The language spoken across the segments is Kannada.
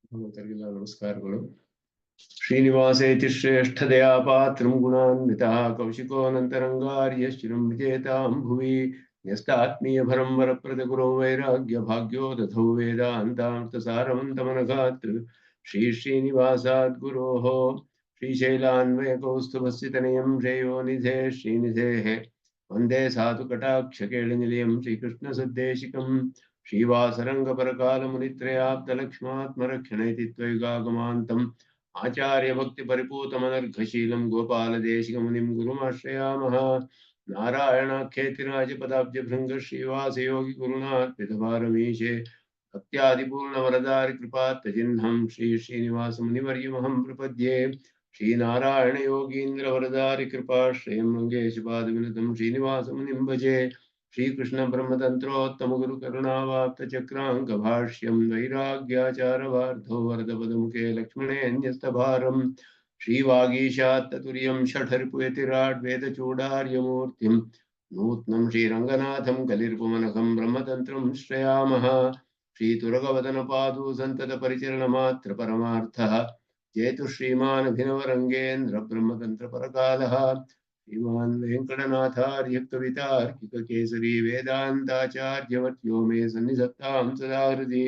ಭಗವಂತರಿಗೆಲ್ಲ ನಮಸ್ಕಾರಗಳು. ಶ್ರೀನಿವಾಸೇತಿ ಶ್ರೇಷ್ಠದಯಾ ಪಾತ್ರಂ ಗುಣಾನ್ವಿತಃ ಕೌಶಿಕೋನಂತರಂಗಾರ್ಯಶ್ಚಿರಂ ವಿಜೇತಾಂ ಭುವಿ ನ್ಯಸ್ತಾತ್ಮೀಯಭರಂ ವರಪ್ರದ ಗುರೋ ವೈರಾಗ್ಯ ಭಾಗ್ಯೋ ದಧೌ ವೇದಾಂತಾಮೃತಸಾರವಂತಮನಗಾತೃ ಶ್ರೀನಿವಾಸಾದ್ ಗುರೋಃ ಶ್ರೀಶೈಲಾನ್ವಯಕೌಸ್ತುಭಸ್ಸಿತನಯಂ ಶ್ರೇಯೋನಿಧೇ ಶ್ರೀನಿಧೇಃ ವಂದೇ ಸಾಧುಕಟಾಕ್ಷಕೇಳಿನಿಲಯಂ ಶ್ರೀಕೃಷ್ಣಸದ್ದೇಶಿಕಂ श्रीवासरंगपरकालमुनित्रयाप्तलक्ष्मात्मरक्षणेति त्वयिगागमान्तम् आचार्यभक्तिपरिपूतमनर्घशीलं गोपालदेशिकमुनिं गुरुमाश्रयामः। नारायणाख्येतिराजपदाब्जभृङ्ग श्रीवासयोगिगुरुनाथ्विधभारमीशे भक्त्यादिपूर्णवरदारिकृपात्तचिह्नं श्रीनिवासमुनिवर्यमहं प्रपद्ये। श्रीनारायणयोगीन्द्रवरदारिकृपाश्रयं रङ्गेशपादविनुतं श्रीनिवासमुनिं भजे। श्रीकृष्ण ब्रह्मतंत्रोत्तम गुरु करुणावाप्त चक्रांक भाष्यम वैराग्याचारवार्धो वरदपदमुखे लक्ष्मणेऽन्यस्तभारम् श्रीवागीशात्ततुर्यं षठरिपुयतिराट् वेदचूडार्यमूर्तिं नूत्नं श्रीरङ्गनाथं कलिर्पुमनखं ब्रह्मतन्त्रं श्रयामः। श्रीतुरगवदनपादु सन्ततपरिचरणमात्र परमार्थः जेतु श्रीमान् अभिनवरङ्गेन्द्र ब्रह्मतन्त्रपरकालः श्रीमान् वेङ्कटनाथार्य कवितार्किककेसरी वेदान्ताचार्यवर्त्यो मे सन्निधत्तां सदा हृदि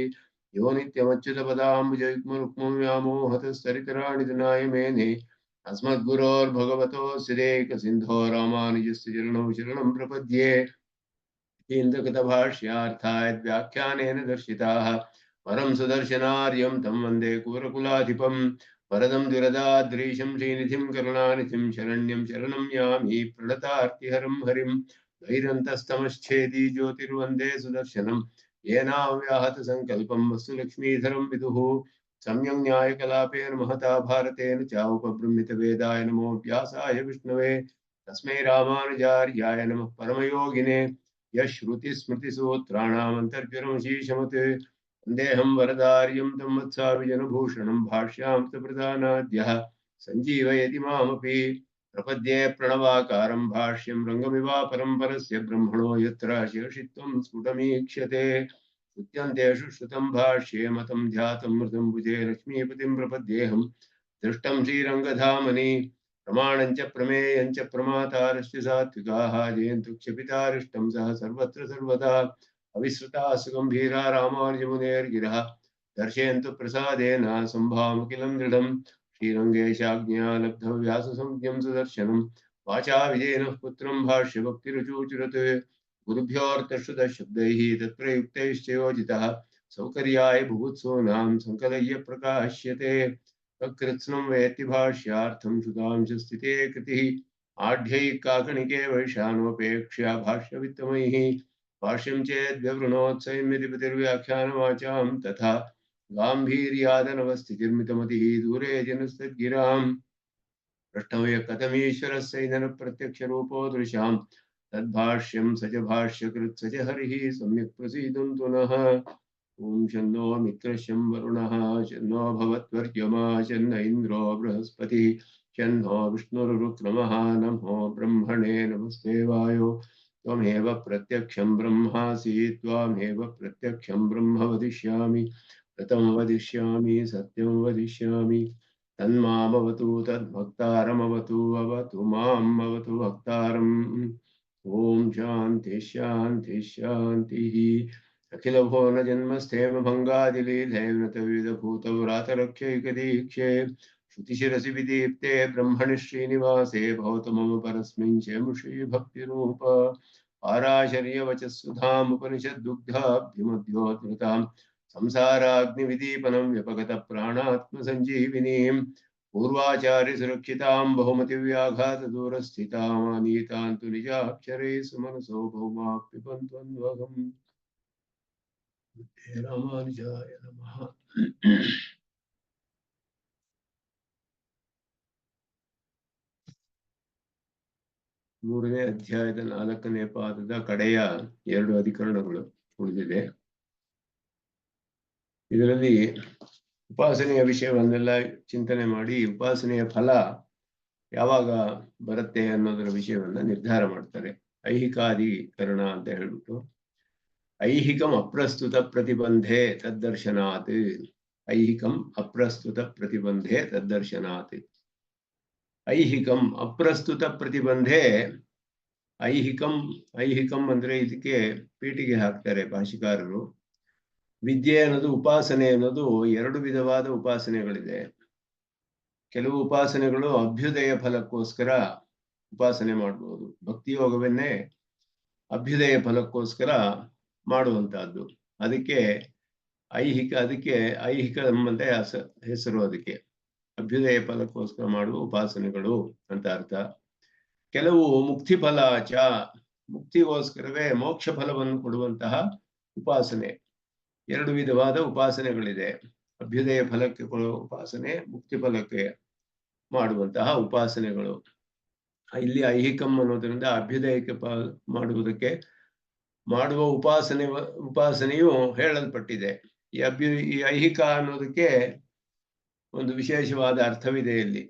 यो नित्यमच्युतपदाम्बुजयुग्मरुक्मव्यामोहतस्तरितराणि दिनाय मेने अस्मद्गुरोर्भगवतोऽस्य देकसिन्धो रामानुजस्य चरणौ शरणं प्रपद्ये। इन्द्रकृतभाष्यार्थाय व्याख्यानेन दर्शिताः परं सुदर्शनार्यं तं वन्दे कुरकुलाधिपम् वरदं द्विरदाद्रीशं श्रीनिधिं करुणानिधिं शरण्यं शरणं यामि प्रणतार्तिहरं हरिं वैरन्तस्तमश्छेदी ज्योतिर्वन्दे सुदर्शनं येनाव्याहतसङ्कल्पं वस्तुलक्ष्मीधरं विदुः सम्यं न्यायकलापेन महता भारतेन चाउपबृंहितवेदाय नमो व्यासाय विष्णवे तस्मै रामानुजार्याय नमः परमयोगिने यश्रुतिस्मृतिसूत्राणामन्तर्ज्वरमशीशमत् वन्देऽहं वरदार्यं तं वत्साविजनभूषणं भाष्यां सञ्जीवयति मामपि प्रपद्ये प्रणवाकारं भाष्यं रङ्गमिवापरं परस्य ब्रह्मणो यत्र शेषित्वं स्फुटमीक्ष्यते श्रुत्यन्तेषु श्रुतं भाष्ये मतं ध्यातं मृतं भुजे लक्ष्मीपतिं प्रपद्येऽहं दृष्टं श्रीरङ्गधामनि प्रमाणं च प्रमेयं च प्रमातारश्च सात्विकाः जयन्तु क्षपितारिष्टं सह सर्वत्र सर्वदा अविस्मृता सुगम्भीरा रामानुजमुनेर्गिरः दर्शयन्तु प्रसादेन सम्भामखिलं दृढं श्रीरङ्गेशाज्ञया लब्धव्याससंज्ञं सुदर्शनं वाचा विजयिनः पुत्रं भाष्यभक्तिरुचूचुरत् गुरुभ्योऽर्थश्रुतशब्दैः तत्प्रयुक्तैश्च योजितः सौकर्याय बुभुत्सूनां सङ्कलय्य प्रकाश्यते तत्कृत्स्नं वेत्ति भाष्यार्थं सुधांशस्थिते कृतिः आढ्यैकाकणिके वैशानोपेक्ष्या भाष्यवित्तमैः भाष्यं चेद्व्यवृणोत्संयतिपतिर्व्याख्यानवाचां तथा गाम्भीर्यादनवस्थितिर्मितमतिः दूरे जनस्तद्गिरां पृष्ठवय कथमीश्वरस्यैनप्रत्यक्षरूपो दृशां तद्भाष्यं स च भाष्यकृत् स च हरिः सम्यक् प्रसीदन्तु नः। ॐ शन्नो मित्रशं वरुणः शन्नो भवत्वर्यमा शन्न इन्द्रो बृहस्पतिः शन्नो विष्णुरुक्रमः नमो ब्रह्मणे नमस्ते वायो त्वमेव प्रत्यक्षं ब्रह्मासि त्वामेव प्रत्यक्षं ब्रह्म वदिष्यामि ऋतं वदिष्यामि सत्यं वदिष्यामि तन्मामवतु तद्भक्तारमवतु अवतु माम् अवतु भक्तारम्। ॐ शान्ति शान्ति शान्तिः। अखिलभुवन जन्मस्थेम भङ्गादिलीलैर्नतविधभूतव्रातरक्षैकदीक्षे श्रुतिशिरसि विदीप्ते ब्रह्मणि श्रीनिवासे भवतु मम परस्मिन् चेमुषी भक्तिरूप पाराशर्यवचस्सुधामुपनिषद्दुग्धाब्धिमध्योद्धृतां संसाराग्निविदीपनं व्यपगतप्राणात्मसञ्जीविनीं पूर्वाचार्यसुरक्षितां बहुमतिव्याघातदूरस्थितामानीतां तु निजाक्षरैः सुमनसो भौमाप्यपन्त्वन्वहम्। रामानुजाय नमः। ಮೂರನೇ ಅಧ್ಯಾಯದ 4ನೇ ಪಾದದ ಕಡೆಯ 2 ಅಧಿಕರಣಗಳು ಉಳಿದಿದೆ. ಇದರಲ್ಲಿ ಉಪಾಸನೆಯ ವಿಷಯವನ್ನೆಲ್ಲ ಚಿಂತನೆ ಮಾಡಿ ಉಪಾಸನೆಯ ಫಲ ಯಾವಾಗ ಬರುತ್ತೆ ಅನ್ನೋದರ ವಿಷಯವನ್ನ ನಿರ್ಧಾರ ಮಾಡ್ತಾರೆ. ಐಹಿಕಾಧಿಕರಣ ಅಂತ ಹೇಳ್ಬಿಟ್ಟು ಐಹಿಕಂ ಅಪ್ರಸ್ತುತ ಪ್ರತಿಬಂಧೆ ತದ್ದರ್ಶನಾತ್ ಐಹಿಕಂ ಅಪ್ರಸ್ತುತ ಪ್ರತಿಬಂಧೆ ತದ್ದರ್ಶನಾತ್. ಐಹಿಕಂ ಅಪ್ರಸ್ತುತ ಪ್ರತಿಬಂಧೆ. ಐಹಿಕಂ ಅಂದ್ರೆ ಇದಕ್ಕೆ ಪೀಠಿಗೆ ಹಾಕ್ತಾರೆ ಭಾಷಿಕಾರರು. ವಿದ್ಯೆ ಅನ್ನೋದು, ಉಪಾಸನೆ ಅನ್ನೋದು ಎರಡು ವಿಧವಾದ ಉಪಾಸನೆಗಳಿದೆ. ಕೆಲವು ಉಪಾಸನೆಗಳು ಅಭ್ಯುದಯ ಫಲಕ್ಕೋಸ್ಕರ ಉಪಾಸನೆ ಮಾಡಬಹುದು. ಭಕ್ತಿಯೋಗವನ್ನೇ ಅಭ್ಯುದಯ ಫಲಕ್ಕೋಸ್ಕರ ಮಾಡುವಂತಹದ್ದು. ಅದಕ್ಕೆ ಐಹಿಕ ಎಂಬಂತೆ ಹೆಸರು. ಅದಕ್ಕೆ ಅಭ್ಯುದಯ ಫಲಕ್ಕೋಸ್ಕರ ಮಾಡುವ ಉಪಾಸನೆಗಳು ಅಂತ ಅರ್ಥ. ಕೆಲವು ಮುಕ್ತಿ ಫಲ ಮುಕ್ತಿಗೋಸ್ಕರವೇ ಮೋಕ್ಷ ಫಲವನ್ನು ಕೊಡುವಂತಹ ಉಪಾಸನೆ. ಎರಡು ವಿಧವಾದ ಉಪಾಸನೆಗಳಿದೆ. ಅಭ್ಯುದಯ ಫಲಕ್ಕೆ ಕೊಡುವ ಉಪಾಸನೆ, ಮುಕ್ತಿ ಫಲಕ್ಕೆ ಮಾಡುವಂತಹ ಉಪಾಸನೆಗಳು. ಇಲ್ಲಿ ಐಹಿಕಂ ಅನ್ನೋದ್ರಿಂದ ಅಭ್ಯುದಯಕ್ಕೆ ಮಾಡುವುದಕ್ಕೆ ಮಾಡುವ ಉಪಾಸನೆಯು ಹೇಳಲ್ಪಟ್ಟಿದೆ. ಈ ಐಹಿಕ ಅನ್ನೋದಕ್ಕೆ ಒಂದು ವಿಶೇಷವಾದ ಅರ್ಥವಿದೆ. ಇಲ್ಲಿ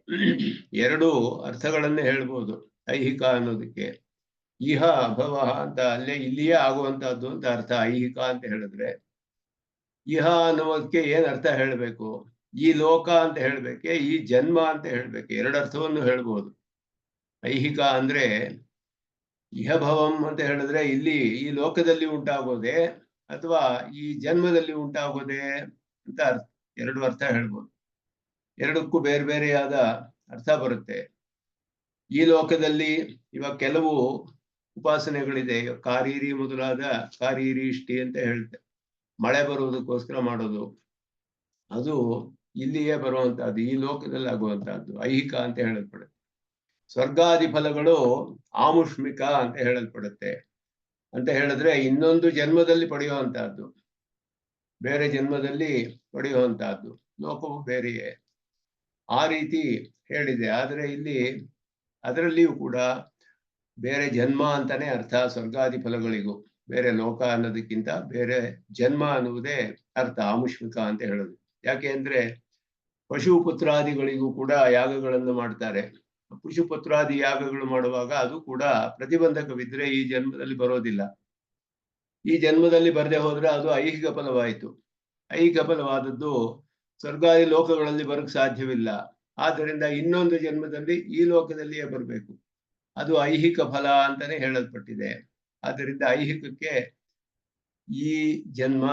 ಎರಡು ಅರ್ಥಗಳನ್ನೇ ಹೇಳ್ಬೋದು ಐಹಿಕ ಅನ್ನೋದಕ್ಕೆ. ಇಹ ಭವ ಅಂತ ಇಲ್ಲಿಯೇ ಆಗುವಂತಹದ್ದು ಅಂತ ಅರ್ಥ ಐಹಿಕ ಅಂತ ಹೇಳಿದ್ರೆ. ಇಹ ಅನ್ನೋದಕ್ಕೆ ಏನ್ ಅರ್ಥ ಹೇಳ್ಬೇಕು? ಈ ಲೋಕ ಅಂತ ಹೇಳ್ಬೇಕೆ, ಈ ಜನ್ಮ ಅಂತ ಹೇಳ್ಬೇಕು? ಎರಡು ಅರ್ಥವನ್ನು ಹೇಳ್ಬೋದು. ಐಹಿಕ ಅಂದ್ರೆ ಇಹಭವಂ ಅಂತ ಹೇಳಿದ್ರೆ ಇಲ್ಲಿ ಈ ಲೋಕದಲ್ಲಿ ಉಂಟಾಗೋದೆ ಅಥವಾ ಈ ಜನ್ಮದಲ್ಲಿ ಉಂಟಾಗೋದೆ ಅಂತ ಎರಡು ಅರ್ಥ ಹೇಳ್ಬೋದು. ಎರಡಕ್ಕೂ ಬೇರೆ ಬೇರೆಯಾದ ಅರ್ಥ ಬರುತ್ತೆ. ಈ ಲೋಕದಲ್ಲಿ ಇವಾಗ ಕೆಲವು ಉಪಾಸನೆಗಳಿದೆ. ಕಾರೀರಿ ಮೊದಲಾದ ಕಾರೀರಿ ಇಷ್ಟಿ ಅಂತ ಹೇಳ್ತಾರೆ. ಮಳೆ ಬರುವುದಕ್ಕೋಸ್ಕರ ಮಾಡೋದು. ಅದು ಇಲ್ಲಿಯೇ ಬರುವಂತಹದ್ದು, ಈ ಲೋಕದಲ್ಲಿ ಆಗುವಂತಹದ್ದು ಐಹಿಕ ಅಂತ ಹೇಳಲ್ಪಡುತ್ತೆ. ಸ್ವರ್ಗಾದಿ ಫಲಗಳು ಆಮುಷ್ಮಿಕ ಅಂತ ಹೇಳಲ್ಪಡುತ್ತೆ. ಅಂತ ಹೇಳಿದ್ರೆ ಇನ್ನೊಂದು ಜನ್ಮದಲ್ಲಿ ಪಡೆಯುವಂತಹದ್ದು, ಬೇರೆ ಜನ್ಮದಲ್ಲಿ ಪಡೆಯುವಂತಹದ್ದು. ಲೋಕವು ಬೇರೆಯೇ, ಆ ರೀತಿ ಹೇಳಿದೆ. ಆದರೆ ಇಲ್ಲಿ ಅದರಲ್ಲಿಯೂ ಕೂಡ ಬೇರೆ ಜನ್ಮ ಅಂತಾನೆ ಅರ್ಥ. ಸ್ವರ್ಗಾದಿ ಫಲಗಳಿಗೂ ಬೇರೆ ಲೋಕ ಅನ್ನೋದಕ್ಕಿಂತ ಬೇರೆ ಜನ್ಮ ಅನ್ನುವುದೇ ಅರ್ಥ ಆಮುಷ್ಮಿಕ ಅಂತ ಹೇಳೋದು. ಯಾಕೆ ಅಂದ್ರೆ ಪಶುಪುತ್ರಾದಿಗಳಿಗೂ ಕೂಡ ಯಾಗಗಳನ್ನು ಮಾಡ್ತಾರೆ. ಪಶುಪುತ್ರಾದಿ ಯಾಗಗಳು ಮಾಡುವಾಗ ಅದು ಕೂಡ ಪ್ರತಿಬಂಧಕವಿದ್ರೆ ಈ ಜನ್ಮದಲ್ಲಿ ಬರೋದಿಲ್ಲ. ಈ ಜನ್ಮದಲ್ಲಿ ಬರದೆ ಹೋದ್ರೆ ಅದು ಐಹಿಕ ಫಲವಾಯಿತು. ಐಹಿಕ ಫಲವಾದದ್ದು ಸ್ವರ್ಗಾದಿ ಲೋಕಗಳಲ್ಲಿ ಬರಕ್ ಸಾಧ್ಯವಿಲ್ಲ. ಆದ್ದರಿಂದ ಇನ್ನೊಂದು ಜನ್ಮದಲ್ಲಿ ಈ ಲೋಕದಲ್ಲಿಯೇ ಬರಬೇಕು. ಅದು ಐಹಿಕ ಫಲ ಅಂತಾನೆ ಹೇಳಲ್ಪಟ್ಟಿದೆ. ಆದ್ದರಿಂದ ಐಹಿಕಕ್ಕೆ ಈ ಜನ್ಮ,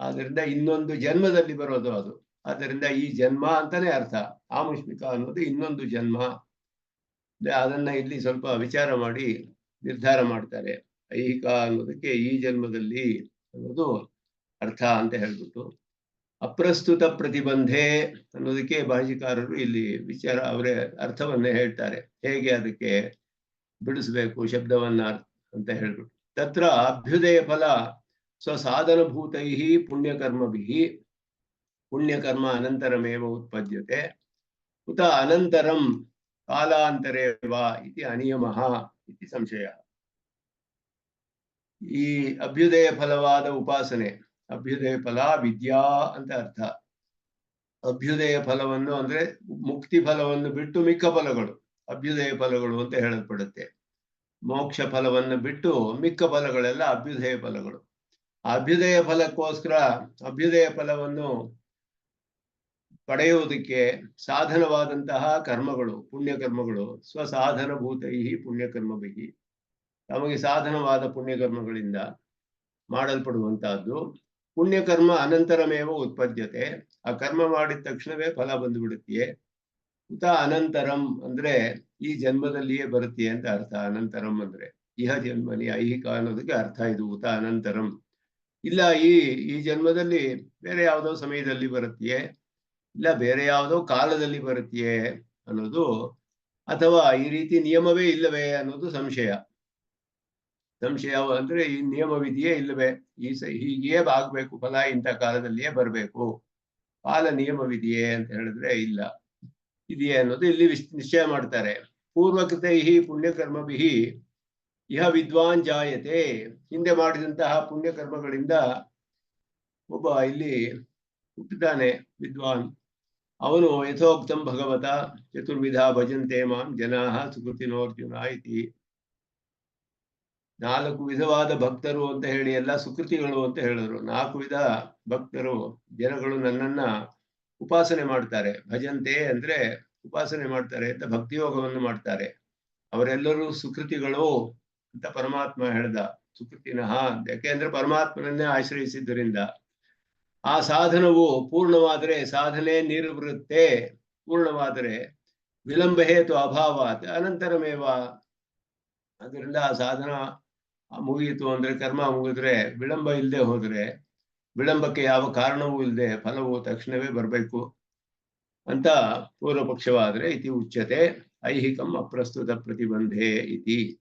ಆದ್ದರಿಂದ ಇನ್ನೊಂದು ಜನ್ಮದಲ್ಲಿ ಬರೋದು ಅದು. ಆದ್ದರಿಂದ ಈ ಜನ್ಮ ಅಂತಾನೆ ಅರ್ಥ. ಆಮುಷ್ಮಿಕ ಅನ್ನೋದು ಇನ್ನೊಂದು ಜನ್ಮ. ಅದನ್ನ ಇಲ್ಲಿ ಸ್ವಲ್ಪ ವಿಚಾರ ಮಾಡಿ ನಿರ್ಧಾರ ಮಾಡ್ತಾರೆ. ಐಹಿಕ ಅನ್ನೋದಕ್ಕೆ ಈ ಜನ್ಮದಲ್ಲಿ ಅನ್ನೋದು ಅರ್ಥ ಅಂತ ಹೇಳ್ಬಿಟ್ಟು, ಅಪ್ರಸ್ತುತ ಪ್ರತಿಬಂಧೆ ಅನ್ನೋದಕ್ಕೆ ಭಾಷಿಕಾರರು ಇಲ್ಲಿ ವಿಚಾರ ಅವರೇ ಅರ್ಥವನ್ನೇ ಹೇಳ್ತಾರೆ. ಹೇಗೆ ಅದಕ್ಕೆ ಬಿಡಿಸ್ಬೇಕು ಶಬ್ದವನ್ನ ಅಂತ ಹೇಳ್ಬಿಟ್ಟು. ತತ್ರ ಅಭ್ಯುದಯ ಫಲ ಸ್ವಸಾಧನಭೂತೈ ಪುಣ್ಯಕರ್ಮಭಿಃ ಪುಣ್ಯಕರ್ಮ ಅನಂತರಮೇವ ಉತ್ಪದ್ಯತೆ ಉತ ಅನಂತರಂ ಕಾಲಾಂತರೇ ವಾ ಇತಿ ಅನಿಯಮಃ ಇತಿ ಸಂಶಯ. ಈ ಅಭ್ಯುದಯ ಫಲವಾದ ಉಪಾಸನೆ, ಅಭ್ಯುದಯ ಫಲ ವಿದ್ಯಾ ಅಂತ ಅರ್ಥ. ಅಭ್ಯುದಯ ಫಲವನ್ನು ಅಂದ್ರೆ ಮುಕ್ತಿ ಫಲವನ್ನು ಬಿಟ್ಟು ಮಿಕ್ಕ ಫಲಗಳು ಅಭ್ಯುದಯ ಫಲಗಳು ಅಂತ ಹೇಳಲ್ಪಡುತ್ತೆ. ಮೋಕ್ಷ ಫಲವನ್ನು ಬಿಟ್ಟು ಮಿಕ್ಕ ಫಲಗಳೆಲ್ಲ ಅಭ್ಯುದಯ ಫಲಗಳು. ಅಭ್ಯುದಯ ಫಲಕ್ಕೋಸ್ಕರ ಅಭ್ಯುದಯ ಫಲವನ್ನು ಪಡೆಯುವುದಕ್ಕೆ ಸಾಧನವಾದಂತಹ ಕರ್ಮಗಳು, ಪುಣ್ಯಕರ್ಮಗಳು, ಸ್ವಸಾಧನಭೂತೈ ಪುಣ್ಯಕರ್ಮಭಿಃ ತಮಗೆ ಸಾಧನವಾದ ಪುಣ್ಯಕರ್ಮಗಳಿಂದ ಮಾಡಲ್ಪಡುವಂತಹದ್ದು. ಪುಣ್ಯಕರ್ಮ ಅನಂತರಮೇವ ಉತ್ಪದ್ಯತೆ, ಆ ಕರ್ಮ ಮಾಡಿದ ತಕ್ಷಣವೇ ಫಲ ಬಂದುಬಿಡುತ್ತೆ. ಉತ ಅನಂತರಂ ಅಂದ್ರೆ ಈ ಜನ್ಮದಲ್ಲಿಯೇ ಬರುತ್ತೆ ಅಂತ ಅರ್ಥ. ಅನಂತರಂ ಅಂದ್ರೆ ಇಹ ಜನ್ಮನಿ, ಐಹಿಕ ಅನ್ನೋದಕ್ಕೆ ಅರ್ಥ ಇದು. ಉತ ಅನಂತರಂ ಇಲ್ಲ ಈ ಜನ್ಮದಲ್ಲಿ ಬೇರೆ ಯಾವುದೋ ಸಮಯದಲ್ಲಿ ಬರುತ್ತೆಯೇ, ಇಲ್ಲ ಬೇರೆ ಯಾವುದೋ ಕಾಲದಲ್ಲಿ ಬರುತ್ತೆಯೇ ಅನ್ನೋದು, ಅಥವಾ ಈ ರೀತಿ ನಿಯಮವೇ ಇಲ್ಲವೇ ಅನ್ನೋದು ಸಂಶಯ. ಸಂಶಯ ಅಂದ್ರೆ ಈ ನಿಯಮವಿದೆಯೇ ಇಲ್ಲವೇ, ಹೀಗೆಯೇ ಆಗ್ಬೇಕು, ಫಲ ಇಂಥ ಕಾಲದಲ್ಲಿಯೇ ಬರಬೇಕು, ಕಾಲ ನಿಯಮವಿದೆಯೇ ಅಂತ ಹೇಳಿದ್ರೆ ಇಲ್ಲ, ಇದೆಯೇ ಅನ್ನೋದು ಇಲ್ಲಿ ನಿಶ್ಚಯ ಮಾಡ್ತಾರೆ. ಪೂರ್ವಕೃತೈ ಪುಣ್ಯಕರ್ಮಭಿಃ ಇಹ ವಿದ್ವಾನ್ ಜಾಯತೆ, ಹಿಂದೆ ಮಾಡಿದಂತಹ ಪುಣ್ಯಕರ್ಮಗಳಿಂದ ಒಬ್ಬ ಇಲ್ಲಿ ಹುಟ್ಟಿದ್ದಾನೆ ವಿದ್ವಾನ್. ಅವನು ಯಥೋಕ್ತಂ ಭಗವತ ಚತುರ್ವಿಧ ಭಜಂತೆ ಮಾಂ ಜನಾಃ ಸುಕೃತಿನೋರ್ಜುನ ಇತಿ. 4 ವಿಧವಾದ ಭಕ್ತರು ಅಂತ ಹೇಳಿ ಎಲ್ಲ ಸುಕೃತಿಗಳು ಅಂತ ಹೇಳಿದ್ರು. 4 ವಿಧ ಭಕ್ತರು ಜನಗಳು ನನ್ನನ್ನ ಉಪಾಸನೆ ಮಾಡ್ತಾರೆ. ಭಜಂತೆ ಅಂದ್ರೆ ಉಪಾಸನೆ ಮಾಡ್ತಾರೆ ಅಂತ ಭಕ್ತಿಯೋಗವನ್ನು ಮಾಡ್ತಾರೆ. ಅವರೆಲ್ಲರೂ ಸುಕೃತಿಗಳು ಅಂತ ಪರಮಾತ್ಮ ಹೇಳ್ದ. ಸುಕೃತಿನಃ, ಯಾಕೆಂದ್ರೆ ಪರಮಾತ್ಮನನ್ನೇ ಆಶ್ರಯಿಸಿದ್ದರಿಂದ. ಆ ಸಾಧನವು ಪೂರ್ಣವಾದರೆ ಸಾಧನೆ ನಿರ್ವೃತ್ತೆ, ಪೂರ್ಣವಾದರೆ ವಿಳಂಬ ಹೇತು ಅಭಾವಾತ್ ಅನಂತರಮೇವ. ಅದರಿಂದ ಆ ಸಾಧನ ಮುಗಿಯಿತು ಅಂದ್ರೆ, ಕರ್ಮ ಮುಗಿದ್ರೆ, ವಿಳಂಬ ಇಲ್ಲದೆ ಹೋದ್ರೆ, ವಿಳಂಬಕ್ಕೆ ಯಾವ ಕಾರಣವೂ ಇಲ್ಲದೆ ಫಲವು ತಕ್ಷಣವೇ ಬರಬೇಕು ಅಂತ ಪೂರ್ವ ಪಕ್ಷವಾದ್ರೆ ಇತಿ ಉಚ್ಯತೆ ಐಹಿಕಂ ಅಪ್ರಸ್ತುತ ಪ್ರತಿಬಂಧೆ ಇತಿ.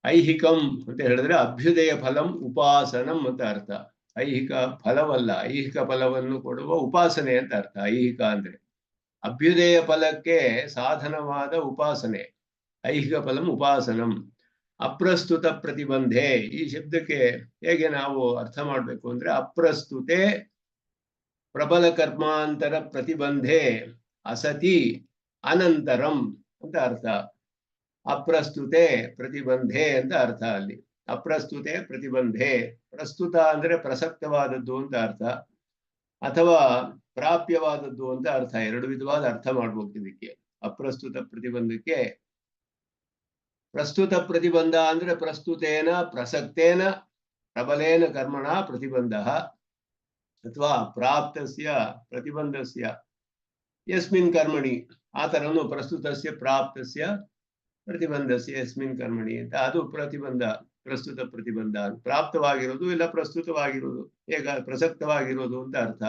ಐಹಿಕಂ ಅಂತ ಹೇಳಿದ್ರೆ ಅಭ್ಯುದಯ ಫಲಂ ಉಪಾಸನಂ ಅಂತ ಅರ್ಥ. ಐಹಿಕ ಫಲವಲ್ಲ, ಐಹಿಕ ಫಲವನ್ನು ಕೊಡುವ ಉಪಾಸನೆ ಅಂತ ಅರ್ಥ. ಐಹಿಕ ಅಂದ್ರೆ ಅಭ್ಯುದಯ ಫಲಕ್ಕೆ ಸಾಧನವಾದ ಉಪಾಸನೆ. ಐಹಿಕ ಫಲಂ ಉಪಾಸನಂ. ಅಪ್ರಸ್ತುತ ಪ್ರತಿಬಂಧೆ, ಈ ಶಬ್ದಕ್ಕೆ ಹೇಗೆ ನಾವು ಅರ್ಥ ಮಾಡಬೇಕು ಅಂದ್ರೆ, ಅಪ್ರಸ್ತುತೆ ಪ್ರಬಲ ಕರ್ಮಾಂತರ ಪ್ರತಿಬಂಧೆ ಅಸತಿ ಅನಂತರಂ ಅಂತ ಅರ್ಥ. ಅಪ್ರಸ್ತುತೆ ಪ್ರತಿಬಂಧೆ ಅಂತ ಅರ್ಥ ಅಲ್ಲಿ. ಅಪ್ರಸ್ತುತೆ ಪ್ರತಿಬಂಧೆ, ಪ್ರಸ್ತುತ ಅಂದ್ರೆ ಪ್ರಸಕ್ತವಾದದ್ದು ಅಂತ ಅರ್ಥ, ಅಥವಾ ಪ್ರಾಪ್ಯವಾದದ್ದು ಅಂತ ಅರ್ಥ. ಎರಡು ವಿಧವಾದ ಅರ್ಥ ಮಾಡ್ಬೋದು ಇದಕ್ಕೆ. ಅಪ್ರಸ್ತುತ ಪ್ರತಿಬಂಧಕ್ಕೆ ಪ್ರಸ್ತುತ ಪ್ರತಿಬಂಧ ಅಂದ್ರೆ ಪ್ರಸ್ತುತೇನ ಪ್ರಸಕ್ತೇನ ಪ್ರಬಲೇನ ಕರ್ಮಣ ಪ್ರತಿಬಂಧ, ಅಥವಾ ಪ್ರಾಪ್ತಸ್ಯ ಪ್ರತಿಬಂಧಸ್ಯ ಯಸ್ಮಿನ್ ಕರ್ಮಣಿ, ಆ ತರನು ಪ್ರಸ್ತುತಸ್ಯ ಪ್ರಾಪ್ತಸ್ಯ ಪ್ರತಿಬಂಧಸ್ಯ ಯಸ್ಮಿನ್ ಕರ್ಮಣಿ ಅಂತ. ಅದು ಪ್ರತಿಬಂಧ, ಪ್ರಸ್ತುತ ಪ್ರತಿಬಂಧ. ಪ್ರಾಪ್ತವಾಗಿರೋದು ಇಲ್ಲ ಪ್ರಸ್ತುತವಾಗಿರೋದು, ಹೇಗ ಪ್ರಸಕ್ತವಾಗಿರೋದು ಅಂತ ಅರ್ಥ.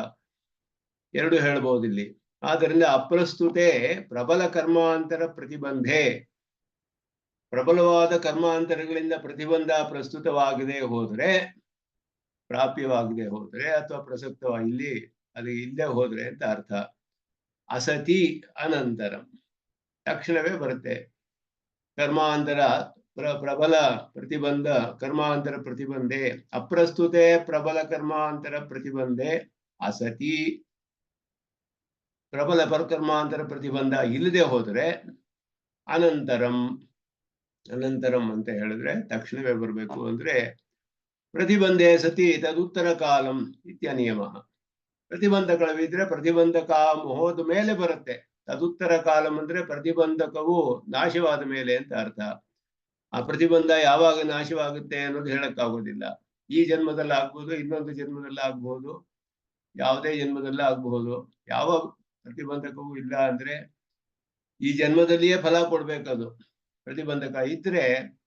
ಎರಡು ಹೇಳ್ಬೋದು ಇಲ್ಲಿ. ಆದ್ದರಿಂದ ಅಪ್ರಸ್ತುತೆ ಪ್ರಬಲ ಕರ್ಮಾಂತರ ಪ್ರತಿಬಂಧೆ, ಪ್ರಬಲವಾದ ಕರ್ಮಾಂತರಗಳಿಂದ ಪ್ರತಿಬಂಧ ಪ್ರಸ್ತುತವಾಗದೆ ಹೋದ್ರೆ, ಪ್ರಾಪ್ಯವಾಗದೆ ಹೋದ್ರೆ, ಅಥವಾ ಪ್ರಸಕ್ತವಾಗಿ ಇಲ್ಲಿ ಅದು ಇಲ್ಲದೆ ಹೋದ್ರೆ ಅಂತ ಅರ್ಥ. ಅಸತಿ ಅನಂತರಂ, ತಕ್ಷಣವೇ ಬರುತ್ತೆ. ಕರ್ಮಾಂತರ ಪ್ರಬಲ ಪ್ರತಿಬಂಧ, ಕರ್ಮಾಂತರ ಪ್ರತಿಬಂಧೆ. ಅಪ್ರಸ್ತುತೆ ಪ್ರಬಲ ಕರ್ಮಾಂತರ ಪ್ರತಿಬಂಧೆ ಅಸತಿ, ಪ್ರಬಲ ಪರಕರ್ಮಾಂತರ ಪ್ರತಿಬಂಧ ಇಲ್ಲದೆ ಹೋದ್ರೆ ಅನಂತರಂ. ಅನಂತರಂ ಅಂತ ಹೇಳಿದ್ರೆ ತಕ್ಷಣವೇ ಬರಬೇಕು ಅಂದ್ರೆ, ಪ್ರತಿಬಂಧೆ ಸತಿ ತದುತ್ತರ ಕಾಲಂ ಇತ್ಯನಿಯಮ. ಪ್ರತಿಬಂಧಕವಿದ್ರೆ ಪ್ರತಿಬಂಧಕ ಹೋದ ಮೇಲೆ ಬರುತ್ತೆ. ತದುತ್ತರ ಕಾಲಂ ಅಂದ್ರೆ ಪ್ರತಿಬಂಧಕವು ನಾಶವಾದ ಮೇಲೆ ಅಂತ ಅರ್ಥ. ಆ ಪ್ರತಿಬಂಧ ಯಾವಾಗ ನಾಶವಾಗುತ್ತೆ ಅನ್ನೋದು ಹೇಳಕ್ಕಾಗೋದಿಲ್ಲ. ಈ ಜನ್ಮದಲ್ಲಿ ಆಗ್ಬೋದು, ಇನ್ನೊಂದು ಜನ್ಮದಲ್ಲಿ ಆಗ್ಬಹುದು, ಯಾವುದೇ ಜನ್ಮದಲ್ಲಿ ಆಗ್ಬಹುದು. ಯಾವ ಪ್ರತಿಬಂಧಕವೂ ಇಲ್ಲ ಅಂದ್ರೆ ಈ ಜನ್ಮದಲ್ಲಿಯೇ ಫಲ ಕೊಡ್ಬೇಕದು. ಪ್ರತಿಬಂಧಕ ಇದ್ರೆ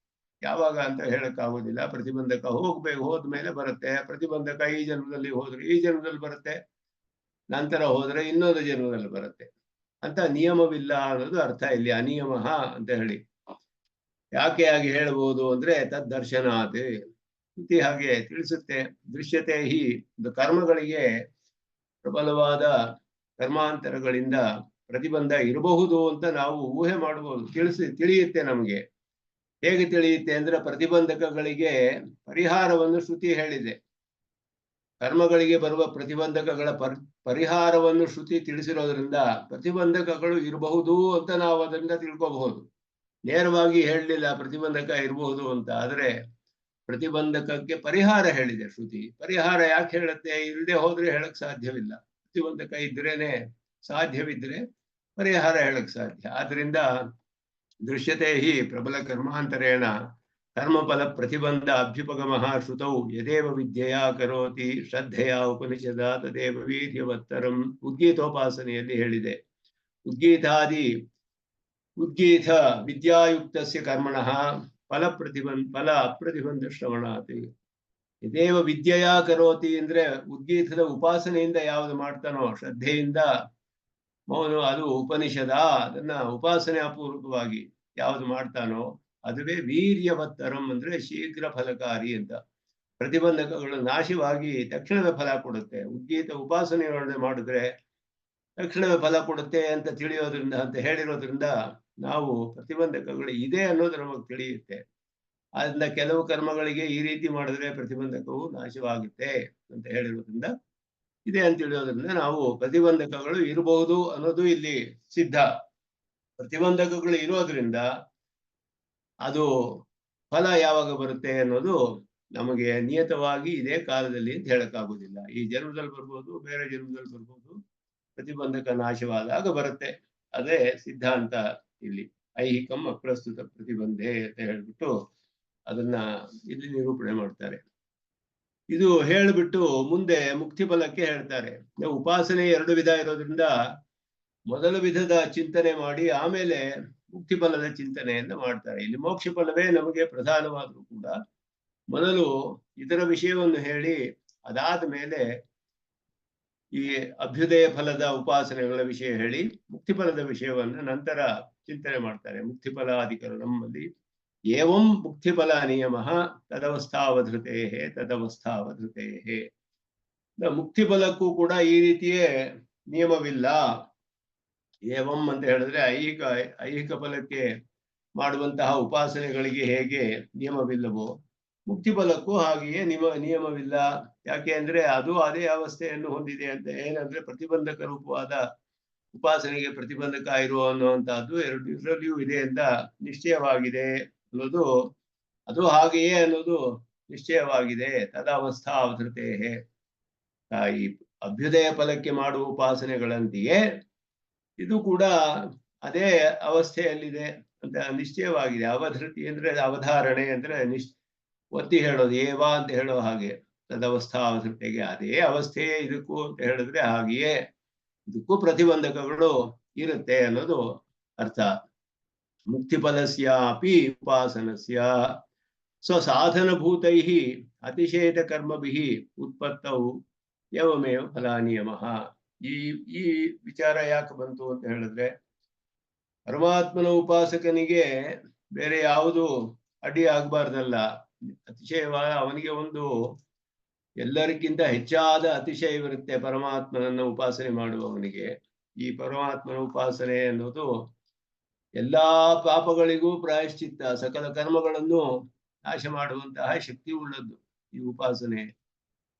ಯಾವಾಗ ಅಂತ ಹೇಳಕ್ಕಾಗೋದಿಲ್ಲ. ಪ್ರತಿಬಂಧಕ ಹೋದ್ಮೇಲೆ ಬರುತ್ತೆ. ಪ್ರತಿಬಂಧಕ ಈ ಜನ್ಮದಲ್ಲಿ ಹೋದ್ರೆ ಈ ಜನ್ಮದಲ್ಲಿ ಬರುತ್ತೆ, ನಂತರ ಹೋದ್ರೆ ಇನ್ನೊಂದು ಜನ್ಮದಲ್ಲಿ ಬರುತ್ತೆ ಅಂತ ನಿಯಮವಿಲ್ಲ ಅನ್ನೋದು ಅರ್ಥ ಇಲ್ಲಿ. ಅನಿಯಮ ಅಂತ ಹೇಳಿ ಯಾಕೆ ಹಾಗೆ ಹೇಳ್ಬೋದು ಅಂದ್ರೆ, ತದ್ದರ್ಶನಾತ್, ಇತಿ ಹಾಗೆ ತಿಳಿಸುತ್ತೆ. ದೃಶ್ಯತೆ ಹಿ, ಕರ್ಮಗಳಿಗೆ ಪ್ರಬಲವಾದ ಕರ್ಮಾಂತರಗಳಿಂದ ಪ್ರತಿಬಂಧ ಇರಬಹುದು ಅಂತ ನಾವು ಊಹೆ ಮಾಡಬಹುದು. ತಿಳಿಯುತ್ತೆ ನಮಗೆ. ಹೇಗೆ ತಿಳಿಯುತ್ತೆ ಅಂದ್ರೆ, ಪ್ರತಿಬಂಧಕಗಳಿಗೆ ಪರಿಹಾರವನ್ನು ಶ್ರುತಿ ಹೇಳಿದೆ. ಕರ್ಮಗಳಿಗೆ ಬರುವ ಪ್ರತಿಬಂಧಕಗಳ ಪರಿಹಾರವನ್ನು ಶ್ರುತಿ ತಿಳಿಸಿರೋದ್ರಿಂದ ಪ್ರತಿಬಂಧಕಗಳು ಇರಬಹುದು ಅಂತ ನಾವು ಅದರಿಂದ ತಿಳ್ಕೋಬಹುದು. ನೇರವಾಗಿ ಹೇಳಲಿಲ್ಲ ಪ್ರತಿಬಂಧಕ ಇರಬಹುದು ಅಂತ, ಆದ್ರೆ ಪ್ರತಿಬಂಧಕಕ್ಕೆ ಪರಿಹಾರ ಹೇಳಿದೆ ಶ್ರುತಿ. ಪರಿಹಾರ ಯಾಕೆ ಹೇಳುತ್ತೆ? ಇಲ್ಲದೆ ಹೋದ್ರೆ ಹೇಳಕ್ ಸಾಧ್ಯವಿಲ್ಲ. ಪ್ರತಿಬಂಧಕ ಇದ್ರೇನೆ, ಸಾಧ್ಯವಿದ್ರೆ ಪರಿಹಾರ ಹೇಳಕ್ ಸಾಧ್ಯ. ಆದ್ರಿಂದ ದೃಶ್ಯತೆ ಹಿ ಪ್ರಬಲ ಕರ್ಮಾಂತರೇಣ ಕರ್ಮಫಲ ಪ್ರತಿಬಂಧ ಅಭ್ಯುಪಗಮಃ ಶ್ರುತೌ ಯದೇವ ವಿದ್ಯೆಯ ಕರೋತಿ ಶ್ರದ್ಧೆಯ ಉಪನಿಷದ ತದೇವ ವೀರ್ಯವತ್ತರಂ. ಉದ್ಗೀತೋಪಾಸನೆಯಲ್ಲಿ ಹೇಳಿದೆ. ಉದ್ಗೀತ ವಿದ್ಯಾಯುಕ್ತಸ್ಯ ಕರ್ಮಣಃ ಫಲ ಅಪ್ರತಿಬಂಧ ಶ್ರವಣಾತಿ. ಯದೇವ ವಿದ್ಯೆಯ ಕರೋತಿ ಅಂದ್ರೆ ಉದ್ಗೀತದ ಉಪಾಸನೆಯಿಂದ ಯಾವುದು ಮಾಡ್ತಾನೋ, ಶ್ರದ್ಧೆಯಿಂದ ಮೌನ, ಅದು ಉಪನಿಷದ, ಅದನ್ನ ಉಪಾಸನೆ ಅಪೂರ್ವಕವಾಗಿ ಯಾವುದು ಮಾಡ್ತಾನೋ ಅದುವೇ ವೀರ್ಯವತ್ತರಂ ಅಂದ್ರೆ ಶೀಘ್ರ ಫಲಕಾರಿ ಅಂತ. ಪ್ರತಿಬಂಧಕಗಳು ನಾಶವಾಗಿ ತಕ್ಷಣವೇ ಫಲ ಕೊಡುತ್ತೆ. ಉದ್ಗೀತ ಉಪಾಸನೆಗಳನ್ನ ಮಾಡಿದ್ರೆ ತಕ್ಷಣವೇ ಫಲ ಕೊಡುತ್ತೆ ಅಂತ ತಿಳಿಯೋದ್ರಿಂದ, ಅಂತ ಹೇಳಿರೋದ್ರಿಂದ ನಾವು ಪ್ರತಿಬಂಧಕಗಳು ಇದೆ ಅನ್ನೋದು ನಮಗೆ ತಿಳಿಯುತ್ತೆ. ಅದರಿಂದ ಕೆಲವು ಕರ್ಮಗಳಿಗೆ ಈ ರೀತಿ ಮಾಡಿದ್ರೆ ಪ್ರತಿಬಂಧಕವು ನಾಶವಾಗುತ್ತೆ ಅಂತ ಹೇಳಿರೋದ್ರಿಂದ, ಇದೆ ಅಂತ ತಿಳಿಯೋದ್ರಿಂದ ನಾವು ಪ್ರತಿಬಂಧಕಗಳು ಇರಬಹುದು ಅನ್ನೋದು ಇಲ್ಲಿ ಸಿದ್ಧ. ಪ್ರತಿಬಂಧಕಗಳು ಇರೋದ್ರಿಂದ ಅದು ಫಲ ಯಾವಾಗ ಬರುತ್ತೆ ಅನ್ನೋದು ನಮಗೆ ನಿಯತವಾಗಿ ಇದೇ ಕಾಲದಲ್ಲಿ ಅಂತ ಹೇಳಕ್ಕಾಗೋದಿಲ್ಲ. ಈ ಜನ್ಮದಲ್ಲಿ ಬರ್ಬೋದು, ಬೇರೆ ಜನ್ಮದಲ್ಲಿ ಬರ್ಬೋದು, ಪ್ರತಿಬಂಧಕ ನಾಶವಾದಾಗ ಬರುತ್ತೆ. ಅದೇ ಸಿದ್ಧಾಂತ ಇಲ್ಲಿ. ಐಹಿಕಂ ಅಪ್ರಸ್ತುತ ಪ್ರತಿಬಂಧೆ ಅಂತ ಹೇಳ್ಬಿಟ್ಟು ಅದನ್ನ ಇಲ್ಲಿ ನಿರೂಪಣೆ ಮಾಡ್ತಾರೆ. ಇದು ಹೇಳ್ಬಿಟ್ಟು ಮುಂದೆ ಮುಕ್ತಿ ಫಲಕ್ಕೆ ಹೇಳ್ತಾರೆ. ಉಪಾಸನೆ 2 ವಿಧ ಇರೋದ್ರಿಂದ ಮೊದಲ ವಿಧದ ಚಿಂತನೆ ಮಾಡಿ ಆಮೇಲೆ ಮುಕ್ತಿ ಫಲದ ಚಿಂತನೆಯನ್ನ ಮಾಡ್ತಾರೆ. ಇಲ್ಲಿ ಮೋಕ್ಷ ಫಲವೇ ನಮಗೆ ಪ್ರಧಾನವಾದರೂ ಕೂಡ ಮೊದಲು ಇದರ ವಿಷಯವನ್ನು ಹೇಳಿ ಅದಾದ ಮೇಲೆ ಈ ಅಭ್ಯುದಯ ಫಲದ ಉಪಾಸನೆಗಳ ವಿಷಯ ಹೇಳಿ ಮುಕ್ತಿ ಫಲದ ವಿಷಯವನ್ನ ನಂತರ ಚಿಂತನೆ ಮಾಡ್ತಾರೆ. ಮುಕ್ತಿ ಫಲಾಧಿಕರಣದಲ್ಲಿ ಏವಂ ಮುಕ್ತಿ ಫಲ ನಿಯಮ ತದವಸ್ಥಾವಧೃತೆ ತದವಸ್ಥಾವಧೃತೆ. ಮುಕ್ತಿ ಫಲಕ್ಕೂ ಕೂಡ ಈ ರೀತಿಯೇ ನಿಯಮವಿಲ್ಲ. ಏವಂ ಅಂತ ಹೇಳಿದ್ರೆ ಐಹಿಕ ಫಲಕ್ಕೆ ಮಾಡುವಂತಹ ಉಪಾಸನೆಗಳಿಗೆ ಹೇಗೆ ನಿಯಮವಿಲ್ಲವೋ ಮುಕ್ತಿ ಫಲಕ್ಕೂ ಹಾಗೆಯೇ ನಿಯಮವಿಲ್ಲ. ಯಾಕೆ ಅಂದ್ರೆ ಅದು ಅದೇ ಅವಸ್ಥೆಯನ್ನು ಹೊಂದಿದೆ ಅಂತ. ಏನಂದ್ರೆ ಪ್ರತಿಬಂಧಕ ರೂಪವಾದ ಉಪಾಸನೆಗೆ ಪ್ರತಿಬಂಧಕ ಅನ್ನುವಂತಹದ್ದು ಇದರಲ್ಲಿಯೂ ಇದೆ ಅಂತ ನಿಶ್ಚಯವಾಗಿದೆ ಅನ್ನೋದು, ಅದು ಹಾಗೆಯೇ ಅನ್ನೋದು ನಿಶ್ಚಯವಾಗಿದೆ. ತದಾವಸ್ಥಾ ಅವಧೃತೆ. ಈ ಅಭ್ಯುದಯ ಫಲಕ್ಕೆ ಮಾಡುವ ಉಪಾಸನೆಗಳಂತೆಯೇ ಇದು ಕೂಡ ಅದೇ ಅವಸ್ಥೆಯಲ್ಲಿದೆ ಅಂತ ನಿಶ್ಚಯವಾಗಿದೆ. ಅವಧೃತಿ ಅಂದ್ರೆ ಅವಧಾರಣೆ ಅಂದ್ರೆ ಒತ್ತಿ ಹೇಳೋದು, ಏವ ಅಂತ ಹೇಳೋ ಹಾಗೆ. ತದವಸ್ಥಾ ಅವಧೃತೆಗೆ ಅದೇ ಅವಸ್ಥೆಯೇ ಇದಕ್ಕೂ ಅಂತ ಹೇಳಿದ್ರೆ ಹಾಗೆಯೇ ಇದಕ್ಕೂ ಪ್ರತಿಬಂಧಕಗಳು ಇರುತ್ತೆ ಅನ್ನೋದು ಅರ್ಥ. ಮುಕ್ತಿ ಫಲಸ್ಯಾಪಿ ಉಪಾಸನಸ್ಯ ಸ್ವಸಾಧನಭೂತೈ ಅತಿಶೇತ ಕರ್ಮಭಿಃ ಉತ್ಪತ್ತೌ ಏವಮೇವ ಫಲಾನಿಯಮಃ. ಈ ವಿಚಾರ ಯಾಕೆ ಬಂತು ಅಂತ ಹೇಳಿದ್ರೆ, ಪರಮಾತ್ಮನ ಉಪಾಸಕನಿಗೆ ಬೇರೆ ಯಾವುದು ಅಡ್ಡಿ ಆಗ್ಬಾರ್ದಲ್ಲ. ಅತಿಶಯವಾದ ಅವನಿಗೆ ಒಂದು ಎಲ್ಲರಿಗಿಂತ ಹೆಚ್ಚಾದ ಅತಿಶಯವಿರುತ್ತೆ ಪರಮಾತ್ಮನನ್ನ ಉಪಾಸನೆ ಮಾಡುವವನಿಗೆ. ಈ ಪರಮಾತ್ಮನ ಉಪಾಸನೆ ಅನ್ನೋದು ಎಲ್ಲಾ ಪಾಪಗಳಿಗೂ ಪ್ರಾಯಶ್ಚಿತ್ತ, ಸಕಲ ಕರ್ಮಗಳನ್ನು ನಾಶ ಮಾಡುವಂತಹ ಶಕ್ತಿ ಉಳ್ಳದ್ದು ಈ ಉಪಾಸನೆ.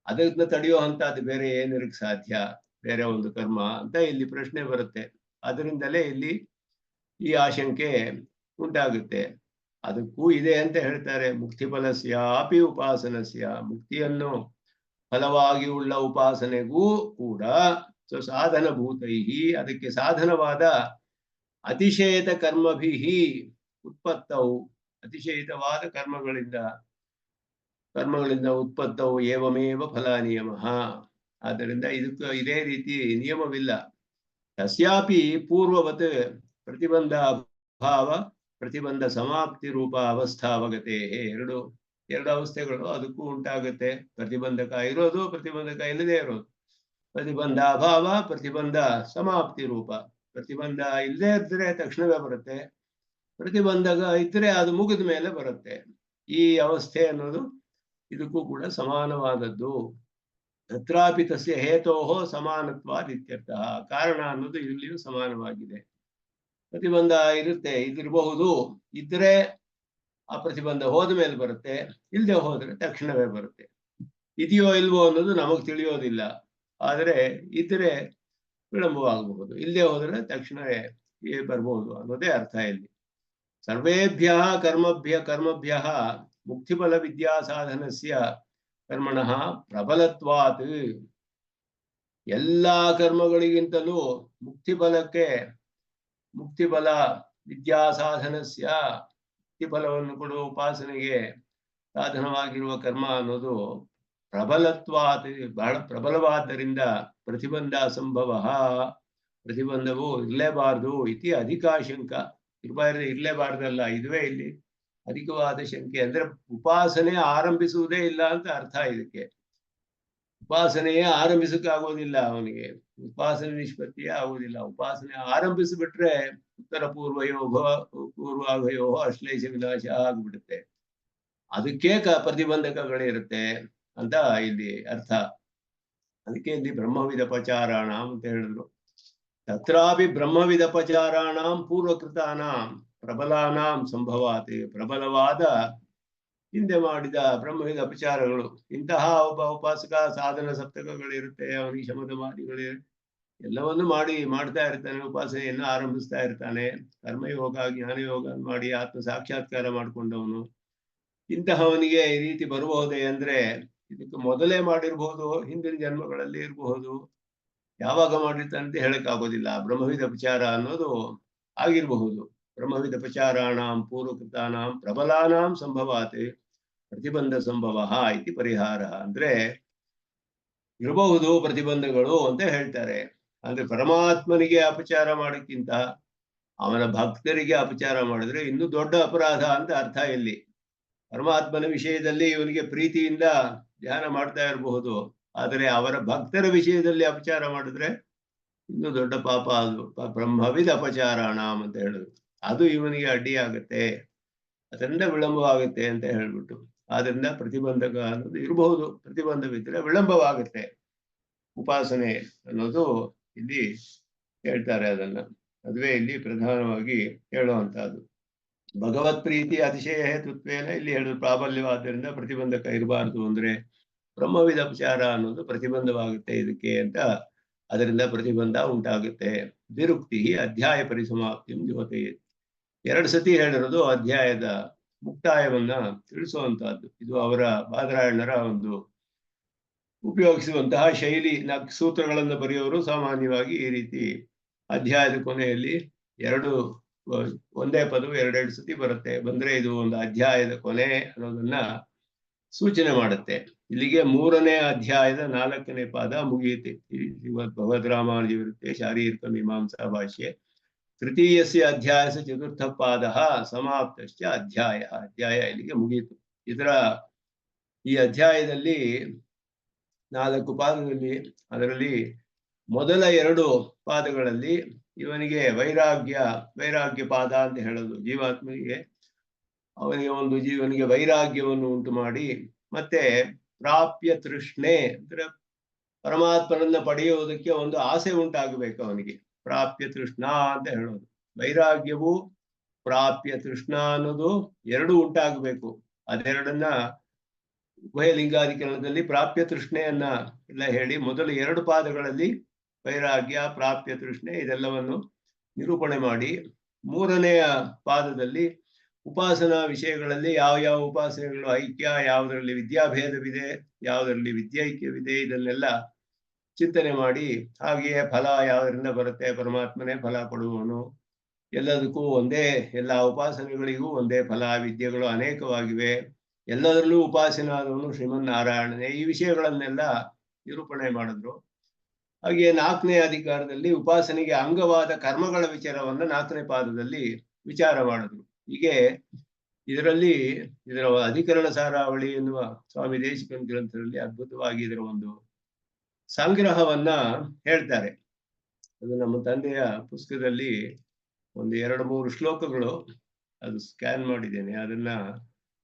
ಅದನ್ನ ತಡೆಯುವಂತಹದ್ದು ಬೇರೆ ಏನಿರಕ್ಕೆ ಸಾಧ್ಯ, ಬೇರೆ ಒಂದು ಕರ್ಮ ಅಂತ ಇಲ್ಲಿ ಪ್ರಶ್ನೆ ಬರುತ್ತೆ. ಅದರಿಂದಲೇ ಇಲ್ಲಿ ಈ ಆಶಂಕೆ ಉಂಟಾಗುತ್ತೆ. ಅದಕ್ಕೂ ಇದೆ ಅಂತ ಹೇಳ್ತಾರೆ. ಮುಕ್ತಿ ಫಲಸ್ಯಾಪಿ ಉಪಾಸನಸ್ಯ, ಮುಕ್ತಿಯನ್ನು ಫಲವಾಗಿ ಉಳ್ಳ ಉಪಾಸನೆಗೂ ಕೂಡ ಸಾಧನಭೂತೈ, ಅದಕ್ಕೆ ಸಾಧನವಾದ ಅತಿಶಯತ ಕರ್ಮಭಿಃ ಉತ್ಪತ್ತವು, ಅತಿಶಯಿತವಾದ ಕರ್ಮಗಳಿಂದ ಉತ್ಪತ್ತವು ಏವಮೇವ ಫಲ ನಿಯಮ. ಆದ್ದರಿಂದ ಇದಕ್ಕೆ ಇದೇ ರೀತಿ ನಿಯಮವಿಲ್ಲ. ತಸ್ಯಾಪಿ ಪೂರ್ವವತ್ ಪ್ರತಿಬಂಧ ಅಭಾವ ಪ್ರತಿಬಂಧ ಸಮಾಪ್ತಿ ರೂಪ ಅವಸ್ಥಾವಗತೆ. ಎರಡು ಅವಸ್ಥೆಗಳು ಅದಕ್ಕೂ ಉಂಟಾಗುತ್ತೆ. ಪ್ರತಿಬಂಧಕ ಇರೋದು, ಪ್ರತಿಬಂಧಕ ಇಲ್ಲದೆ ಇರೋದು. ಪ್ರತಿಬಂಧ ಅಭಾವ, ಪ್ರತಿಬಂಧ ಸಮಾಪ್ತಿ ರೂಪ. ಪ್ರತಿಬಂಧ ಇಲ್ಲದೆ ಇದ್ರೆ ತಕ್ಷಣವೇ ಬರುತ್ತೆ, ಪ್ರತಿಬಂಧಕ ಇದ್ರೆ ಅದು ಮುಗಿದ ಮೇಲೆ ಬರುತ್ತೆ. ಈ ಅವಸ್ಥೆ ಅನ್ನೋದು ಇದಕ್ಕೂ ಕೂಡ ಸಮಾನವಾದದ್ದು. ತತ್ರಾಪಿ ತಸ್ಯ ಹೇತೋಹೋ ಸಮಾನತ್ವಾದ್ ಇತ್ಯರ್ಥಃ. ಕಾರಣ ಅನ್ನೋದು ಇಲ್ಲಿಯೂ ಸಮಾನವಾಗಿದೆ. ಪ್ರತಿಬಂಧ ಇರುತ್ತೆ, ಇದಿರಬಹುದು, ಇದ್ರೆ ಆ ಪ್ರತಿಬಂಧ ಹೋದ ಮೇಲೆ ಬರುತ್ತೆ, ಇಲ್ಲದೆ ಹೋದ್ರೆ ತಕ್ಷಣವೇ ಬರುತ್ತೆ. ಇದೆಯೋ ಇಲ್ವೋ ಅನ್ನೋದು ನಮಗ್ ತಿಳಿಯೋದಿಲ್ಲ. ಆದರೆ ಇದ್ರೆ ವಿಳಂಬವಾಗಬಹುದು, ಇಲ್ಲದೆ ಹೋದ್ರೆ ತಕ್ಷಣವೇ ಬರ್ಬೋದು ಅನ್ನೋದೇ ಅರ್ಥ ಇಲ್ಲಿ. ಸರ್ವೇಭ್ಯ ಕರ್ಮಭ್ಯ ಮುಕ್ತಿಫಲ ವಿದ್ಯಾ ಸಾಧನಸ್ಯ ಕರ್ಮಣಃ ಪ್ರಬಲತ್ವಾತ್. ಎಲ್ಲಾ ಕರ್ಮಗಳಿಗಿಂತಲೂ ಮುಕ್ತಿಫಲ ವಿದ್ಯಾ ಸಾಧನಸ್ಯ, ಮುಕ್ತಿಫಲವನ್ನು ಕೊಡುವ ಉಪಾಸನೆಗೆ ಸಾಧನವಾಗಿರುವ ಕರ್ಮ ಅನ್ನೋದು ಪ್ರಬಲತ್ವಾತ್, ಬಹಳ ಪ್ರಬಲವಾದ್ದರಿಂದ ಪ್ರತಿಬಂಧ ಅಸಂಭವ, ಪ್ರತಿಬಂಧವು ಇರಲೇಬಾರದು. ಇತಿ ಅಧಿಕಾಶಂಕ. ಇರಲೇಬಾರ್ದಲ್ಲ, ಇದುವೇ ಇಲ್ಲಿ ಅಧಿಕವಾದ ಶಂಕೆ. ಅಂದ್ರೆ ಉಪಾಸನೆ ಆರಂಭಿಸುವುದೇ ಇಲ್ಲ ಅಂತ ಅರ್ಥ. ಇದಕ್ಕೆ ಉಪಾಸನೆಯೇ ಆರಂಭಿಸಕ್ಕಾಗೋದಿಲ್ಲ ಅವನಿಗೆ, ಉಪಾಸನೆ ನಿಷ್ಪತ್ತಿಯೇ ಆಗುವುದಿಲ್ಲ. ಉಪಾಸನೆ ಆರಂಭಿಸಿಬಿಟ್ರೆ ಉತ್ತರ ಪೂರ್ವಾಭಯೋ ಅಶ್ಲೇಷ ವಿನಾಶ ಆಗ್ಬಿಡುತ್ತೆ. ಅದಕ್ಕೆ ಪ್ರತಿಬಂಧಕಗಳಿರುತ್ತೆ ಅಂತ ಇಲ್ಲಿ ಅರ್ಥ. ಅದಕ್ಕೆ ಇಲ್ಲಿ ಬ್ರಹ್ಮವಿಧ ಪಚಾರಾಣ ಅಂತ ಹೇಳಿದ್ರು. ತತ್ರಾಪಿ ಬ್ರಹ್ಮವಿಧ ಪಚಾರಾಣ ಪೂರ್ವಕೃತಾನಾಂ ಪ್ರಬಲಾನಾಂ ಸಂಭವಾತಿ. ಪ್ರಬಲವಾದ ಹಿಂದೆ ಮಾಡಿದ ಬ್ರಹ್ಮವಿಧ ಅಪಚಾರಗಳು, ಇಂತಹ ಒಬ್ಬ ಉಪಾಸಕ ಸಾಧನ ಸಪ್ತಕಗಳಿರುತ್ತೆ, ಅವನಿಗೆ ಶಮದಮಾದಿಗಳೇ ಎಲ್ಲವನ್ನು ಮಾಡ್ತಾ ಇರ್ತಾನೆ, ಉಪಾಸನೆಯನ್ನು ಆರಂಭಿಸ್ತಾ ಇರ್ತಾನೆ. ಕರ್ಮಯೋಗ ಜ್ಞಾನಯೋಗ ಮಾಡಿ ಆತ್ಮ ಸಾಕ್ಷಾತ್ಕಾರ ಮಾಡಿಕೊಂಡವನು. ಇಂತಹವನಿಗೆ ಈ ರೀತಿ ಬರಬಹುದೇ ಅಂದ್ರೆ ಇದಕ್ಕೆ ಮೊದಲೇ ಮಾಡಿರ್ಬಹುದು, ಹಿಂದಿನ ಜನ್ಮಗಳಲ್ಲಿ ಇರಬಹುದು. ಯಾವಾಗ ಮಾಡಿರ್ತಾನೆ ಅಂತ ಹೇಳಕ್ಕಾಗೋದಿಲ್ಲ. ಬ್ರಹ್ಮವಿದ ಉಪಚಾರ ಅನ್ನೋದು ಆಗಿರಬಹುದು. ಬ್ರಹ್ಮವಿದ ಉಪಚಾರಾಣಾಂ ಪೂರ್ವಕೃತಾನಾಂ ಪ್ರಬಲಾನಾಂ ಸಂಭವಾತೆ ಪ್ರತಿಬಂಧ ಸಂಭವ ಇತಿ ಪರಿಹಾರ. ಅಂದ್ರೆ ಇರಬಹುದು ಪ್ರತಿಬಂಧಗಳು ಅಂತ ಹೇಳ್ತಾರೆ. ಅಂದ್ರೆ ಪರಮಾತ್ಮನಿಗೆ ಅಪಚಾರ ಮಾಡೋಕ್ಕಿಂತ ಅವನ ಭಕ್ತರಿಗೆ ಅಪಚಾರ ಮಾಡಿದ್ರೆ ಇನ್ನೂ ದೊಡ್ಡ ಅಪರಾಧ ಅಂತ ಅರ್ಥ ಇಲ್ಲಿ. ಪರಮಾತ್ಮನ ವಿಷಯದಲ್ಲಿ ಇವನಿಗೆ ಪ್ರೀತಿಯಿಂದ ಧ್ಯಾನ ಮಾಡ್ತಾ ಇರಬಹುದು, ಆದರೆ ಅವರ ಭಕ್ತರ ವಿಷಯದಲ್ಲಿ ಅಪಚಾರ ಮಾಡಿದ್ರೆ ಇನ್ನೂ ದೊಡ್ಡ ಪಾಪ. ಅದು ಬ್ರಹ್ಮವಿದ ಅಪಚಾರಾಣಾಂ ಅಂತ ಹೇಳಿದ್ರು. ಅದು ಇವನಿಗೆ ಅಡ್ಡಿಯಾಗತ್ತೆ, ಅದರಿಂದ ವಿಳಂಬವಾಗುತ್ತೆ ಅಂತ ಹೇಳ್ಬಿಟ್ಟು. ಆದ್ರಿಂದ ಪ್ರತಿಬಂಧಕ ಅನ್ನೋದು ಇರಬಹುದು, ಪ್ರತಿಬಂಧವಿದ್ರೆ ವಿಳಂಬವಾಗುತ್ತೆ ಉಪಾಸನೆ ಅನ್ನೋದು ಇಲ್ಲಿ ಹೇಳ್ತಾರೆ. ಅದನ್ನ ಅದುವೇ ಇಲ್ಲಿ ಪ್ರಧಾನವಾಗಿ ಹೇಳುವಂತಹದ್ದು. ಭಗವತ್ ಪ್ರೀತಿ ಅತಿಶಯ ಹೇತುತ್ವೇನ ಇಲ್ಲಿ ಹೇಳಿದ್ರು ಪ್ರಾಬಲ್ಯವಾದ್ದರಿಂದ ಪ್ರತಿಬಂಧಕ ಇರಬಾರ್ದು. ಅಂದ್ರೆ ಬ್ರಹ್ಮವಿದ ಉಪಚಾರ ಅನ್ನೋದು ಪ್ರತಿಬಂಧವಾಗುತ್ತೆ ಇದಕ್ಕೆ ಅಂತ, ಅದರಿಂದ ಪ್ರತಿಬಂಧ ಉಂಟಾಗುತ್ತೆ. ವಿರುಕ್ತಿ ಅಧ್ಯಾಯ ಪರಿಸಮಾಪ್ತಿಂ ಜ್ಯೋತಯೇತ್. 2 ಸತಿ ಹೇಳಿರೋದು ಅಧ್ಯಾಯದ ಮುಕ್ತಾಯವನ್ನ ತಿಳಿಸುವಂತಹದ್ದು. ಇದು ಅವರ ಬಾದರಾಯಣರ ಒಂದು ಉಪಯೋಗಿಸುವಂತಹ ಶೈಲಿ. ಸೂತ್ರಗಳನ್ನು ಬರೆಯೋರು ಸಾಮಾನ್ಯವಾಗಿ ಈ ರೀತಿ ಅಧ್ಯಾಯದ ಕೊನೆಯಲ್ಲಿ ಒಂದೇ ಪದವು 2 ಸತಿ ಬರುತ್ತೆ. ಬಂದ್ರೆ ಇದು ಒಂದು ಅಧ್ಯಾಯದ ಕೊನೆ ಅನ್ನೋದನ್ನ ಸೂಚನೆ ಮಾಡುತ್ತೆ. ಇಲ್ಲಿಗೆ 3ನೇ ಅಧ್ಯಾಯದ 4ನೇ ಪಾದ ಮುಗಿಯುತ್ತೆ. ಭಗವದ್ರಾಮಾನುಜ ವಿರುದ್ಧೆ ಶಾರೀರಿಕ ಮೀಮಾಂಸಾ ಭಾಷ್ಯೆ ತೃತೀಯಸ್ಯ ಅಧ್ಯಾಯಸ ಚತುರ್ಥ ಪಾದ ಸಮಾಪ್ತಶ್ಚ ಅಧ್ಯಾಯ ಇಲ್ಲಿಗೆ ಮುಗಿಯಿತು. ಈ ಅಧ್ಯಾಯದಲ್ಲಿ 4 ಪಾದದಲ್ಲಿ, ಅದರಲ್ಲಿ ಮೊದಲ 2 ಪಾದಗಳಲ್ಲಿ ಇವನಿಗೆ ವೈರಾಗ್ಯ ಪಾದ ಅಂತ ಹೇಳೋದು. ಜೀವಾತ್ಮನಿಗೆ ಜೀವನಿಗೆ ವೈರಾಗ್ಯವನ್ನು ಉಂಟು ಮಾಡಿ, ಮತ್ತೆ ಪ್ರಾಪ್ಯ ತೃಷ್ಣೆ ಅಂದ್ರೆ ಪರಮಾತ್ಮನನ್ನ ಪಡೆಯುವುದಕ್ಕೆ ಒಂದು ಆಸೆ ಉಂಟಾಗಬೇಕು ಅವನಿಗೆ. ಪ್ರಾಪ್ಯ ತೃಷ್ಣಾ ಅಂತ ಹೇಳೋದು. ವೈರಾಗ್ಯವು ಪ್ರಾಪ್ಯ ತೃಷ್ಣಾ ಅನ್ನೋದು 2 ಉಂಟಾಗಬೇಕು. ಅದೆರಡನ್ನ ಉಭಯಲಿಂಗಾಧಿಕರಣದಲ್ಲಿ ಪ್ರಾಪ್ಯ ತೃಷ್ಣೆಯನ್ನ ಎಲ್ಲ ಹೇಳಿ ಮೊದಲು 2 ಪಾದಗಳಲ್ಲಿ ವೈರಾಗ್ಯ ಪ್ರಾಪ್ಯ ತೃಷ್ಣೆ ಇದೆಲ್ಲವನ್ನು ನಿರೂಪಣೆ ಮಾಡಿ, 3ನೆಯ ಪಾದದಲ್ಲಿ ಉಪಾಸನಾ ವಿಷಯಗಳಲ್ಲಿ ಯಾವ ಉಪಾಸನೆಗಳು ಐಕ್ಯ, ಯಾವುದರಲ್ಲಿ ವಿದ್ಯಾಭೇದವಿದೆ, ಯಾವುದರಲ್ಲಿ ವಿದ್ಯೈಕ್ಯವಿದೆ, ಇದನ್ನೆಲ್ಲ ಚಿಂತನೆ ಮಾಡಿ, ಹಾಗೆಯೇ ಫಲ ಯಾವುದರಿಂದ ಬರುತ್ತೆ, ಪರಮಾತ್ಮನೇ ಫಲ ಕೊಡುವವನು, ಎಲ್ಲದಕ್ಕೂ ಒಂದೇ, ಎಲ್ಲ ಉಪಾಸನೆಗಳಿಗೂ ಒಂದೇ ಫಲ, ವಿದ್ಯೆಗಳು ಅನೇಕವಾಗಿವೆ, ಎಲ್ಲದರಲ್ಲೂ ಉಪಾಸನಾದವನು ಶ್ರೀಮನ್ನಾರಾಯಣನೇ, ಈ ವಿಷಯಗಳನ್ನೆಲ್ಲ ನಿರೂಪಣೆ ಮಾಡಿದ್ರು. ಹಾಗೆಯೇ 4ನೇ ಅಧಿಕಾರದಲ್ಲಿ ಉಪಾಸನೆಗೆ ಅಂಗವಾದ ಕರ್ಮಗಳ ವಿಚಾರವನ್ನ 4ನೇ ಪಾದದಲ್ಲಿ ವಿಚಾರ ಮಾಡಿದ್ರು. ಹೀಗೆ ಇದರ ಅಧಿಕರಣ ಸಾರಾವಳಿ ಎನ್ನುವ ಸ್ವಾಮಿ ದೇಶಿಕನ್ ಗ್ರಂಥದಲ್ಲಿ ಅದ್ಭುತವಾಗಿ ಇದರ ಒಂದು ಸಂಗ್ರಹವನ್ನ ಹೇಳ್ತಾರೆ. ಅದು ನಮ್ಮ ತಂದೆಯ ಪುಸ್ತಕದಲ್ಲಿ ಒಂದು 2-3 ಶ್ಲೋಕಗಳು, ಅದು ಸ್ಕ್ಯಾನ್ ಮಾಡಿದ್ದೇನೆ, ಅದನ್ನ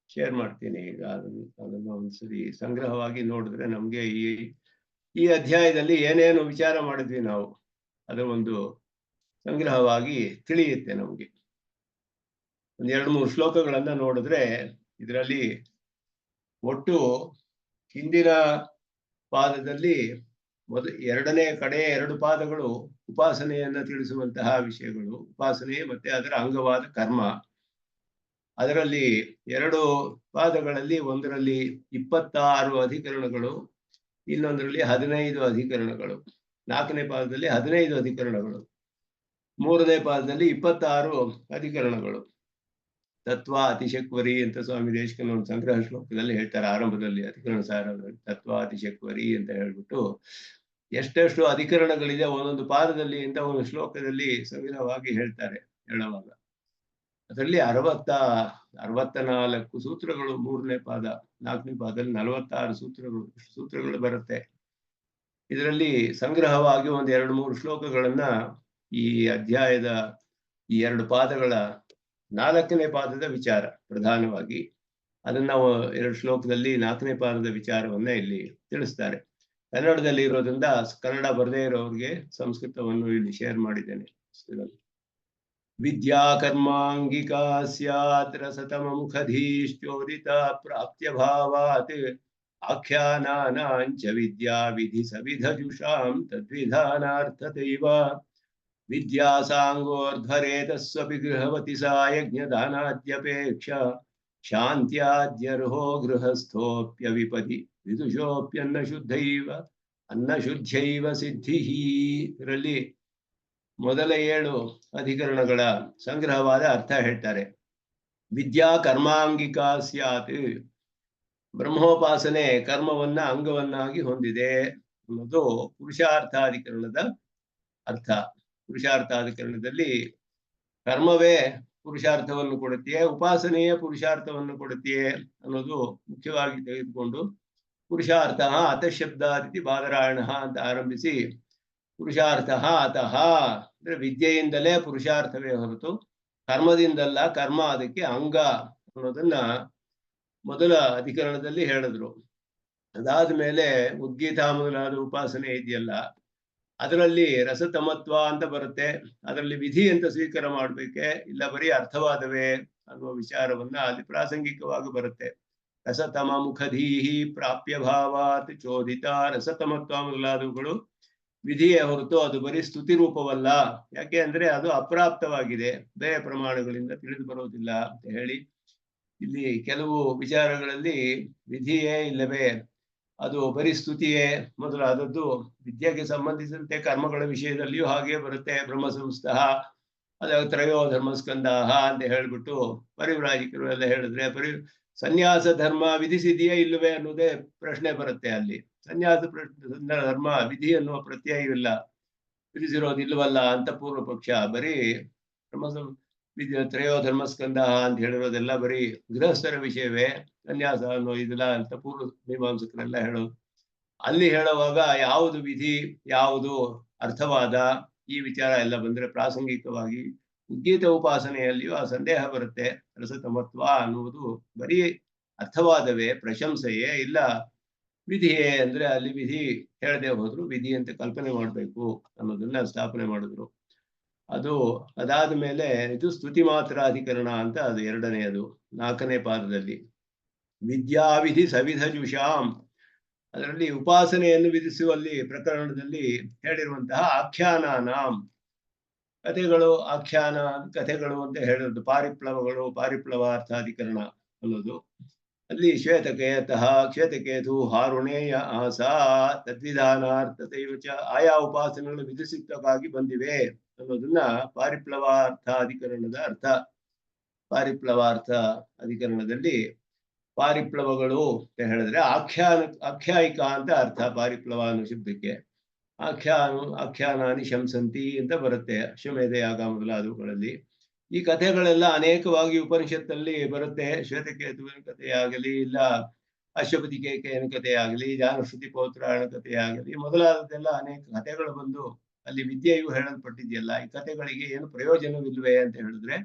ಶೇರ್ ಮಾಡ್ತೀನಿ. ಈಗ ಅದನ್ನ ಒಂದ್ಸರಿ ಸಂಗ್ರಹವಾಗಿ ನೋಡಿದ್ರೆ ನಮ್ಗೆ ಈ ಅಧ್ಯಾಯದಲ್ಲಿ ಏನೇನು ವಿಚಾರ ಮಾಡಿದ್ವಿ ನಾವು, ಅದರ ಒಂದು ಸಂಗ್ರಹವಾಗಿ ತಿಳಿಯುತ್ತೆ ನಮ್ಗೆ. ಒಂದು 2-3 ಶ್ಲೋಕಗಳನ್ನ ನೋಡಿದ್ರೆ ಇದರಲ್ಲಿ ಒಟ್ಟು ಹಿಂದಿನ ಪಾದದಲ್ಲಿ 2ನೇ ಕಡೆಯ 2 ಪಾದಗಳು ಉಪಾಸನೆಯನ್ನ ತಿಳಿಸುವಂತಹ ವಿಷಯಗಳು, ಉಪಾಸನೆ ಮತ್ತೆ ಅದರ ಅಂಗವಾದ ಕರ್ಮ. ಅದರಲ್ಲಿ 2 ಪಾದಗಳಲ್ಲಿ ಒಂದರಲ್ಲಿ 26 ಅಧಿಕರಣಗಳು, ಇನ್ನೊಂದರಲ್ಲಿ 15 ಅಧಿಕರಣಗಳು. 4ನೇ ಪಾದದಲ್ಲಿ 15 ಅಧಿಕರಣಗಳು, 3ನೇ ಪಾದದಲ್ಲಿ 26 ಅಧಿಕರಣಗಳು. ತತ್ವ ಅತಿಶಕ್ವರಿ ಅಂತ ಸ್ವಾಮಿ ದೇಶಿಕನ ಒಂದು ಸಂಗ್ರಹ ಶ್ಲೋಕದಲ್ಲಿ ಹೇಳ್ತಾರೆ. ಆರಂಭದಲ್ಲಿ ಅಧಿಕರಣ ಸಾರದಲ್ಲಿ ತತ್ವ ಅತಿಶಕ್ವರಿ ಅಂತ ಹೇಳ್ಬಿಟ್ಟು ಎಷ್ಟೆಷ್ಟು ಅಧಿಕರಣಗಳಿದೆ ಒಂದೊಂದು ಪಾದದಲ್ಲಿ ಅಂತ ಒಂದು ಶ್ಲೋಕದಲ್ಲಿ ಸಂಗ್ರಹವಾಗಿ ಹೇಳ್ತಾರೆ ಹೇಳುವಾಗ. ಅದರಲ್ಲಿ 64 ಸೂತ್ರಗಳು 3ನೇ ಪಾದ, 4ನೇ ಪಾದದಲ್ಲಿ 46 ಸೂತ್ರಗಳು ಬರುತ್ತೆ. ಇದರಲ್ಲಿ ಸಂಗ್ರಹವಾಗಿ ಒಂದು 2-3 ಶ್ಲೋಕಗಳನ್ನ ಈ ಅಧ್ಯಾಯದ ಈ 2 ಪಾದಗಳ 4ನೇ ಪಾದದ ವಿಚಾರ ಪ್ರಧಾನವಾಗಿ ಅದನ್ನ ನಾವು 2 ಶ್ಲೋಕದಲ್ಲಿ 4ನೇ ಪಾದದ ವಿಚಾರವನ್ನ ಇಲ್ಲಿ ತಿಳಿಸ್ತಾರೆ. ಕನ್ನಡದಲ್ಲಿ ಇರೋದ್ರಿಂದ ಕನ್ನಡ ಬರದೇ ಇರೋರಿಗೆ ಸಂಸ್ಕೃತವನ್ನು ಇಲ್ಲಿ ಶೇರ್ ಮಾಡಿದ್ದೇನೆ. ವಿದ್ಯಾ ಕರ್ಮಾಂಗಿಕಾ ಸ್ಯಾತ್ ರಸತಮ ಮುಖಧೀಶ್ಚೋದಿತ ಪ್ರಾಪ್ತ್ಯ ಭಾವಾತ್ ಆಖ್ಯಾನಾನಾಂಚ ವಿದ್ಯಾ ವಿಧಿ ಸವಿಧಜುಷಾಂ ತದ್ವಿಧಾನಾರ್ಥತೈವ ವಿದ್ಯಾ ಸಾಂಗೋರ್ಧ್ವರೇತಸ್ವಪಿ ಗೃಹವತಿ ಸಾ ಯಜ್ಞದಾನಾದ್ಯಪೇಕ್ಷ ಶಾಂತ್ಯಾದ್ಯರ್ಹೋ ಗೃಹಸ್ಥೋಪ್ಯವಿಪದಿ ವಿದುಷೋಪ್ಯನ್ನ ಶುದ್ಧೈವ ಅನ್ನ ಶುದ್ಧೈವ ಸಿದ್ಧಿ. ಇದರಲ್ಲಿ ಮೊದಲ 7 ಅಧಿಕರಣಗಳ ಸಂಗ್ರಹವಾದ ಅರ್ಥ ಹೇಳ್ತಾರೆ. ವಿದ್ಯಾ ಕರ್ಮಾಂಗಿಕಾ ಸ್ಯಾತ್, ಬ್ರಹ್ಮೋಪಾಸನೆ ಕರ್ಮವನ್ನ ಅಂಗವನ್ನಾಗಿ ಹೊಂದಿದೆ ಅನ್ನೋದು ಪುರುಷಾರ್ಥಾಧಿಕರಣದ ಅರ್ಥ. ಪುರುಷಾರ್ಥಾಧಿಕರಣದಲ್ಲಿ ಕರ್ಮವೇ ಪುರುಷಾರ್ಥವನ್ನು ಕೊಡುತ್ತೆ, ಉಪಾಸನೆಯೇ ಪುರುಷಾರ್ಥವನ್ನು ಕೊಡುತ್ತೆ ಅನ್ನೋದು ಮುಖ್ಯವಾಗಿ ತೆಗೆದುಕೊಂಡು ಪುರುಷಾರ್ಥ ಅತಃಶಬ್ದಾದಿತಿ ಬಾದರಾಯಣ ಅಂತ ಆರಂಭಿಸಿ ಪುರುಷಾರ್ಥ ಅತಃ ಅಂದ್ರೆ ವಿದ್ಯೆಯಿಂದಲೇ ಪುರುಷಾರ್ಥವೇ ಹೊರತು ಕರ್ಮದಿಂದಲ್ಲ, ಕರ್ಮ ಅದಕ್ಕೆ ಅಂಗ ಅನ್ನೋದನ್ನ ಮೊದಲ ಅಧಿಕರಣದಲ್ಲಿ ಹೇಳಿದ್ರು. ಅದಾದ ಮೇಲೆ ಉದ್ಗೀತ ಮೊದಲಾದ ಉಪಾಸನೆ ಇದೆಯಲ್ಲ, ಅದರಲ್ಲಿ ರಸತಮತ್ವ ಅಂತ ಬರುತ್ತೆ. ಅದರಲ್ಲಿ ವಿಧಿ ಅಂತ ಸ್ವೀಕಾರ ಮಾಡ್ಬೇಕೆ, ಇಲ್ಲ ಬರೀ ಅರ್ಥವಾದವೇ ಅನ್ನುವ ವಿಚಾರವನ್ನ ಅಲ್ಲಿ ಪ್ರಾಸಂಗಿಕವಾಗಿ ಬರುತ್ತೆ. ರಸತಮ ಮುಖಧೀಹಿ ಪ್ರಾಪ್ಯ ಭಾವಾತ್ ಚೋದಿತ. ರಸತಮತ್ವ ಮೊದಲಾದವುಗಳು ವಿಧಿಯೇ ಹೊರತು ಅದು ಬರೀ ಸ್ತುತಿ ರೂಪವಲ್ಲ. ಯಾಕೆ ಅಂದ್ರೆ ಅದು ಅಪ್ರಾಪ್ತವಾಗಿದೆ, ಬೇರೆ ಪ್ರಮಾಣಗಳಿಂದ ತಿಳಿದು ಬರೋದಿಲ್ಲ ಅಂತ ಹೇಳಿ ಇಲ್ಲಿ ಕೆಲವು ವಿಚಾರಗಳಲ್ಲಿ ವಿಧಿಯೇ ಇಲ್ಲವೇ ಅದು ಬರೀ ಸ್ತುತಿಯೇ ಮೊದಲಾದದ್ದು ವಿದ್ಯೆಗೆ ಸಂಬಂಧಿಸಿದಂತೆ ಕರ್ಮಗಳ ವಿಷಯದಲ್ಲಿಯೂ ಹಾಗೆ ಬರುತ್ತೆ. ಬ್ರಹ್ಮ ಸಂಸ್ಥಃ ಅದ ತ್ರಯೋ ಧರ್ಮಸ್ಕಂದಾಹ ಅಂತ ಹೇಳ್ಬಿಟ್ಟು ಪರಿವ್ರಾಜಕರು ಎಲ್ಲ ಹೇಳಿದ್ರೆ ಸನ್ಯಾಸ ಧರ್ಮ ವಿಧಿಸಿದೆಯೇ ಇಲ್ಲವೇ ಅನ್ನೋದೇ ಪ್ರಶ್ನೆ ಬರುತ್ತೆ. ಅಲ್ಲಿ ಸನ್ಯಾಸ ಧರ್ಮ ವಿಧಿ ಅನ್ನುವ ಪ್ರತ್ಯಯವಿಲ್ಲ, ವಿಧಿಸಿರೋದಿಲ್ವಲ್ಲ ಅಂತ ಪೂರ್ವ ಪಕ್ಷ. ಬರೀ ತ್ರಯೋ ಧರ್ಮಸ್ಕಂದ ಅಂತ ಹೇಳಿರೋದೆಲ್ಲ ಬರೀ ಗೃಹಸ್ಥರ ವಿಷಯವೇ, ಸನ್ಯಾಸ ಅನ್ನೋ ಇದಿಲ್ಲ ಅಂತ ಪೂರ್ವ ಮೀಮಾಂಸಕರೆಲ್ಲ ಹೇಳೋದು. ಅಲ್ಲಿ ಹೇಳುವಾಗ ಯಾವುದು ವಿಧಿ ಯಾವುದು ಅರ್ಥವಾದ ಈ ವಿಚಾರ ಎಲ್ಲ ಬಂದ್ರೆ ಪ್ರಾಸಂಗಿಕವಾಗಿ ಉದ್ಗೀತ ಉಪಾಸನೆಯಲ್ಲಿಯೂ ಆ ಸಂದೇಹ ಬರುತ್ತೆ. ರಸತಮತ್ವ ಅನ್ನುವುದು ಬರೀ ಅರ್ಥವಾದವೇ, ಪ್ರಶಂಸೆಯೇ, ಇಲ್ಲ ವಿಧಿಯೇ ಅಂದ್ರೆ ಅಲ್ಲಿ ವಿಧಿ ಹೇಳದೆ ಹೋದ್ರು ವಿಧಿ ಅಂತ ಕಲ್ಪನೆ ಮಾಡ್ಬೇಕು ಅನ್ನೋದನ್ನ ಸ್ಥಾಪನೆ ಮಾಡಿದ್ರು. ಅದು ಅದಾದ ಮೇಲೆ ಇದು ಸ್ತುತಿ ಮಾತ್ರ ಅಧಿಕರಣ ಅಂತ ಅದು ಎರಡನೆಯದು 4ನೇ ಪಾದದಲ್ಲಿ. ವಿದ್ಯಾವಿಧಿ ಸವಿಧ ಜುಷಾಂ, ಅದರಲ್ಲಿ ಉಪಾಸನೆಯನ್ನು ವಿಧಿಸುವಲ್ಲಿ ಪ್ರಕರಣದಲ್ಲಿ ಹೇಳಿರುವಂತಹ ಆಖ್ಯಾನಾನಾಂ, ಕಥೆಗಳು ಆಖ್ಯಾನ ಕಥೆಗಳು ಅಂತ ಹೇಳಿರೋದು ಪಾರಿಪ್ಲವಗಳು, ಪಾರಿಪ್ಲವಾರ್ಥಾಧಿಕರಣ ಅನ್ನೋದು. ಅಲ್ಲಿ ಶ್ವೇತಕೇತಃ ಕ್ಷೇತಕೇತು ಹಾರುಣೇಯ ಆಸ ತದ್ವಿಧಾನಾರ್ಥತೆಯು ಚ, ಆಯಾ ಉಪಾಸನೆಗಳು ವಿಧಿಸಿದ್ದಕ್ಕಾಗಿ ಬಂದಿವೆ ಅನ್ನೋದನ್ನ ಪಾರಿಪ್ಲವಾರ್ಥಾಧಿಕರಣದ ಅರ್ಥ. ಪಾರಿಪ್ಲವಾರ್ಥ ಅಧಿಕರಣದಲ್ಲಿ ಪಾರಿಪ್ಲವಗಳು ಅಂತ ಹೇಳಿದ್ರೆ ಆಖ್ಯಾಯಿಕ ಅಂತ ಅರ್ಥ. ಪಾರಿಪ್ಲವ ಅನ್ನೋ ಶಬ್ದಕ್ಕೆ ಆಖ್ಯಾನಾನಿ ಶಂಸಂತಿ ಅಂತ ಬರುತ್ತೆ ಅಶ್ವಮೇಧ ಯಾಗ ಮೊದಲಾದವುಗಳಲ್ಲಿ. ಈ ಕಥೆಗಳೆಲ್ಲ ಅನೇಕವಾಗಿ ಉಪನಿಷತ್ತಲ್ಲಿ ಬರುತ್ತೆ. ಶ್ವೇತಕೇತುವಿನ ಕಥೆಯಾಗಲಿ, ಇಲ್ಲ ಅಶ್ವಪತಿ ಕೇಕೆಯನ ಕಥೆಯಾಗಲಿ, ಜಾನಶ್ರುತಿ ಪೌತ್ರಾಯಣ ಕಥೆಯಾಗಲಿ, ಮೊದಲಾದದೆಲ್ಲ ಅನೇಕ ಕಥೆಗಳು ಬಂದು ಅಲ್ಲಿ ವಿದ್ಯೆಯು ಹೇಳಲ್ಪಟ್ಟಿದೆಯಲ್ಲ, ಈ ಕಥೆಗಳಿಗೆ ಏನು ಪ್ರಯೋಜನವಿಲ್ವೇ ಅಂತ ಹೇಳಿದ್ರೆ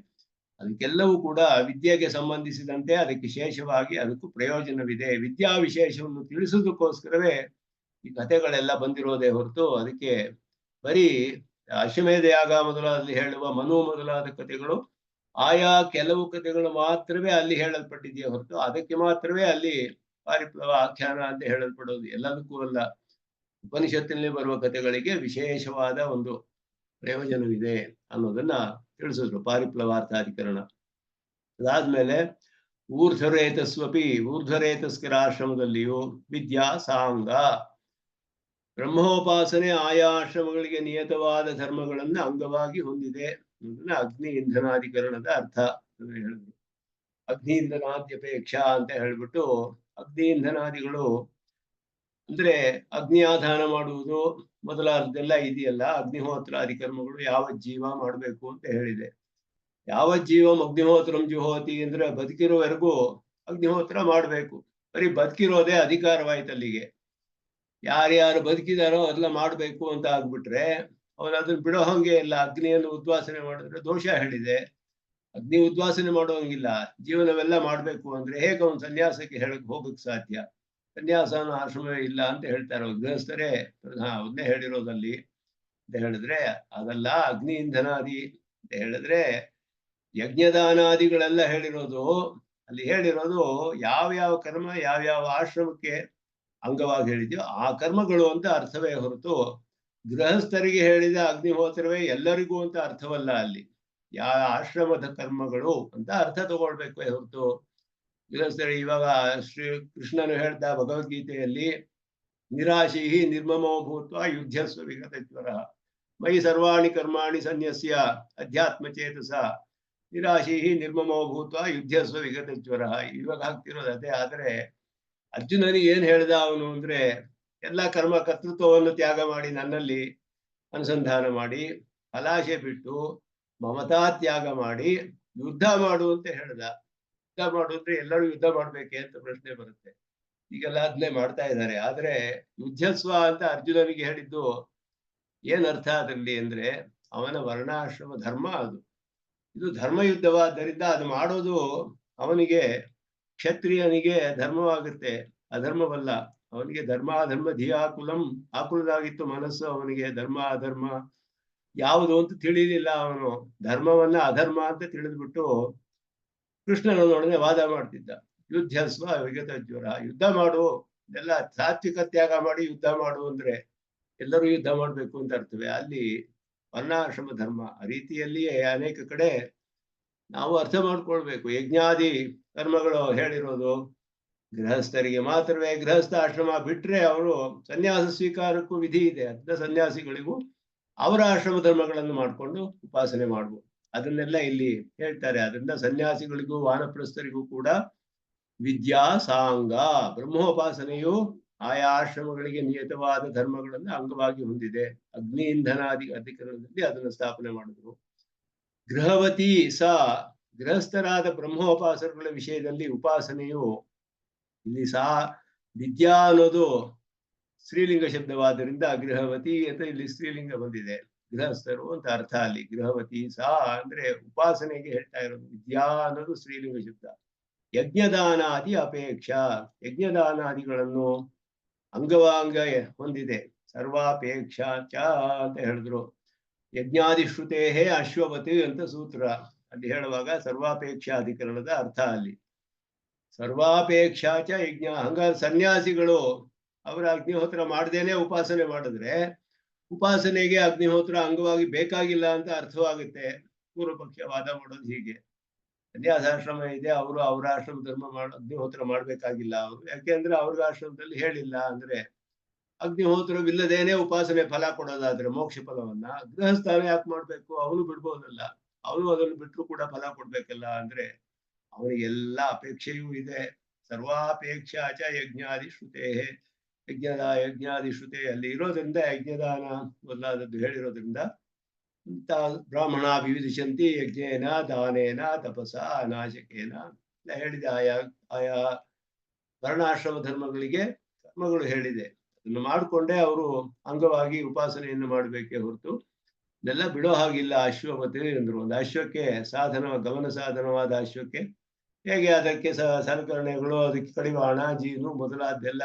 ಅದಕ್ಕೆಲ್ಲವೂ ಕೂಡ ವಿದ್ಯೆಗೆ ಸಂಬಂಧಿಸಿದಂತೆ ಅದಕ್ಕೆ ವಿಶೇಷವಾಗಿ ಅದಕ್ಕೂ ಪ್ರಯೋಜನವಿದೆ. ವಿದ್ಯಾ ವಿಶೇಷವನ್ನು ತಿಳಿಸುವುದಕ್ಕೋಸ್ಕರವೇ ಈ ಕಥೆಗಳೆಲ್ಲ ಬಂದಿರೋದೇ ಹೊರತು ಅದಕ್ಕೆ ಬರೀ ಅಶ್ವಮೇಧ ಯಾಗ ಮೊದಲಾದಲ್ಲಿ ಹೇಳುವ ಮನು ಮೊದಲಾದ ಕಥೆಗಳು ಆಯಾ ಕೆಲವು ಕಥೆಗಳು ಮಾತ್ರವೇ ಅಲ್ಲಿ ಹೇಳಲ್ಪಟ್ಟಿದೆಯೇ ಹೊರತು ಅದಕ್ಕೆ ಮಾತ್ರವೇ ಅಲ್ಲಿ ಪಾರಿಪ್ಲವ ಆಖ್ಯಾನ ಅಂತ ಹೇಳಲ್ಪಡೋದು, ಎಲ್ಲದಕ್ಕೂ ಅಲ್ಲ. ಉಪನಿಷತ್ತಿನಲ್ಲಿ ಬರುವ ಕಥೆಗಳಿಗೆ ವಿಶೇಷವಾದ ಒಂದು ಪ್ರಯೋಜನವಿದೆ ಅನ್ನೋದನ್ನ ತಿಳಿಸಿದ್ರು ಪಾರಿಪ್ಲವಾರ್ಥಾಧಿಕರಣ. ಅದಾದ್ಮೇಲೆ ಊರ್ಧ್ವರೇತಸ್ವಪಿ, ಊರ್ಧ್ವರೇತಸ್ಕರ ಆಶ್ರಮದಲ್ಲಿಯೂ ವಿದ್ಯಾ ಸಾಂಗ, ಬ್ರಹ್ಮೋಪಾಸನೆ ಆಯಾ ಆಶ್ರಮಗಳಿಗೆ ನಿಯತವಾದ ಧರ್ಮಗಳನ್ನ ಅಂಗವಾಗಿ ಹೊಂದಿದೆ ಅನ್ನೋದನ್ನ ಅಗ್ನಿ ಇಂಧನಾಧಿಕರಣದ ಅರ್ಥ ಹೇಳಿದ್ರು. ಅಗ್ನಿ ಇಂಧನಾದ್ಯಪೇಕ್ಷಾ ಅಂತ ಹೇಳ್ಬಿಟ್ಟು ಅಗ್ನಿ ಇಂಧನಾದಿಗಳು ಅಂದ್ರೆ ಅಗ್ನಿಯಾಧಾನ ಮಾಡುವುದು ಮೊದಲಾದದೆಲ್ಲ ಇದೆಯಲ್ಲ, ಅಗ್ನಿಹೋತ್ರಾದಿ ಕರ್ಮಗಳು ಯಾವ ಜೀವ ಮಾಡಬೇಕು ಅಂತ ಹೇಳಿದೆ. ಯಾವ ಜೀವಂ ಅಗ್ನಿಹೋತ್ರಂ ಜುಹೋತಿ ಅಂದ್ರೆ ಬದುಕಿರೋವರೆಗೂ ಅಗ್ನಿಹೋತ್ರ ಮಾಡ್ಬೇಕು. ಬರೀ ಬದುಕಿರೋದೇ ಅಧಿಕಾರವಾಯ್ತು ಅಲ್ಲಿಗೆ. ಯಾರ್ಯಾರು ಬದುಕಿದಾರೋ ಅದೆಲ್ಲ ಮಾಡ್ಬೇಕು ಅಂತ ಆಗ್ಬಿಟ್ರೆ ಅವನು ಅದನ್ನ ಬಿಡೋ ಹಂಗೆ ಇಲ್ಲ. ಅಗ್ನಿಯನ್ನು ಉದ್ವಾಸನೆ ಮಾಡಿದ್ರೆ ದೋಷ ಹೇಳಿದೆ. ಅಗ್ನಿ ಉದ್ವಾಸನೆ ಮಾಡೋಂಗಿಲ್ಲ, ಜೀವನವೆಲ್ಲ ಮಾಡ್ಬೇಕು ಅಂದ್ರೆ ಹೇಗೆ ಅವನು ಸನ್ಯಾಸಕ್ಕೆ ಹೋಗಕ್ ಸಾಧ್ಯ? ಸನ್ಯಾಸನ ಆಶ್ರಮವೇ ಇಲ್ಲ ಅಂತ ಹೇಳ್ತಾರೆ ಗೃಹಸ್ಥರೇ ಅದನ್ನೇ ಹೇಳಿರೋದಲ್ಲಿ ಅಂತ ಹೇಳಿದ್ರೆ ಅದಲ್ಲ. ಅಗ್ನಿ ಇಂಧನಾದಿ ಅಂತ ಹೇಳಿದ್ರೆ ಯಜ್ಞದಾನಾದಿಗಳೆಲ್ಲ ಹೇಳಿರೋದು, ಅಲ್ಲಿ ಹೇಳಿರೋದು ಯಾವ್ಯಾವ ಕರ್ಮ ಯಾವ್ಯಾವ ಆಶ್ರಮಕ್ಕೆ ಅಂಗವಾಗಿ ಹೇಳಿದ್ಯೋ ಆ ಕರ್ಮಗಳು ಅಂತ ಅರ್ಥವೇ ಹೊರತು ಗೃಹಸ್ಥರಿಗೆ ಹೇಳಿದ ಅಗ್ನಿಹೋತ್ರವೇ ಎಲ್ಲರಿಗೂ ಅಂತ ಅರ್ಥವಲ್ಲ. ಅಲ್ಲಿ ಯಾವ ಆಶ್ರಮದ ಕರ್ಮಗಳು ಅಂತ ಅರ್ಥ ತಗೊಳ್ಬೇಕು ಹೊರತು ಗೃಹಸ್ಥರು. ಇವಾಗ ಶ್ರೀ ಕೃಷ್ಣನು ಹೇಳ್ದ ಭಗವದ್ಗೀತೆಯಲ್ಲಿ ನಿರಾಶೀ ನಿರ್ಮಮೋ ಭೂತ್ವ ಯುದ್ಧಸ್ವ ವಿಗತಜ್ವರ ಮಯಿ ಸರ್ವಾಣಿ ಕರ್ಮಾಣಿ ಸನ್ಯಸ್ಯ ಅಧ್ಯಾತ್ಮಚೇತಸ ನಿರಾಶೀ ನಿರ್ಮಮೋ ಭೂತ್ವ ಯುದ್ಧಸ್ವ ವಿಗತಜ್ವರ. ಇವಾಗ ಆಗ್ತಿರೋದು ಅದೇ. ಆದ್ರೆ ಅರ್ಜುನನಿಗೆ ಏನ್ ಹೇಳ್ದ ಅವನು ಅಂದ್ರೆ, ಎಲ್ಲ ಕರ್ಮ ಕರ್ತೃತ್ವವನ್ನು ತ್ಯಾಗ ಮಾಡಿ ನನ್ನಲ್ಲಿ ಅನುಸಂಧಾನ ಮಾಡಿ ಫಲಾಶೆ ಬಿಟ್ಟು ಮಮತಾ ತ್ಯಾಗ ಮಾಡಿ ಯುದ್ಧ ಮಾಡು ಅಂತ ಹೇಳ್ದ. ಯುದ್ಧ ಮಾಡು ಅಂದ್ರೆ ಎಲ್ಲರೂ ಯುದ್ಧ ಮಾಡ್ಬೇಕೆ ಅಂತ ಪ್ರಶ್ನೆ ಬರುತ್ತೆ. ಈಗೆಲ್ಲ ಅದನ್ನೇ ಮಾಡ್ತಾ ಇದ್ದಾರೆ. ಆದ್ರೆ ಯುದ್ಧಸ್ವ ಅಂತ ಅರ್ಜುನನಿಗೆ ಹೇಳಿದ್ದು ಏನ್ ಅರ್ಥ ಅದರಲ್ಲಿ ಅಂದ್ರೆ, ಅವನ ವರ್ಣಾಶ್ರಮ ಧರ್ಮ ಅದು. ಇದು ಧರ್ಮ ಯುದ್ಧವಾದ್ದರಿಂದ ಅದು ಮಾಡೋದು ಅವನಿಗೆ, ಕ್ಷತ್ರಿಯನಿಗೆ ಧರ್ಮವಾಗುತ್ತೆ, ಅಧರ್ಮವಲ್ಲ. ಅವನಿಗೆ ಧರ್ಮ ಅಧರ್ಮ ಧಿಯಾಕುಲಂ, ಆಕುಲದಾಗಿತ್ತು ಮನಸ್ಸು ಅವನಿಗೆ. ಧರ್ಮ ಅಧರ್ಮ ಯಾವುದು ಅಂತ ತಿಳಿಲಿಲ್ಲ. ಅವನು ಧರ್ಮವನ್ನ ಅಧರ್ಮ ಅಂತ ತಿಳಿದ್ಬಿಟ್ಟು ಕೃಷ್ಣನೊಡನೆ ವಾದ ಮಾಡ್ತಿದ್ದ. ಯುದ್ಧಸ್ವ ವಿಗತ ಜ್ವರ, ಯುದ್ಧ ಮಾಡು, ಎಲ್ಲ ಸಾತ್ವಿಕ ತ್ಯಾಗ ಮಾಡಿ ಯುದ್ಧ ಮಾಡು ಅಂದ್ರೆ ಎಲ್ಲರೂ ಯುದ್ಧ ಮಾಡ್ಬೇಕು ಅಂತ ಅರ್ಥವೇ? ಅಲ್ಲಿ ವರ್ಣಾಶ್ರಮ ಧರ್ಮ ಆ ರೀತಿಯಲ್ಲಿಯೇ ಅನೇಕ ಕಡೆ ನಾವು ಅರ್ಥ ಮಾಡ್ಕೊಳ್ಬೇಕು. ಯಜ್ಞಾದಿ ಕರ್ಮಗಳು ಹೇಳಿರೋದು ಗೃಹಸ್ಥರಿಗೆ ಮಾತ್ರವೇ. ಗೃಹಸ್ಥ ಆಶ್ರಮ ಬಿಟ್ರೆ ಅವರು ಸನ್ಯಾಸ ಸ್ವೀಕಾರಕ್ಕೂ ವಿಧಿ ಇದೆ. ಅಂಥ ಸನ್ಯಾಸಿಗಳಿಗೂ ಅವರ ಆಶ್ರಮ ಧರ್ಮಗಳನ್ನು ಮಾಡಿಕೊಂಡು ಉಪಾಸನೆ ಮಾಡ್ಬೋದು. ಅದನ್ನೆಲ್ಲ ಇಲ್ಲಿ ಹೇಳ್ತಾರೆ. ಅದರಿಂದ ಸನ್ಯಾಸಿಗಳಿಗೂ ವಾನಪ್ರಸ್ಥರಿಗೂ ಕೂಡ ವಿದ್ಯಾ ಸಾಂಗ ಬ್ರಹ್ಮೋಪಾಸನೆಯು ಆಯಾ ಆಶ್ರಮಗಳಿಗೆ ನಿಯತವಾದ ಧರ್ಮಗಳನ್ನು ಅಂಗವಾಗಿ ಹೊಂದಿದೆ. ಅಗ್ನಿ ಇಂಧನಾದಿ ಅಧಿಕರಣದಲ್ಲಿ ಅದನ್ನು ಸ್ಥಾಪನೆ ಮಾಡಿದ್ರು. ಗೃಹವತಿ ಸ, ಗೃಹಸ್ಥರಾದ ಬ್ರಹ್ಮೋಪಾಸಕಗಳ ವಿಷಯದಲ್ಲಿ ಉಪಾಸನೆಯು, ಇಲ್ಲಿ ಸಾ ವಿದ್ಯಾ ಅನ್ನೋದು ಸ್ತ್ರೀಲಿಂಗ ಶಬ್ದವಾದ್ದರಿಂದ ಗೃಹವತಿ ಅಂತ ಇಲ್ಲಿ ಸ್ತ್ರೀಲಿಂಗ ಬಂದಿದೆ. ಗೃಹಸ್ಥರು ಅಂತ ಅರ್ಥ ಅಲ್ಲಿ. ಗೃಹವತಿ ಸಾ ಅಂದ್ರೆ ಉಪಾಸನೆಗೆ ಹೇಳ್ತಾ ಇರೋದು. ವಿದ್ಯಾ ಅನ್ನೋದು ಸ್ತ್ರೀಲಿಂಗ ಶಬ್ದ. ಯಜ್ಞದಾನಾದಿ ಅಪೇಕ್ಷಾ, ಯಜ್ಞದಾನಾದಿಗಳನ್ನು ಅಂಗವಾಂಗ ಹೊಂದಿದೆ. ಸರ್ವಾಪೇಕ್ಷಾ ಚ ಅಂತ ಹೇಳಿದ್ರು. ಯಜ್ಞಾದಿಶ್ರುತೇ ಅಶ್ವವತಿ ಅಂತ ಸೂತ್ರ ಅಲ್ಲಿ ಹೇಳುವಾಗ ಸರ್ವಾಪೇಕ್ಷಾ ಅಧಿಕರಣದ ಅರ್ಥ ಅಲ್ಲಿ. ಸರ್ವಾಪೇಕ್ಷಾ ಚ ಯಜ್ಞ. ಹಂಗಾದ್ರೆ ಸನ್ಯಾಸಿಗಳು ಅವರ ಅಗ್ನಿಹೋತ್ರ ಮಾಡದೇನೆ ಉಪಾಸನೆ ಮಾಡಿದ್ರೆ ಉಪಾಸನೆಗೆ ಅಗ್ನಿಹೋತ್ರ ಅಂಗವಾಗಿ ಬೇಕಾಗಿಲ್ಲ ಅಂತ ಅರ್ಥವಾಗುತ್ತೆ. ಪೂರ್ವ ಪಕ್ಷ ವಾದ ಮಾಡೋದು ಹೀಗೆ. ಸನ್ಯಾಸಾಶ್ರಮ ಇದೆ, ಅವರು ಅವರ ಆಶ್ರಮ ಧರ್ಮ ಅಗ್ನಿಹೋತ್ರ ಮಾಡ್ಬೇಕಾಗಿಲ್ಲ ಅವರು, ಯಾಕೆಂದ್ರೆ ಅವ್ರ ಆಶ್ರಮದಲ್ಲಿ ಹೇಳಿಲ್ಲ ಅಂದ್ರೆ. ಅಗ್ನಿಹೋತ್ರವಿಲ್ಲದೇನೆ ಉಪಾಸನೆ ಫಲ ಕೊಡೋದಾದ್ರೆ ಮೋಕ್ಷ ಫಲವನ್ನ ಗೃಹಸ್ಥಾನ ಯಾಕೆ ಮಾಡ್ಬೇಕು? ಅವನು ಬಿಡ್ಬೋದಲ್ಲ. ಅವನು ಅದನ್ನು ಬಿಟ್ಟರು ಕೂಡ ಫಲ ಕೊಡ್ಬೇಕಲ್ಲ ಅಂದ್ರೆ ಅವನಿಗೆಲ್ಲ ಅಪೇಕ್ಷೆಯೂ ಇದೆ. ಸರ್ವಾಪೇಕ್ಷಾ ಚ ಯಜ್ಞಾದಿ ಶ್ರುತೇ, ಯಜ್ಞಾದಿ ಶ್ರುತೆ ಅಲ್ಲಿ ಇರೋದ್ರಿಂದ ಯಜ್ಞದಾನ ಮೊದಲಾದದ್ದು ಹೇಳಿರೋದ್ರಿಂದ ಬ್ರಾಹ್ಮಣ ವಿವಿಧಿಸಂತಿ ಯಜ್ಞೇನ ದಾನೇನ ತಪಸ ಅನಾಶಕೇನ ಹೇಳಿದೆ. ಆಯಾ ವರ್ಣಾಶ್ರಮ ಧರ್ಮಗಳಿಗೆ ಕರ್ಮಗಳು ಹೇಳಿದೆ. ಅದನ್ನು ಮಾಡಿಕೊಂಡೇ ಅವರು ಅಂಗವಾಗಿ ಉಪಾಸನೆಯನ್ನು ಮಾಡಬೇಕೇ ಹೊರತು ಇದೆಲ್ಲ ಬಿಡೋ ಹಾಗಿಲ್ಲ. ಅಶ್ವಪತಿ ಅಂದ್ರು. ಒಂದು ಅಶ್ವಕ್ಕೆ ಸಾಧನ, ಗಮನ ಸಾಧನವಾದ ಅಶ್ವಕ್ಕೆ ಹೇಗೆ ಅದಕ್ಕೆ ಸಲಕರಣೆಗಳು, ಅದಕ್ಕೆ ಕಡಿವಾಣ, ಜೀನು ಮೊದಲಾದ್ದೆಲ್ಲ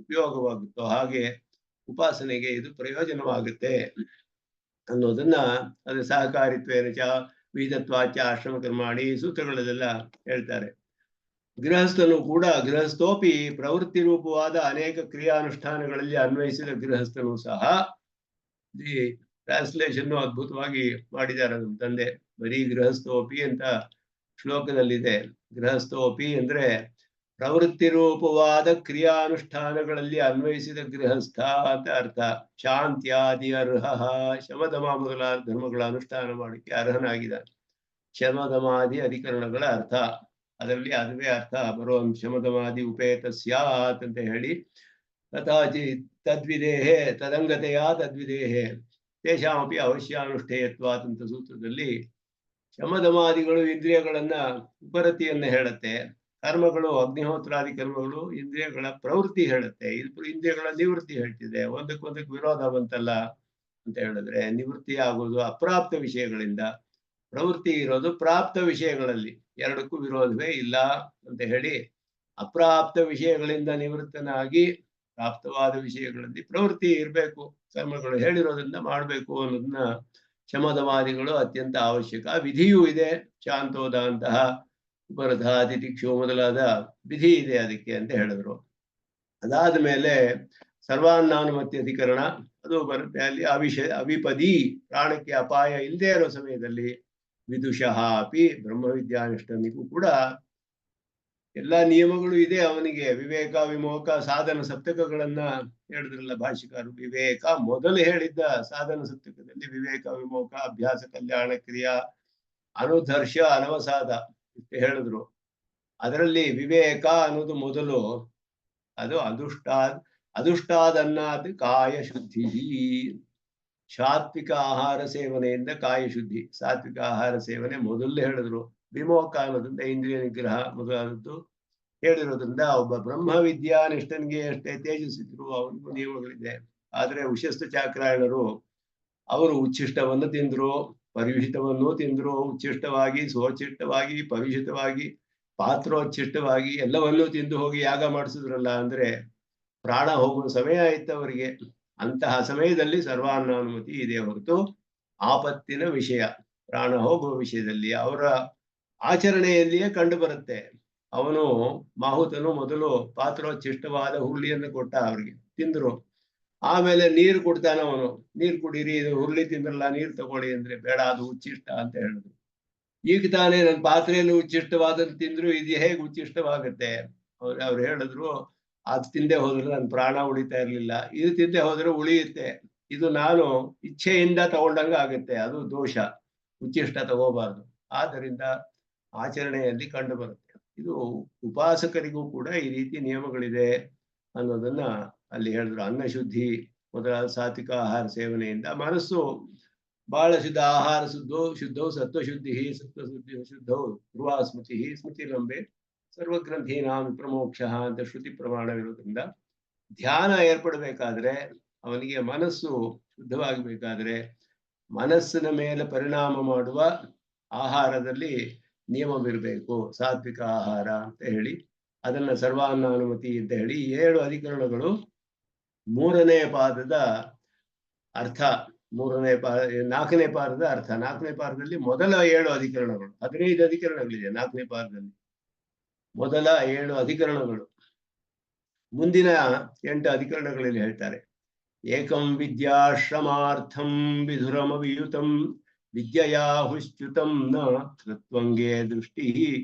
ಉಪಯೋಗವಾಗುತ್ತೋ ಹಾಗೆ ಉಪಾಸನೆಗೆ ಇದು ಪ್ರಯೋಜನವಾಗುತ್ತೆ ಅನ್ನೋದನ್ನ ಅದು ಸಹಕಾರಿತ್ವೇನ ಚ ವಿಹಿತತ್ವಾಚ ಆಶ್ರಮ ಕರ್ಮಾಣಿ ಸೂತ್ರಗಳಲ್ಲೆಲ್ಲ ಹೇಳ್ತಾರೆ. ಗೃಹಸ್ಥನು ಕೂಡ, ಗೃಹಸ್ಥೋಪಿ ಪ್ರವೃತ್ತಿ ರೂಪವಾದ ಅನೇಕ ಕ್ರಿಯಾನುಷ್ಠಾನಗಳಲ್ಲಿ ಅನ್ವಯಿಸಿದ ಗೃಹಸ್ಥನು ಸಹ. ಈ ಟ್ರಾನ್ಸ್ಲೇಷನ್ ಅದ್ಭುತವಾಗಿ ಮಾಡಿದ್ದಾರೆ ನಮ್ಮ ತಂದೆ. ಬರೀ ಗೃಹಸ್ಥೋಪಿ ಅಂತ ಶ್ಲೋಕದಲ್ಲಿದೆ. ಗೃಹಸ್ಥೋಪಿ ಅಂದ್ರೆ ಪ್ರವೃತ್ತಿ ರೂಪವಾದ ಕ್ರಿಯಾನುಷ್ಠಾನಗಳಲ್ಲಿ ಅನ್ವಯಿಸಿದ ಗೃಹಸ್ಥ ಅಂತ ಅರ್ಥ. ಶಾಂತ್ಯಾದಿ ಅರ್ಹ, ಶಮದಮ ಮೊದಲಾದ ಧರ್ಮಗಳ ಅನುಷ್ಠಾನ ಮಾಡಲಿಕ್ಕೆ ಅರ್ಹನಾಗಿದ್ದಾನೆ. ಶಮದಮಾದಿ ಅಧಿಕರಣಗಳ ಅರ್ಥ ಅದರಲ್ಲಿ ಅದುವೇ ಅರ್ಥ ಬರೋ. ಶಮದಮಾದಿ ಉಪೇತ ಸ್ಯಾತ್ ಅಂತ ಹೇಳಿ ತಥಾಚಿ ತದ್ವಿದೇಹೆ ತದಂಗತೆಯ ತದ್ವಿದೇಹೆ ತೇಷಾಮಪಿ ಅವಶ್ಯಾನುಷ್ಠೇಯತ್ವಾತ್ ಅಂತ ಸೂತ್ರದಲ್ಲಿ ಶಮದಮಾದಿಗಳು ಇಂದ್ರಿಯಗಳನ್ನ ಉಪರತಿಯನ್ನ ಹೇಳುತ್ತೆ. ಕರ್ಮಗಳು, ಅಗ್ನಿಹೋತ್ರಾದಿ ಕರ್ಮಗಳು ಇಂದ್ರಿಯಗಳ ಪ್ರವೃತ್ತಿ ಹೇಳುತ್ತೆ. ಇಂದ್ರಿಯಗಳ ನಿವೃತ್ತಿ ಹೇಳ್ತಿದೆ. ಒಂದಕ್ಕೊಂದಕ್ಕೆ ವಿರೋಧ ಬಂತಲ್ಲ ಅಂತ ಹೇಳಿದ್ರೆ, ನಿವೃತ್ತಿ ಆಗೋದು ಅಪ್ರಾಪ್ತ ವಿಷಯಗಳಿಂದ, ಪ್ರವೃತ್ತಿ ಇರೋದು ಪ್ರಾಪ್ತ ವಿಷಯಗಳಲ್ಲಿ. ಎರಡಕ್ಕೂ ವಿರೋಧವೇ ಇಲ್ಲ ಅಂತ ಹೇಳಿ ಅಪ್ರಾಪ್ತ ವಿಷಯಗಳಿಂದ ನಿವೃತ್ತನಾಗಿ ಪ್ರಾಪ್ತವಾದ ವಿಷಯಗಳಲ್ಲಿ ಪ್ರವೃತ್ತಿ ಇರಬೇಕು. ಕರ್ಮಗಳು ಹೇಳಿರೋದ್ರಿಂದ ಮಾಡಬೇಕು ಅನ್ನೋದನ್ನ ಶಮದಮಾದಿಗಳು ಅತ್ಯಂತ ಅವಶ್ಯಕ. ವಿಧಿಯೂ ಇದೆ. ಶಾಂತೋದ ಅಂತಹ ಉಪರಧಾತಿ ತಿಕ್ಷು ಮೊದಲಾದ ವಿಧಿ ಇದೆ ಅದಕ್ಕೆ ಅಂತ ಹೇಳಿದ್ರು. ಅದಾದ ಮೇಲೆ ಸರ್ವಾನ್ನಾನುಮತಿ ಅಧಿಕರಣ ಅದು ಬರುತ್ತೆ. ಅಲ್ಲಿ ಅವಿಪದಿ, ಪ್ರಾಣಕ್ಕೆ ಅಪಾಯ ಇಲ್ಲದೆ ಇರೋ ಸಮಯದಲ್ಲಿ ವಿದುಷಃ ಅಪಿ, ಬ್ರಹ್ಮವಿದ್ಯಾನಿಷ್ಠನಿಗೂ ಕೂಡ ಎಲ್ಲ ನಿಯಮಗಳು ಇದೆ. ಅವನಿಗೆ ವಿವೇಕ ವಿಮೋಕ ಸಾಧನ ಸಪ್ತಕಗಳನ್ನ ಹೇಳಿದ್ರಲ್ಲ ಭಾಷಿಕಾರರು. ವಿವೇಕ ಮೊದಲು ಹೇಳಿದ್ದ ಸಾಧನ ಸಪ್ತಕದಲ್ಲಿ ವಿವೇಕ, ವಿಮೋಕ, ಅಭ್ಯಾಸ, ಕಲ್ಯಾಣ, ಕ್ರಿಯಾ, ಅನುಧರ್ಷ, ಅನವಸಾದ ಅಂತ ಹೇಳಿದ್ರು. ಅದರಲ್ಲಿ ವಿವೇಕ ಅನ್ನೋದು ಮೊದಲು. ಅದು ಅದುಷ್ಟಾದನ್ನಾದ್ ಕಾಯ ಶುದ್ಧಿ. ಸಾತ್ವಿಕ ಆಹಾರ ಸೇವನೆಯಿಂದ ಕಾಯ ಶುದ್ಧಿ. ಸಾತ್ವಿಕ ಆಹಾರ ಸೇವನೆ ಮೊದಲು ಹೇಳಿದ್ರು. ವಿಮೋಕ ಅನ್ನೋದ್ರಿಂದ ಇಂದ್ರಿಯ ನಿಗ್ರಹ ಮೊದಲಾದದ್ದು ಹೇಳಿರೋದ್ರಿಂದ ಒಬ್ಬ ಬ್ರಹ್ಮವಿದ್ಯಾನಿಷ್ಠನಿಗೆ ಎಷ್ಟೇ ತೇಜಸ್ಸಿದ್ರು ಅವನಿಗೂ ನಿಯಮಗಳಿದೆ. ಆದ್ರೆ ಉಶಸ್ತ ಚಾಕ್ರಾಯಣರು ಅವರು ಉಚ್ಛಿಷ್ಟವನ್ನು ತಿಂದ್ರು, ಪರಿವಿಹಿತವನ್ನು ತಿಂದ್ರು. ಉಚ್ಛಿಷ್ಟವಾಗಿ, ಸ್ವಚ್ಛಿಷ್ಟವಾಗಿ, ಪರಿವಿಹಿತವಾಗಿ, ಪಾತ್ರೋಚ್ಛಿಷ್ಟವಾಗಿ ಎಲ್ಲವನ್ನೂ ತಿಂದು ಹೋಗಿ ಯಾಗ ಮಾಡಿಸಿದ್ರಲ್ಲ. ಅಂದ್ರೆ ಪ್ರಾಣ ಹೋಗುವ ಸಮಯ ಆಯ್ತು ಅವರಿಗೆ. ಅಂತಹ ಸಮಯದಲ್ಲಿ ಸರ್ವಾನ್ನಾನುಮತಿ ಇದೆ ಹೊರತು ಆಪತ್ತಿನ ವಿಷಯ, ಪ್ರಾಣ ಹೋಗುವ ವಿಷಯದಲ್ಲಿ ಅವರ ಆಚರಣೆಯಲ್ಲಿಯೇ ಕಂಡು ಬರುತ್ತೆ. ಅವನು ಮಾಹುತನು ಮೊದಲು ಪಾತ್ರೋಚ್ಛಿಷ್ಟವಾದ ಹುರುಳಿಯನ್ನು ಕೊಟ್ಟ, ಅವ್ರಿಗೆ ತಿಂದ್ರು. ಆಮೇಲೆ ನೀರು ಕೊಡ್ತಾನ ಅವನು. ನೀರು ಕುಡೀರಿ, ಇದು ಹುರುಳಿ ತಿಂದ್ರಲ್ಲ, ನೀರು ತಗೊಳ್ಳಿ ಅಂದ್ರೆ ಬೇಡ, ಅದು ಉಚ್ಚಿಷ್ಟ ಅಂತ ಹೇಳಿದ್ರು. ಈಗ ತಾನೇ ನನ್ನ ಪಾತ್ರೆಯಲ್ಲಿ ಉಚ್ಚಿಷ್ಟವಾದದ್ದು ತಿಂದ್ರು, ಇದು ಹೇಗೆ ಉಚ್ಚಿಷ್ಟವಾಗುತ್ತೆ? ಅವ್ರು ಹೇಳಿದ್ರು, ಅದು ತಿಂದೆ ಹೋದ್ರೆ ನನ್ನ ಪ್ರಾಣ ಉಳಿತಾ ಇರ್ಲಿಲ್ಲ, ಇದು ತಿಂದೆ ಹೋದ್ರೆ ಉಳಿಯುತ್ತೆ. ಇದು ನಾನು ಇಚ್ಛೆಯಿಂದ ತಗೊಂಡಂಗ ಆಗುತ್ತೆ, ಅದು ದೋಷ. ಉಚ್ಚಿಷ್ಟ ತಗೋಬಾರ್ದು. ಆದ್ದರಿಂದ ಆಚರಣೆಯಲ್ಲಿ ಕಂಡು ಬರುತ್ತೆ. ಇದು ಉಪಾಸಕರಿಗೂ ಕೂಡ ಈ ರೀತಿ ನಿಯಮಗಳಿದೆ ಅನ್ನೋದನ್ನ ಅಲ್ಲಿ ಹೇಳಿದ್ರು. ಅನ್ನ ಶುದ್ಧಿ ಮೊದಲಾದ ಸಾತ್ವಿಕ ಆಹಾರ ಸೇವನೆಯಿಂದ ಮನಸ್ಸು ಬಹಳ ಶುದ್ಧ. ಆಹಾರ ಶುದ್ಧವು ಸತ್ವಶುದ್ಧಿ, ಸತ್ವಶುದ್ಧಿ ಶುದ್ಧವು ಧ್ರುವ ಸ್ಮೃತಿ, ಸ್ಮೃತಿ ಲಂಬೆ ಸರ್ವಗ್ರಂಥೀನಾಂ ವಿಪ್ರಮೋಕ್ಷ ಅಂತ ಶ್ರುತಿ ಪ್ರಮಾಣವಿರೋದ್ರಿಂದ ಧ್ಯಾನ ಏರ್ಪಡಬೇಕಾದ್ರೆ, ಅವನಿಗೆ ಮನಸ್ಸು ಶುದ್ಧವಾಗಬೇಕಾದ್ರೆ ಮನಸ್ಸಿನ ಮೇಲೆ ಪರಿಣಾಮ ಮಾಡುವ ಆಹಾರದಲ್ಲಿ ನಿಯಮವಿರಬೇಕು. ಸಾತ್ವಿಕ ಆಹಾರ ಅಂತ ಹೇಳಿ ಅದನ್ನ ಸರ್ವಾನ್ನಾನುಮತಿ ಅಂತ ಹೇಳಿ 7 ಅಧಿಕರಣಗಳು 3ನೇ ಪಾದದ ಅರ್ಥ. 4ನೇ ಪಾದದ ಅರ್ಥ. 4ನೇ ಪಾದದಲ್ಲಿ ಮೊದಲ 7 ಅಧಿಕರಣಗಳು, 15 ಅಧಿಕರಣಗಳಿದೆ 4ನೇ ಪಾದದಲ್ಲಿ. ಮೊದಲ 7 ಅಧಿಕರಣಗಳು. ಮುಂದಿನ 8 ಅಧಿಕರಣಗಳಲ್ಲಿ ಹೇಳ್ತಾರೆ, ಏಕಂ ವಿದ್ಯಾಶ್ರಮಾರ್ಥಂ ವಿಧುರಮವಿಯುತಂ ವಿದ್ಯಯಾ ಹುಶ್ಚ್ಯುತಂ ನ ಕೃತ್ವಂಗೇ ದೃಷ್ಟಿ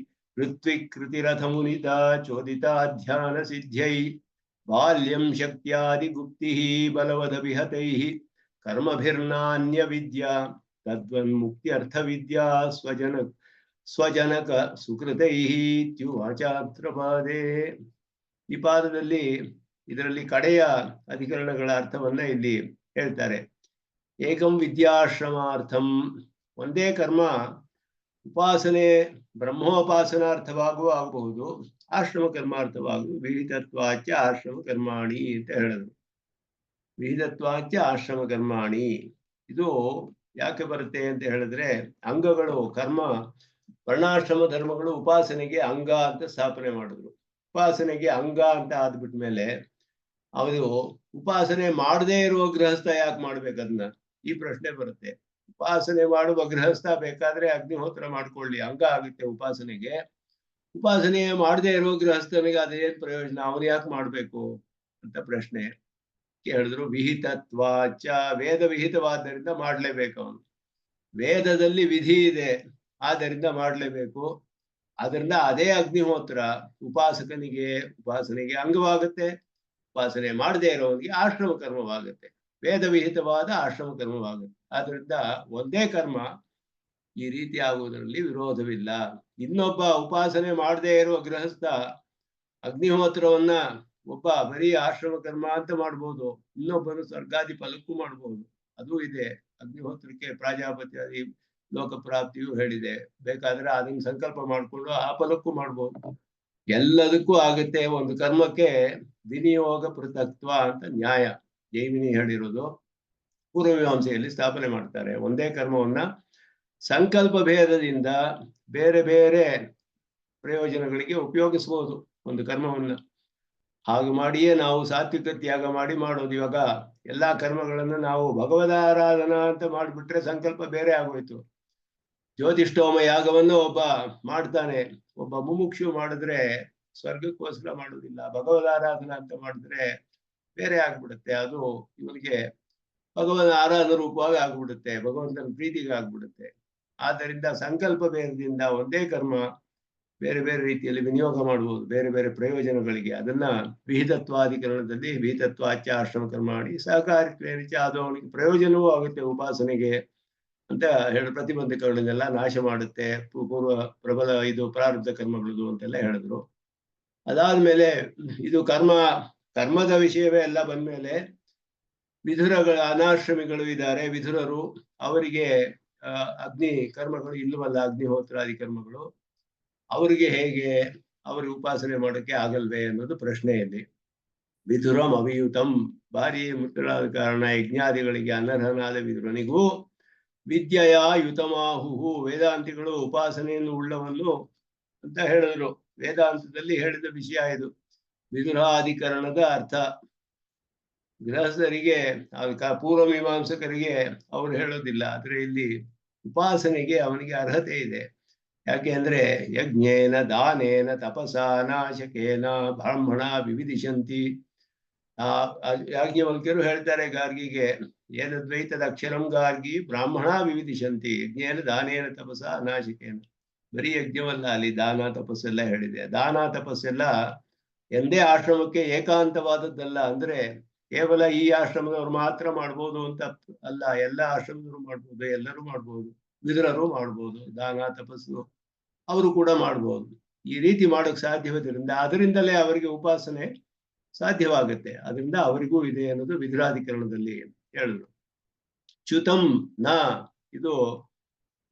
ಋತ್ವಿಕೃತಿರಥ ಮುನಿತ ಚೋದಿತಾಧ್ಯಾನ ಸಿದ್ಧ್ಯೈ ಬಾಲ್ಯಂ ಶಕ್ತ್ಯಾದಿ ಗುಪ್ತಿ ಬಲವದಭಿಹತೈ ಕರ್ಮಭಿರ್ನಾನ್ಯ ವಿದ್ಯಾ ತದ್ವನ್ಮುಕ್ತ್ಯರ್ಥ ವಿದ್ಯಾ ಸ್ವಜನಕ ಸುಕೃತೈ ಇತ್ಯುವಾಚಾತ್ರ ಪಾದೇ. ಈ ಪಾದದಲ್ಲಿ ಇದರಲ್ಲಿ ಕಡೆಯ ಅಧಿಕರಣಗಳ ಅರ್ಥವನ್ನ ಇಲ್ಲಿ ಹೇಳ್ತಾರೆ. ಏಕಂ ವಿದ್ಯಾಶ್ರಮಾರ್ಥಂ, ಒಂದೇ ಕರ್ಮ ಉಪಾಸನೆ ಬ್ರಹ್ಮೋಪಾಸನಾರ್ಥವಾಗೂ ಆಗಬಹುದು, ಆಶ್ರಮ ಕರ್ಮಾರ್ಥವಾಗೂ. ವಿಹಿತತ್ವಾಚ ಆಶ್ರಮ ಕರ್ಮಾಣಿ ಅಂತ ಹೇಳಿದ್ರು. ವಿಹಿತತ್ವಾಚ ಆಶ್ರಮ ಕರ್ಮಾಣಿ ಇದು ಯಾಕೆ ಬರುತ್ತೆ ಅಂತ ಹೇಳಿದ್ರೆ, ಅಂಗಗಳು ಕರ್ಮ ವರ್ಣಾಶ್ರಮ ಧರ್ಮಗಳು ಉಪಾಸನೆಗೆ ಅಂಗ ಅಂತ ಸ್ಥಾಪನೆ ಮಾಡಿದ್ರು. ಉಪಾಸನೆಗೆ ಅಂಗ ಅಂತ ಆದ್ಬಿಟ್ಮೇಲೆ ಅದು ಉಪಾಸನೆ ಮಾಡದೇ ಇರುವ ಗೃಹಸ್ಥ ಯಾಕೆ ಮಾಡ್ಬೇಕು? ಅದನ್ನ ಈ ಪ್ರಶ್ನೆ ಬರುತ್ತೆ. ಉಪಾಸನೆ ಮಾಡುವ ಗೃಹಸ್ಥ ಬೇಕಾದ್ರೆ ಅಗ್ನಿಹೋತ್ರ ಮಾಡ್ಕೊಳ್ಳಿ, ಅಂಗ ಆಗುತ್ತೆ ಉಪಾಸನೆಗೆ. ಉಪಾಸನೆ ಮಾಡದೇ ಇರೋ ಗೃಹಸ್ಥನಿಗೆ ಅದೇನ್ ಪ್ರಯೋಜನ? ಅವನು ಯಾಕೆ ಮಾಡ್ಬೇಕು ಅಂತ ಪ್ರಶ್ನೆ ಕೇಳಿದ್ರು. ವಿಹಿತತ್ವಾಚ, ವೇದ ವಿಹಿತವಾದ್ದರಿಂದ ಮಾಡ್ಲೇಬೇಕು ಅವನು. ವೇದದಲ್ಲಿ ವಿಧಿ ಇದೆ, ಆದ್ದರಿಂದ ಮಾಡ್ಲೇಬೇಕು. ಅದರಿಂದ ಅದೇ ಅಗ್ನಿಹೋತ್ರ ಉಪಾಸನೆಗೆ ಅಂಗವಾಗುತ್ತೆ. ಉಪಾಸನೆ ಮಾಡದೇ ಇರೋವನಿಗೆ ಆಶ್ರಮ ಕರ್ಮವಾಗುತ್ತೆ, ವೇದ ವಿಹಿತವಾದ ಆಶ್ರಮ ಕರ್ಮವಾಗುತ್ತೆ. ಆದ್ರಿಂದ ಒಂದೇ ಕರ್ಮ ಈ ರೀತಿ ಆಗುವುದರಲ್ಲಿ ವಿರೋಧವಿಲ್ಲ. ಇನ್ನೊಬ್ಬ ಉಪಾಸನೆ ಮಾಡದೇ ಇರುವ ಗೃಹಸ್ಥ ಅಗ್ನಿಹೋತ್ರವನ್ನ ಒಬ್ಬ ಬರೀ ಆಶ್ರಮ ಕರ್ಮ ಅಂತ ಮಾಡ್ಬೋದು, ಇನ್ನೊಬ್ಬನು ಸ್ವರ್ಗಾದಿ ಫಲಕ್ಕೂ ಮಾಡ್ಬೋದು. ಅದು ಇದೆ. ಅಗ್ನಿಹೋತ್ರಕ್ಕೆ ಪ್ರಾಜಾಪತ್ಯಾದಿ ಲೋಕಪ್ರಾಪ್ತಿಯು ಹೇಳಿದೆ. ಬೇಕಾದ್ರೆ ಅದನ್ನ ಸಂಕಲ್ಪ ಮಾಡಿಕೊಂಡು ಆ ಫಲಕ್ಕೂ ಮಾಡ್ಬೋದು. ಎಲ್ಲದಕ್ಕೂ ಆಗುತ್ತೆ. ಒಂದು ಕರ್ಮಕ್ಕೆ ವಿನಿಯೋಗ ಪೃಥಕ್ತ್ವ ಅಂತ ನ್ಯಾಯ ಜೈಮಿನಿ ಹೇಳಿರೋದು ಪೂರ್ವಮೀಮಾಂಸೆಯಲ್ಲಿ ಸ್ಥಾಪನೆ ಮಾಡ್ತಾರೆ. ಒಂದೇ ಕರ್ಮವನ್ನ ಸಂಕಲ್ಪ ಭೇದದಿಂದ ಬೇರೆ ಬೇರೆ ಪ್ರಯೋಜನಗಳಿಗೆ ಉಪಯೋಗಿಸ್ಬೋದು ಒಂದು ಕರ್ಮವನ್ನ. ಹಾಗೆ ಮಾಡಿಯೇ ನಾವು ಸಾತ್ವಿಕ ತ್ಯಾಗ ಮಾಡೋದು. ಇವಾಗ ಎಲ್ಲಾ ಕರ್ಮಗಳನ್ನು ನಾವು ಭಗವದಾರಾಧನಾ ಅಂತ ಮಾಡಿಬಿಟ್ರೆ ಸಂಕಲ್ಪ ಬೇರೆ ಆಗೋಯ್ತು. ಜ್ಯೋತಿಷ್ಠೋಮ ಯಾಗವನ್ನು ಒಬ್ಬ ಮಾಡ್ತಾನೆ, ಒಬ್ಬ ಮುಮುಕ್ಷು ಮಾಡಿದ್ರೆ ಸ್ವರ್ಗಕ್ಕೋಸ್ಕರ ಮಾಡುವುದಿಲ್ಲ, ಭಗವದಾರಾಧನಾ ಅಂತ ಮಾಡಿದ್ರೆ ಬೇರೆ ಆಗ್ಬಿಡುತ್ತೆ. ಅದು ಇವನಿಗೆ ಭಗವನ್ ಆರಾಧನ ರೂಪವಾಗಿ ಆಗ್ಬಿಡುತ್ತೆ, ಭಗವಂತನ ಪ್ರೀತಿಗೆ ಆಗ್ಬಿಡುತ್ತೆ. ಆದ್ದರಿಂದ ಸಂಕಲ್ಪ ಭೇದದಿಂದ ಒಂದೇ ಕರ್ಮ ಬೇರೆ ಬೇರೆ ರೀತಿಯಲ್ಲಿ ವಿನಿಯೋಗ ಮಾಡಬಹುದು, ಬೇರೆ ಬೇರೆ ಪ್ರಯೋಜನಗಳಿಗೆ. ಅದನ್ನ ವಿಹಿತತ್ವಾಧಿಕರಣದಲ್ಲಿ ವಿಹಿತತ್ವಾಚ್ಯ ಆಶ್ರಮ ಕರ್ಮಾಣಿ ಸಹಕಾರಿತ್ವೇನಿಚ, ಅದು ಅವನಿಗೆ ಪ್ರಯೋಜನವೂ ಆಗುತ್ತೆ ಉಪಾಸನೆಗೆ ಅಂತ ಹೇಳಿ ಪ್ರತಿಬಂಧಕಗಳನ್ನೆಲ್ಲ ನಾಶ ಮಾಡುತ್ತೆ, ಪೂರ್ವ ಪ್ರಬಲ ಇದು ಪ್ರಾರಬ್ಧ ಕರ್ಮಗಳದು ಅಂತೆಲ್ಲ ಹೇಳಿದ್ರು. ಅದಾದ್ಮೇಲೆ ಇದು ಕರ್ಮದ ವಿಷಯವೇ ಎಲ್ಲ ಬಂದ್ಮೇಲೆ ವಿಧುರಗಳ ಅನಾಶ್ರಮಿಗಳು ಇದ್ದಾರೆ, ವಿಧುರರು, ಅವರಿಗೆ ಅಗ್ನಿ ಕರ್ಮಗಳು ಇಲ್ಲವಲ್ಲ, ಅಗ್ನಿಹೋತ್ರಾದಿ ಕರ್ಮಗಳು, ಅವರಿಗೆ ಹೇಗೆ ಅವರಿಗೆ ಉಪಾಸನೆ ಮಾಡೋಕ್ಕೆ ಆಗಲ್ವೇ ಅನ್ನೋದು ಪ್ರಶ್ನೆಯಲ್ಲಿ. ವಿಧುರಂ ಅವಿಯುತಂ, ಭಾರಿ ಮೃತರಾದ ಕಾರಣ ಯಜ್ಞಾದಿಗಳಿಗೆ ಅನರ್ಹನಾದ ವಿಧುರನಿಗೂ ವಿದ್ಯೆಯ ಯುತಮಾಹುಹು, ವೇದಾಂತಿಗಳು ಉಪಾಸನೆಯನ್ನು ಉಳ್ಳವನು ಅಂತ ಹೇಳಿದ್ರು. ವೇದಾಂತದಲ್ಲಿ ಹೇಳಿದ ವಿಷಯ ಇದು. ವಿದುರಾಧಿಕರಣದ ಅರ್ಥ ಗೃಹಸ್ಥರಿಗೆ, ಪೂರ್ವ ಮೀಮಾಂಸಕರಿಗೆ ಅವರು ಹೇಳೋದಿಲ್ಲ. ಆದ್ರೆ ಇಲ್ಲಿ ಉಪಾಸನೆಗೆ ಅವನಿಗೆ ಅರ್ಹತೆ ಇದೆ. ಯಾಕೆ ಅಂದ್ರೆ ಯಜ್ಞೇನ ದಾನೇನ ತಪಸ ನಾಶಕೇನ ಬ್ರಾಹ್ಮಣ ವಿವಿಧಿಶಂತಿ. ಯಾಜ್ಞವಲ್ಕ್ಯರು ಹೇಳ್ತಾರೆ ಗಾರ್ಗಿಗೆ, ಏತದ್ವೈತದ ಅಕ್ಷರಂ ಗಾರ್ಗಿ ಬ್ರಾಹ್ಮಣ ವಿವಿಧಿಶಂತಿ, ಯಜ್ಞೇನ ದಾನೇನ ತಪಸ ನಾಶಕೇನ. ಬರೀ ಯಜ್ಞವಲ್ಲ, ಅಲ್ಲಿ ದಾನ ತಪಸ್ಸೆಲ್ಲ ಹೇಳಿದೆ. ದಾನ ತಪಸ್ಸೆಲ್ಲ ಎಂದೇ ಆಶ್ರಮಕ್ಕೆ ಏಕಾಂತವಾದದ್ದಲ್ಲ. ಅಂದ್ರೆ ಕೇವಲ ಈ ಆಶ್ರಮದವ್ರು ಮಾತ್ರ ಮಾಡ್ಬೋದು ಅಂತ ಅಲ್ಲ, ಎಲ್ಲ ಆಶ್ರಮದವರು ಮಾಡ್ಬೋದು, ಎಲ್ಲರೂ ಮಾಡ್ಬೋದು, ವಿದುರರು ಮಾಡ್ಬೋದು. ದಾನ ತಪಸ್ಸು ಅವರು ಕೂಡ ಮಾಡ್ಬೋದು. ಈ ರೀತಿ ಮಾಡೋಕ್ ಸಾಧ್ಯವಾದ್ರಿಂದ ಅದರಿಂದಲೇ ಅವರಿಗೆ ಉಪಾಸನೆ ಸಾಧ್ಯವಾಗುತ್ತೆ. ಅದರಿಂದ ಅವರಿಗೂ ಇದೆ ಅನ್ನೋದು ವಿದುರಾಧಿಕರಣದಲ್ಲಿ ಹೇಳಿದ್ರು. ಚ್ಯುತಂ ನ, ಇದು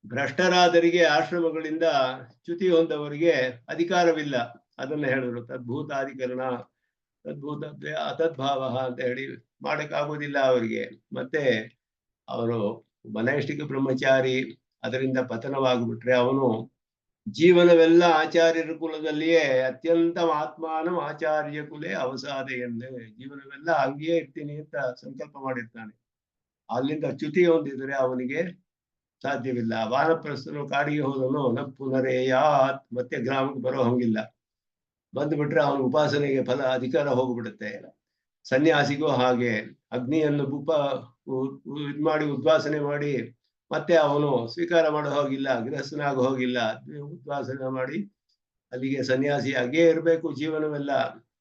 ಭ್ರಷ್ಟರಾದರಿಗೆ ಆಶ್ರಮಗಳಿಂದ ಚ್ಯುತಿ ಹೊಂದವರಿಗೆ ಅಧಿಕಾರವಿಲ್ಲ, ಅದನ್ನ ಹೇಳಿದ್ರು. ತದ್ಭೂತಾಧಿಕರಣ, ತದ್ಭೂತ ಅತದ್ಭಾವ ಅಂತ ಹೇಳಿ ಮಾಡಕ್ಕಾಗೋದಿಲ್ಲ ಅವರಿಗೆ. ಮತ್ತೆ ಅವರು ಮನೈಷ್ಠಿಕ ಬ್ರಹ್ಮಚಾರಿ, ಅದರಿಂದ ಪತನವಾಗಿಬಿಟ್ರೆ ಅವನು ಜೀವನವೆಲ್ಲ ಆಚಾರ್ಯರ ಕುಲದಲ್ಲಿಯೇ ಅತ್ಯಂತ ಆತ್ಮಾನಂ ಆಚಾರ್ಯ ಕುಲೇ ಅವಸಾದೆಯನ್ನೇ, ಜೀವನವೆಲ್ಲ ಹಂಗೆಯೇ ಇರ್ತೀನಿ ಅಂತ ಸಂಕಲ್ಪ ಮಾಡಿರ್ತಾನೆ. ಅಲ್ಲಿಂದ ಚ್ಯುತಿ ಹೊಂದಿದ್ರೆ ಅವನಿಗೆ ಸಾಧ್ಯವಿಲ್ಲ. ವಾನಪ್ರಸ್ಥನು ಕಾಡಿಗೆ ಹೋದನು ನ ಪುನರೇಯಾತ್, ಮತ್ತೆ ಗ್ರಾಮಕ್ಕೆ ಬರೋ ಹಂಗಿಲ್ಲ. ಬಂದ್ಬಿಟ್ರೆ ಅವನ ಉಪಾಸನೆಗೆ ಫಲ ಅಧಿಕಾರ ಹೋಗ್ಬಿಡುತ್ತೆ. ಸನ್ಯಾಸಿಗೂ ಹಾಗೆ, ಅಗ್ನಿಯನ್ನು ಇದ್ ಮಾಡಿ ಉದ್ವಾಸನೆ ಮಾಡಿ ಮತ್ತೆ ಅವನು ಸ್ವೀಕಾರ ಮಾಡೋ ಹೋಗಿಲ್ಲ, ಗೃಹಸ್ಥನಾಗ ಹೋಗಿಲ್ಲ, ಉದ್ವಾಸನೆ ಮಾಡಿ ಅಲ್ಲಿಗೆ ಸನ್ಯಾಸಿ ಆಗೇ ಇರಬೇಕು ಜೀವನವೆಲ್ಲ.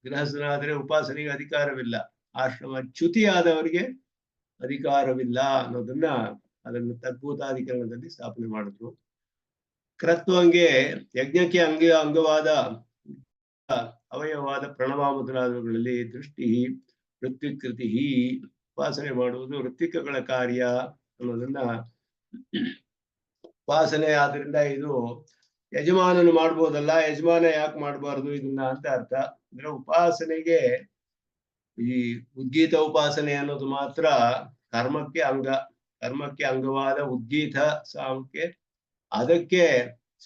ಗೃಹಸ್ಥನಾದ್ರೆ ಉಪಾಸನೆಗೆ ಅಧಿಕಾರವಿಲ್ಲ, ಆಶ್ರಮ ಚ್ಯುತಿ ಆದವರಿಗೆ ಅಧಿಕಾರವಿಲ್ಲ ಅನ್ನೋದನ್ನ ಅದನ್ನು ತದ್ಭೂತಾಧಿಕರಣದಲ್ಲಿ ಸ್ಥಾಪನೆ ಮಾಡಿದ್ರು. ಕ್ರತ್ವಂಗೆ, ಯಜ್ಞಕ್ಕೆ ಅಂಗವಾದ ಅವಯವವಾದ ಪ್ರಣವ ಮೊದಲಾದವುಗಳಲ್ಲಿ ದೃಷ್ಟಿ ಋತ್ವಿಕೃತಿ, ಉಪಾಸನೆ ಮಾಡುವುದು ಋತ್ವಿಕಗಳ ಕಾರ್ಯ ಅನ್ನೋದನ್ನ ಉಪಾಸನೆ ಆದ್ರಿಂದ ಇದು ಯಜಮಾನನು ಮಾಡ್ಬೋದಲ್ಲ, ಯಜಮಾನ ಯಾಕೆ ಮಾಡಬಾರ್ದು ಇದನ್ನ ಅಂತ ಅರ್ಥ. ಅಂದ್ರೆ ಉಪಾಸನೆಗೆ ಈ ಉದ್ಗೀತ ಉಪಾಸನೆ ಅನ್ನೋದು ಮಾತ್ರ ಕರ್ಮಕ್ಕೆ ಅಂಗವಾದ ಉದ್ಗೀತ ಸಾಮಕ್ಕೆ ಅದಕ್ಕೆ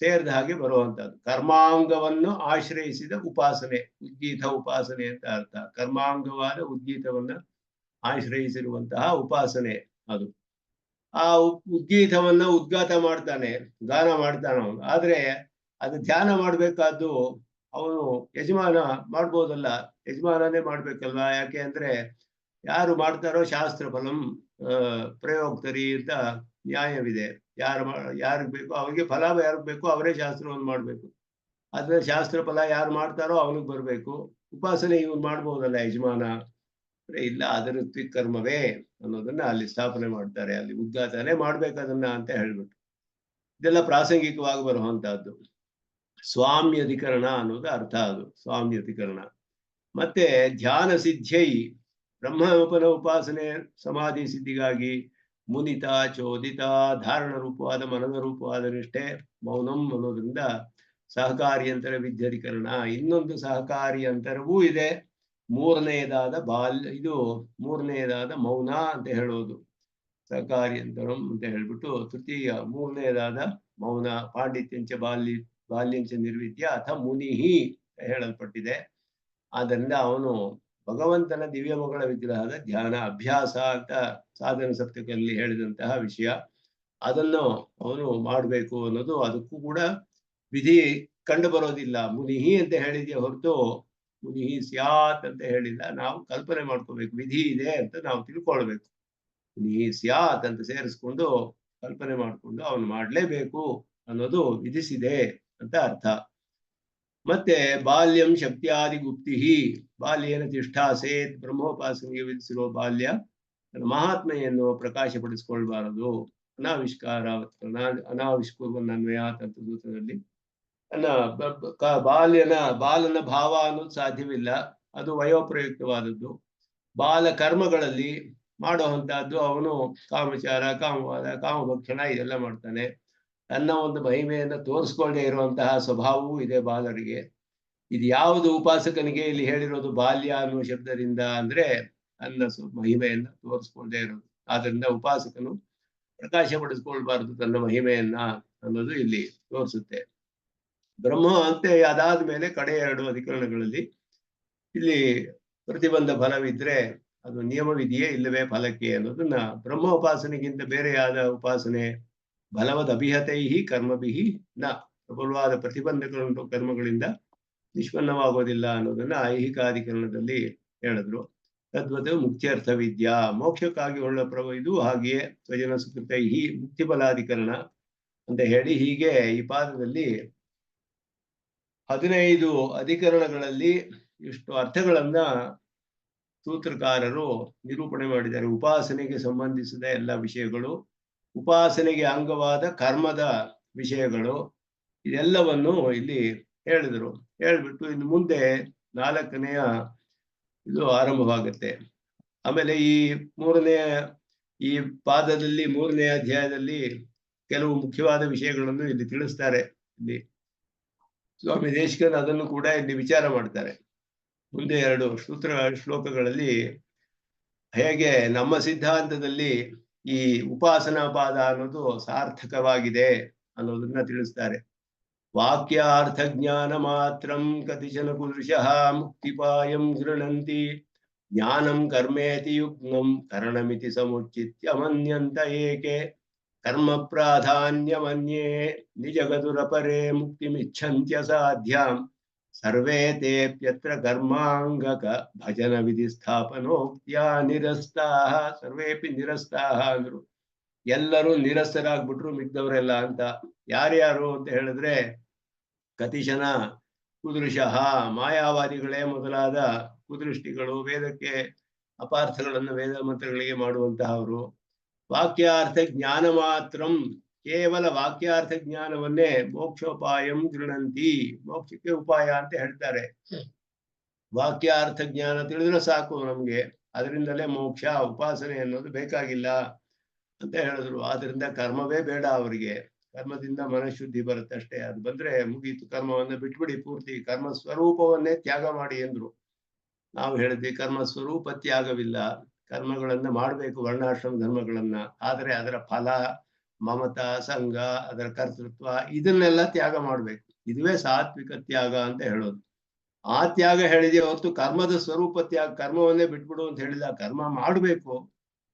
ಸೇರಿದ ಹಾಗೆ ಬರುವಂತದ್ದು. ಕರ್ಮಾಂಗವನ್ನು ಆಶ್ರಯಿಸಿದ ಉಪಾಸನೆ ಉದ್ಗೀತ ಉಪಾಸನೆ ಅಂತ ಅರ್ಥ. ಕರ್ಮಾಂಗವಾದ ಉದ್ಗೀತವನ್ನ ಆಶ್ರಯಿಸಿರುವಂತಹ ಉಪಾಸನೆ ಅದು. ಆ ಉದ್ಗೀತವನ್ನ ಉದ್ಗಾತ ಮಾಡ್ತಾನೆ, ಗಾನ ಮಾಡ್ತಾನೆ ಅವನು. ಆದ್ರೆ ಅದು ಧ್ಯಾನ ಮಾಡ್ಬೇಕಾದ್ದು ಅವನು ಯಜಮಾನ ಮಾಡ್ಬೋದಲ್ಲ, ಯಜಮಾನನೇ ಮಾಡ್ಬೇಕಲ್ವಾ. ಯಾಕೆ ಅಂದ್ರೆ ಯಾರು ಮಾಡ್ತಾರೋ ಶಾಸ್ತ್ರ ಫಲಂ ಪ್ರಯೋಕ್ತರಿ ಅಂತ ನ್ಯಾಯವಿದೆ. ಯಾರಿಗೆ ಬೇಕೋ ಅವ್ರಿಗೆ ಫಲ, ಯಾರಿಗೆ ಬೇಕೋ ಅವರೇ ಶಾಸ್ತ್ರವನ್ನು ಮಾಡ್ಬೇಕು. ಆದ್ರೆ ಶಾಸ್ತ್ರ ಫಲ ಯಾರು ಮಾಡ್ತಾರೋ ಅವನಿಗೆ ಬರ್ಬೇಕು. ಉಪಾಸನೆ ಇವನು ಮಾಡ್ಬೋದಲ್ಲ ಯಜಮಾನ, ಇಲ್ಲ ಅದರ ಋತ್ವಿಕರ್ಮವೇ ಅನ್ನೋದನ್ನ ಅಲ್ಲಿ ಸ್ಥಾಪನೆ ಮಾಡ್ತಾರೆ. ಅಲ್ಲಿ ಉದ್ಘಾಟನೆ ಮಾಡ್ಬೇಕದನ್ನ ಅಂತ ಹೇಳ್ಬಿಟ್ಟು ಇದೆಲ್ಲ ಪ್ರಾಸಂಗಿಕವಾಗಿ ಬರುವಂತಹದ್ದು. ಸ್ವಾಮ್ಯಧಿಕರಣ ಅನ್ನೋದು ಅರ್ಥ, ಅದು ಸ್ವಾಮ್ಯಧಿಕರಣ. ಮತ್ತೆ ಧ್ಯಾನ ಸಿದ್ಧೈ, ಬ್ರಹ್ಮೋಪನ ಉಪಾಸನೆ ಸಮಾಧಿ ಸಿದ್ಧಿಗಾಗಿ ಮುನಿತ ಚೋದಿತ ಧಾರಣ ರೂಪವಾದ ಮನನ ರೂಪವಾದ ನಿಷ್ಠೆ ಮೌನಂ ಅನ್ನೋದ್ರಿಂದ ಸಹಕಾರಿ ಅಂತರ ವಿದ್ಯಾಧಿಕರಣ. ಇನ್ನೊಂದು ಸಹಕಾರಿ ಅಂತರವೂ ಇದೆ, ಮೂರನೆಯದಾದ ಇದು ಮೂರನೆಯದಾದ ಮೌನ ಅಂತ ಹೇಳೋದು. ಸಹಕಾರಿ ಅಂತರಂ ಅಂತ ಹೇಳ್ಬಿಟ್ಟು ತೃತೀಯ ಮೂರನೆಯದಾದ ಮೌನ. ಪಾಂಡಿತ್ಯಂಚ ಬಾಲ್ಯಂಚ ನಿರ್ವಿದ್ಯ ಅಥ ಮುನಿಹಿ ಹೇಳಲ್ಪಟ್ಟಿದೆ. ಆದ್ದರಿಂದ ಅವನು ಭಗವಂತನ ದಿವ್ಯಮಗಳ ವಿಗ್ರಹದ ಧ್ಯಾನ ಅಭ್ಯಾಸ ಅಂತ ಸಾಧನ ಸಪ್ತಕಲ್ಲಿ ಹೇಳಿದಂತಹ ವಿಷಯ, ಅದನ್ನು ಅವನು ಮಾಡಬೇಕು ಅನ್ನೋದು. ಅದಕ್ಕೂ ಕೂಡ ವಿಧಿ ಕಂಡು ಬರೋದಿಲ್ಲ. ಮುನಿಹಿ ಅಂತ ಹೇಳಿದ್ಯಾ ಹೊರತು ಮುನಿಹಿ ಸ್ಯಾತ್ ಅಂತ ಹೇಳಿಲ್ಲ. ನಾವು ಕಲ್ಪನೆ ಮಾಡ್ಕೋಬೇಕು, ವಿಧಿ ಇದೆ ಅಂತ ನಾವು ತಿಳ್ಕೊಳ್ಬೇಕು. ಮುನಿಹಿ ಸ್ಯಾತ್ ಅಂತ ಸೇರಿಸ್ಕೊಂಡು ಕಲ್ಪನೆ ಮಾಡಿಕೊಂಡು ಅವನು ಮಾಡ್ಲೇಬೇಕು ಅನ್ನೋದು ವಿಧಿಸಿದೆ ಅಂತ ಅರ್ಥ. ಮತ್ತೆ ಬಾಲ್ಯಂ ಶಕ್ತಿಯಾದಿ ಗುಪ್ತಿ ಬಾಲ್ಯೇನ ತಿಷ್ಠಾಸೇತ್ ಬ್ರಹ್ಮೋಪಾಸನೆಗೆ ವಿಧಿಸಿರುವ ಬಾಲ್ಯ ಮಹಾತ್ಮೆಯನ್ನು ಪ್ರಕಾಶಪಡಿಸಿಕೊಳ್ಬಾರದು. ಅನಾವಿಷ್ಕಾರ ಅನಾವಿಷ್ಕುರ್ವನ್ವಯಾತ್ ಅಂತ ಸೂತ್ರದಲ್ಲಿ ಬಾಲನ ಭಾವ ಅನ್ನೋದು ಸಾಧ್ಯವಿಲ್ಲ, ಅದು ವಯೋಪ್ರಯುಕ್ತವಾದದ್ದು. ಬಾಲ ಕರ್ಮಗಳಲ್ಲಿ ಮಾಡುವಂತಹದ್ದು ಅವನು ಕಾಮಚಾರ, ಕಾಮವಾದ, ಕಾಮಭಕ್ಷಣ ಇದೆಲ್ಲ ಮಾಡ್ತಾನೆ. ತನ್ನ ಒಂದು ಮಹಿಮೆಯನ್ನು ತೋರಿಸ್ಕೊಳ್ಳದೆ ಇರುವಂತಹ ಸ್ವಭಾವವೂ ಇದೆ ಬಾಲರಿಗೆ. ಇದು ಯಾವುದು ಉಪಾಸಕನಿಗೆ ಇಲ್ಲಿ ಹೇಳಿರೋದು ಬಾಲ್ಯ ಅನ್ನುವ ಶಬ್ದದಿಂದ ಅಂದ್ರೆ ತನ್ನ ಮಹಿಮೆಯನ್ನ ತೋರಿಸ್ಕೊಳ್ಳದೆ ಇರೋದು. ಆದ್ರಿಂದ ಉಪಾಸಕನು ಪ್ರಕಾಶಪಡಿಸ್ಕೊಳ್ಬಾರದು ತನ್ನ ಮಹಿಮೆಯನ್ನ ಅನ್ನೋದು ಇಲ್ಲಿ ತೋರಿಸುತ್ತೆ. ಬ್ರಹ್ಮ ಅಂತೆ ಅದಾದ ಮೇಲೆ ಕಡೆ 2 ಅಧಿಕರಣಗಳಲ್ಲಿ ಇಲ್ಲಿ ಪ್ರತಿಬಂಧ ಫಲವಿದ್ರೆ ಅದು ನಿಯಮವಿದೆಯೇ ಇಲ್ಲವೇ ಫಲಕ್ಕೆ ಅನ್ನೋದನ್ನ ಬ್ರಹ್ಮೋಪಾಸನೆಗಿಂತ ಬೇರೆಯಾದ ಉಪಾಸನೆ ಬಲವದ ಅಭಿಹತೈಹಿ ಕರ್ಮಭಿಹಿ ನ ಪ್ರಬಲವಾದ ಪ್ರತಿಬಂಧಗಳನ್ನು ಕರ್ಮಗಳಿಂದ ನಿಷ್ಪನ್ನವಾಗೋದಿಲ್ಲ ಅನ್ನೋದನ್ನ ಐಹಿಕಾಧಿಕರಣದಲ್ಲಿ ಹೇಳಿದ್ರು. ತದ್ವತ್ ಮುಕ್ತ್ಯರ್ಥ ವಿದ್ಯಾ ಮೋಕ್ಷಕ್ಕಾಗಿ ಒಳ್ಳೆ ಇದು ಹಾಗೆಯೇ ಸ್ವಜನ ಸುಕೃತೈಹಿ ಮುಕ್ತಿ ಫಲಾಧಿಕರಣ ಅಂತ ಹೇಳಿ ಹೀಗೆ ಈ ಪಾದದಲ್ಲಿ 15 ಅಧಿಕರಣಗಳಲ್ಲಿ ಇಷ್ಟು ಅರ್ಥಗಳನ್ನ ಸೂತ್ರಕಾರರು ನಿರೂಪಣೆ ಮಾಡಿದ್ದಾರೆ. ಉಪಾಸನೆಗೆ ಸಂಬಂಧಿಸಿದ ಎಲ್ಲ ವಿಷಯಗಳು, ಉಪಾಸನೆಗೆ ಅಂಗವಾದ ಕರ್ಮದ ವಿಷಯಗಳು, ಇದೆಲ್ಲವನ್ನು ಇಲ್ಲಿ ಹೇಳಿದರು. ಹೇಳ್ಬಿಟ್ಟು ಇನ್ನು ಮುಂದೆ 4ನೆಯ ಇದು ಆರಂಭವಾಗುತ್ತೆ. ಆಮೇಲೆ ಈ ಪಾದದಲ್ಲಿ 3ನೇ ಅಧ್ಯಾಯದಲ್ಲಿ ಕೆಲವು ಮುಖ್ಯವಾದ ವಿಷಯಗಳನ್ನು ಇಲ್ಲಿ ತಿಳಿಸ್ತಾರೆ. ಇಲ್ಲಿ ಸ್ವಾಮಿ ದೇಶಿಕನ್ ಅದನ್ನು ಕೂಡ ಇಲ್ಲಿ ವಿಚಾರ ಮಾಡ್ತಾರೆ. ಮುಂದೆ 2 ಶ್ಲೋಕಗಳಲ್ಲಿ ಹೇಗೆ ನಮ್ಮ ಸಿದ್ಧಾಂತದಲ್ಲಿ ಈ ಉಪಾಸನಾ ಪಾದ ಅನ್ನೋದು ಸಾರ್ಥಕವಾಗಿದೆ ಅನ್ನೋದನ್ನ ತಿಳಿಸ್ತಾರೆ. ವಾಕ್ಯಾರ್ಥ ಜ್ಞಾನ ಮಾತ್ರಂ ಕತಿಚನ ಪುರುಷಃ ಮುಕ್ತಿಪಾಯಂ ಗೃಣಂತಿ ಜ್ಞಾನಂ ಕರ್ಮೇತಿ ಯುಗ್ಮಂ ಕರಣಮಿತಿ ಸಮುಚಿತ್ಯ ಮನ್ಯಂತ ಏಕೆ ಕರ್ಮ ಪ್ರಾಧಾನ್ಯಮನ್ಯೇ ನಿಜಗದುರಪರೇ ಮುಕ್ತಿಮಿಚ್ಛಂತ್ಯ ಸಾಧ್ಯಾಂ ಸರ್ವೇ ತೇಪ್ಯತ್ರ ಕರ್ಮಾಂಗಕ ಭಜನ ವಿಧಿ ಸ್ಥಾಪನೋಕ್ತ್ಯಾ ನಿರಸ್ತಾಹ ಸರ್ವೇಪಿ ನಿರಸ್ತಾಹ ಅಂದ್ರು. ಎಲ್ಲರೂ ನಿರಸ್ತರಾಗ್ಬಿಟ್ರು ಮಿದ್ದವರೆಲ್ಲ ಅಂತ. ಯಾರ್ಯಾರು ಅಂತ ಹೇಳಿದ್ರೆ ಕತಿಶನ ಕುದೃಶಃ ಮಾಯಾವಾದಿಗಳೇ ಮೊದಲಾದ ಕುದೃಷ್ಟಿಗಳು, ವೇದಕ್ಕೆ ಅಪಾರ್ಥಗಳನ್ನು ವೇದ ಮಂತ್ರಗಳಿಗೆ ಮಾಡುವಂತಹವರು. ವಾಕ್ಯಾರ್ಥ ಜ್ಞಾನ ಮಾತ್ರಂ ಕೇವಲ ವಾಕ್ಯಾರ್ಥ ಜ್ಞಾನವನ್ನೇ ಮೋಕ್ಷೋಪಾಯಂ ಗೃಣಂತಿ ಮೋಕ್ಷಕ್ಕೆ ಉಪಾಯ ಅಂತ ಹೇಳ್ತಾರೆ. ವಾಕ್ಯಾರ್ಥ ಜ್ಞಾನ ತಿಳಿದ್ರೆ ಸಾಕು ನಮ್ಗೆ, ಅದರಿಂದಲೇ ಮೋಕ್ಷ, ಉಪಾಸನೆ ಅನ್ನೋದು ಬೇಕಾಗಿಲ್ಲ ಅಂತ ಹೇಳಿದ್ರು. ಆದ್ರಿಂದ ಕರ್ಮವೇ ಬೇಡ ಅವರಿಗೆ, ಕರ್ಮದಿಂದ ಮನಃಶುದ್ಧಿ ಬರುತ್ತೆ ಅಷ್ಟೇ. ಅದು ಬಂದ್ರೆ ಮುಗೀತು, ಕರ್ಮವನ್ನ ಬಿಟ್ಬಿಡಿ ಪೂರ್ತಿ, ಕರ್ಮ ಸ್ವರೂಪವನ್ನೇ ತ್ಯಾಗ ಮಾಡಿ ಎಂದ್ರು. ನಾವು ಹೇಳಿದ್ವಿ ಕರ್ಮ ಸ್ವರೂಪ ತ್ಯಾಗವಿಲ್ಲ, ಕರ್ಮಗಳನ್ನ ಮಾಡಬೇಕು, ವರ್ಣಾಶ್ರಮ ಧರ್ಮಗಳನ್ನ. ಆದರೆ ಅದರ ಫಲ, ಮಮತ, ಸಂಘ, ಅದರ ಕರ್ತೃತ್ವ ಇದನ್ನೆಲ್ಲ ತ್ಯಾಗ ಮಾಡ್ಬೇಕು. ಇದುವೇ ಸಾತ್ವಿಕ ತ್ಯಾಗ ಅಂತ ಹೇಳೋದು. ಆ ತ್ಯಾಗ ಹೇಳಿದೆ ಹೊರತು ಕರ್ಮದ ಸ್ವರೂಪ ತ್ಯಾಗ, ಕರ್ಮವನ್ನೇ ಬಿಟ್ಬಿಡು ಅಂತ ಹೇಳಿಲ್ಲ. ಕರ್ಮ ಮಾಡ್ಬೇಕು,